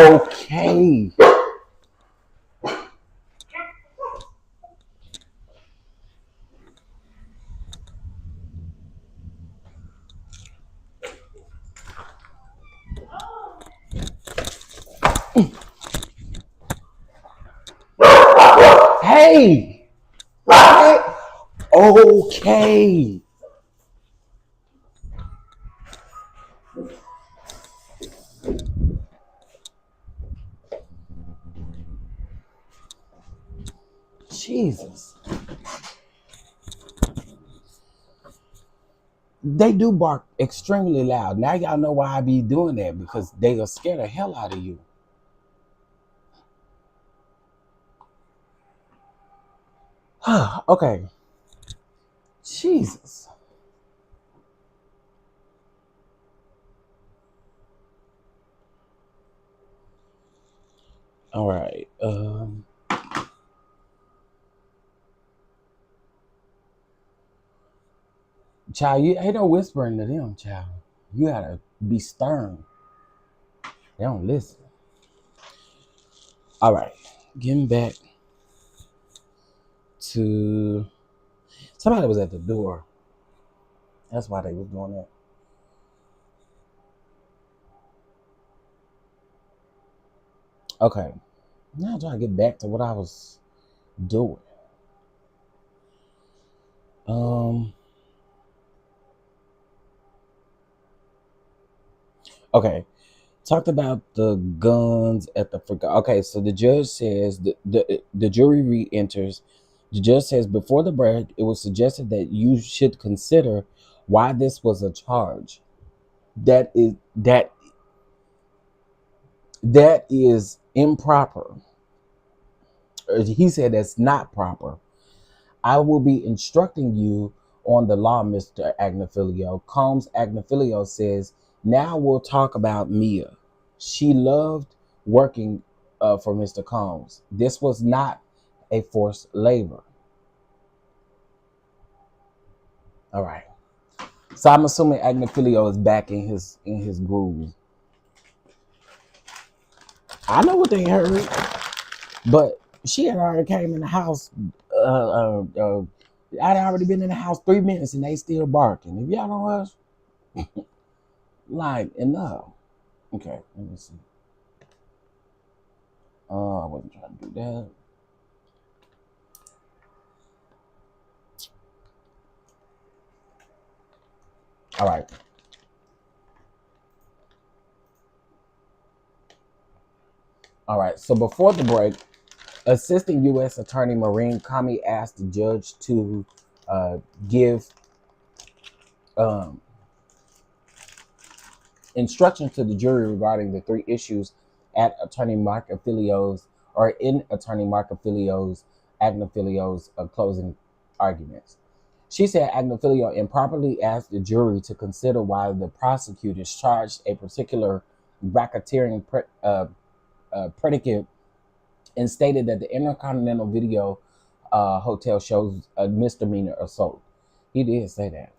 Okay. Hey. Okay. Jesus. They do bark extremely loud. Now y'all know why I be doing that, because they are scared the hell out of you. Okay. Jesus. All right. Child, you ain't no whispering to them, child. You gotta be stern. They don't listen. All right. Getting back to somebody was at the door. That's why they was doing that. Okay. Now I'm trying to get back to what I was doing. Okay. Talked about the guns at the okay, so the judge says the jury re-enters. The judge says before the break, it was suggested that you should consider why this was a charge. That is improper. He said that's not proper. I will be instructing you on the law, Mr. Agnifilio. Combs Agnifilio says, now we'll talk about Mia. She loved working for Mr. Combs. This was not a forced labor. All right. So I'm assuming Agnifilio is back in his groove. I know what they heard, but she had already came in the house. I'd already been in the house 3 minutes and they still barking. If y'all don't hush, like enough. Okay, let me see. I wasn't trying to do that. All right. All right. So before the break, Assistant U.S. Attorney Maureen Kami asked the judge to give instructions to the jury regarding the 3 issues at Attorney Mark Affilio's or in Attorney Mark Affilio's Agnifilio's closing arguments. She said Agnifilio improperly asked the jury to consider why the prosecutors charged a particular racketeering predicate and stated that the Intercontinental Video Hotel shows a misdemeanor assault. He did say that.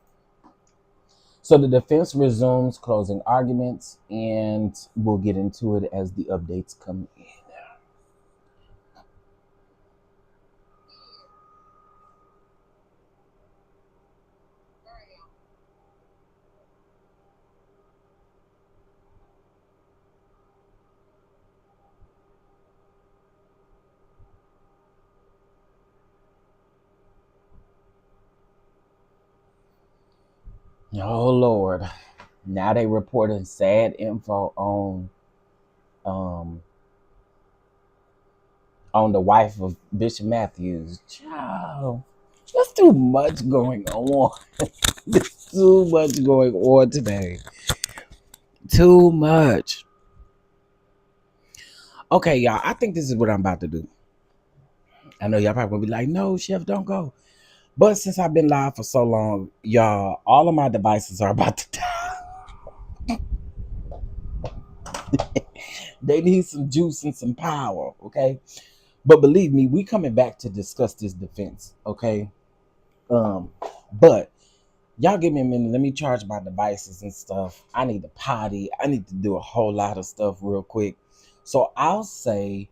So the defense resumes closing arguments, and we'll get into it as the updates come in. Oh Lord. Now they reporting sad info um on the wife of Bishop Matthews. Child. There's too much going on. There's too much going on today. Too much. Okay, y'all. I think this is what I'm about to do. I know y'all probably gonna be like, no, Chef, don't go. But since I've been live for so long, y'all, all of my devices are about to die. They need some juice and some power, okay? But believe me, we coming back to discuss this defense, okay? Um, but y'all give me a minute. Let me charge my devices and stuff. I need to potty. I need to do a whole lot of stuff real quick. So I'll say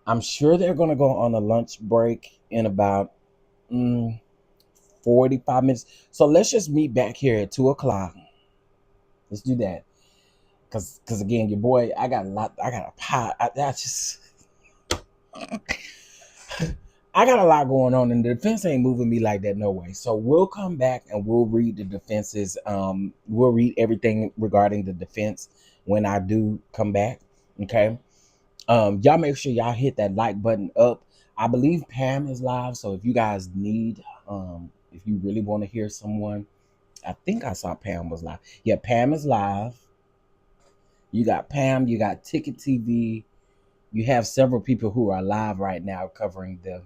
I'm sure they're gonna go on a lunch break in about 45 minutes. So let's just meet back here at 2 o'clock. Let's do that. Cause again, your boy, I got a lot. I got a pot. I got a lot going on, and the defense ain't moving me like that no way. So we'll come back and we'll read the defenses. We'll read everything regarding the defense when I do come back. Okay. Y'all make sure y'all hit that like button up. I believe Pam is live, so if you guys need, if you really want to hear someone, I think I saw Pam was live. Yeah, Pam is live. You got Pam, you got Ticket TV. You have several people who are live right now covering the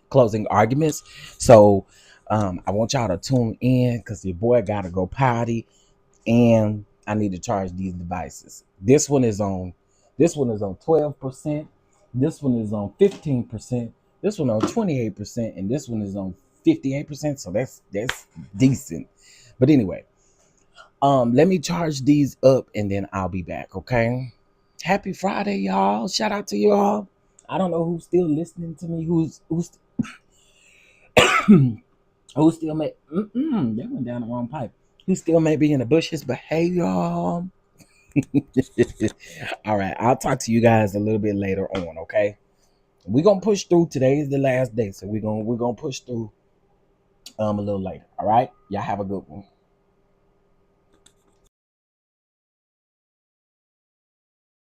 closing arguments. So I want y'all to tune in because your boy gotta go potty and I need to charge these devices. This one is on 12%. This one is on 15%. This one on 28%, and this one is on 58%. So that's decent. But anyway, let me charge these up and then I'll be back. Okay. Happy Friday, y'all. Shout out to y'all. I don't know who's still listening to me. Who's who still may that went down the wrong pipe. Who still may be in the bushes, but hey y'all. All right, I'll talk to you guys a little bit later on, okay? We're gonna push through. Today is the last day, so we're gonna push through a little later. All right. Y'all have a good one.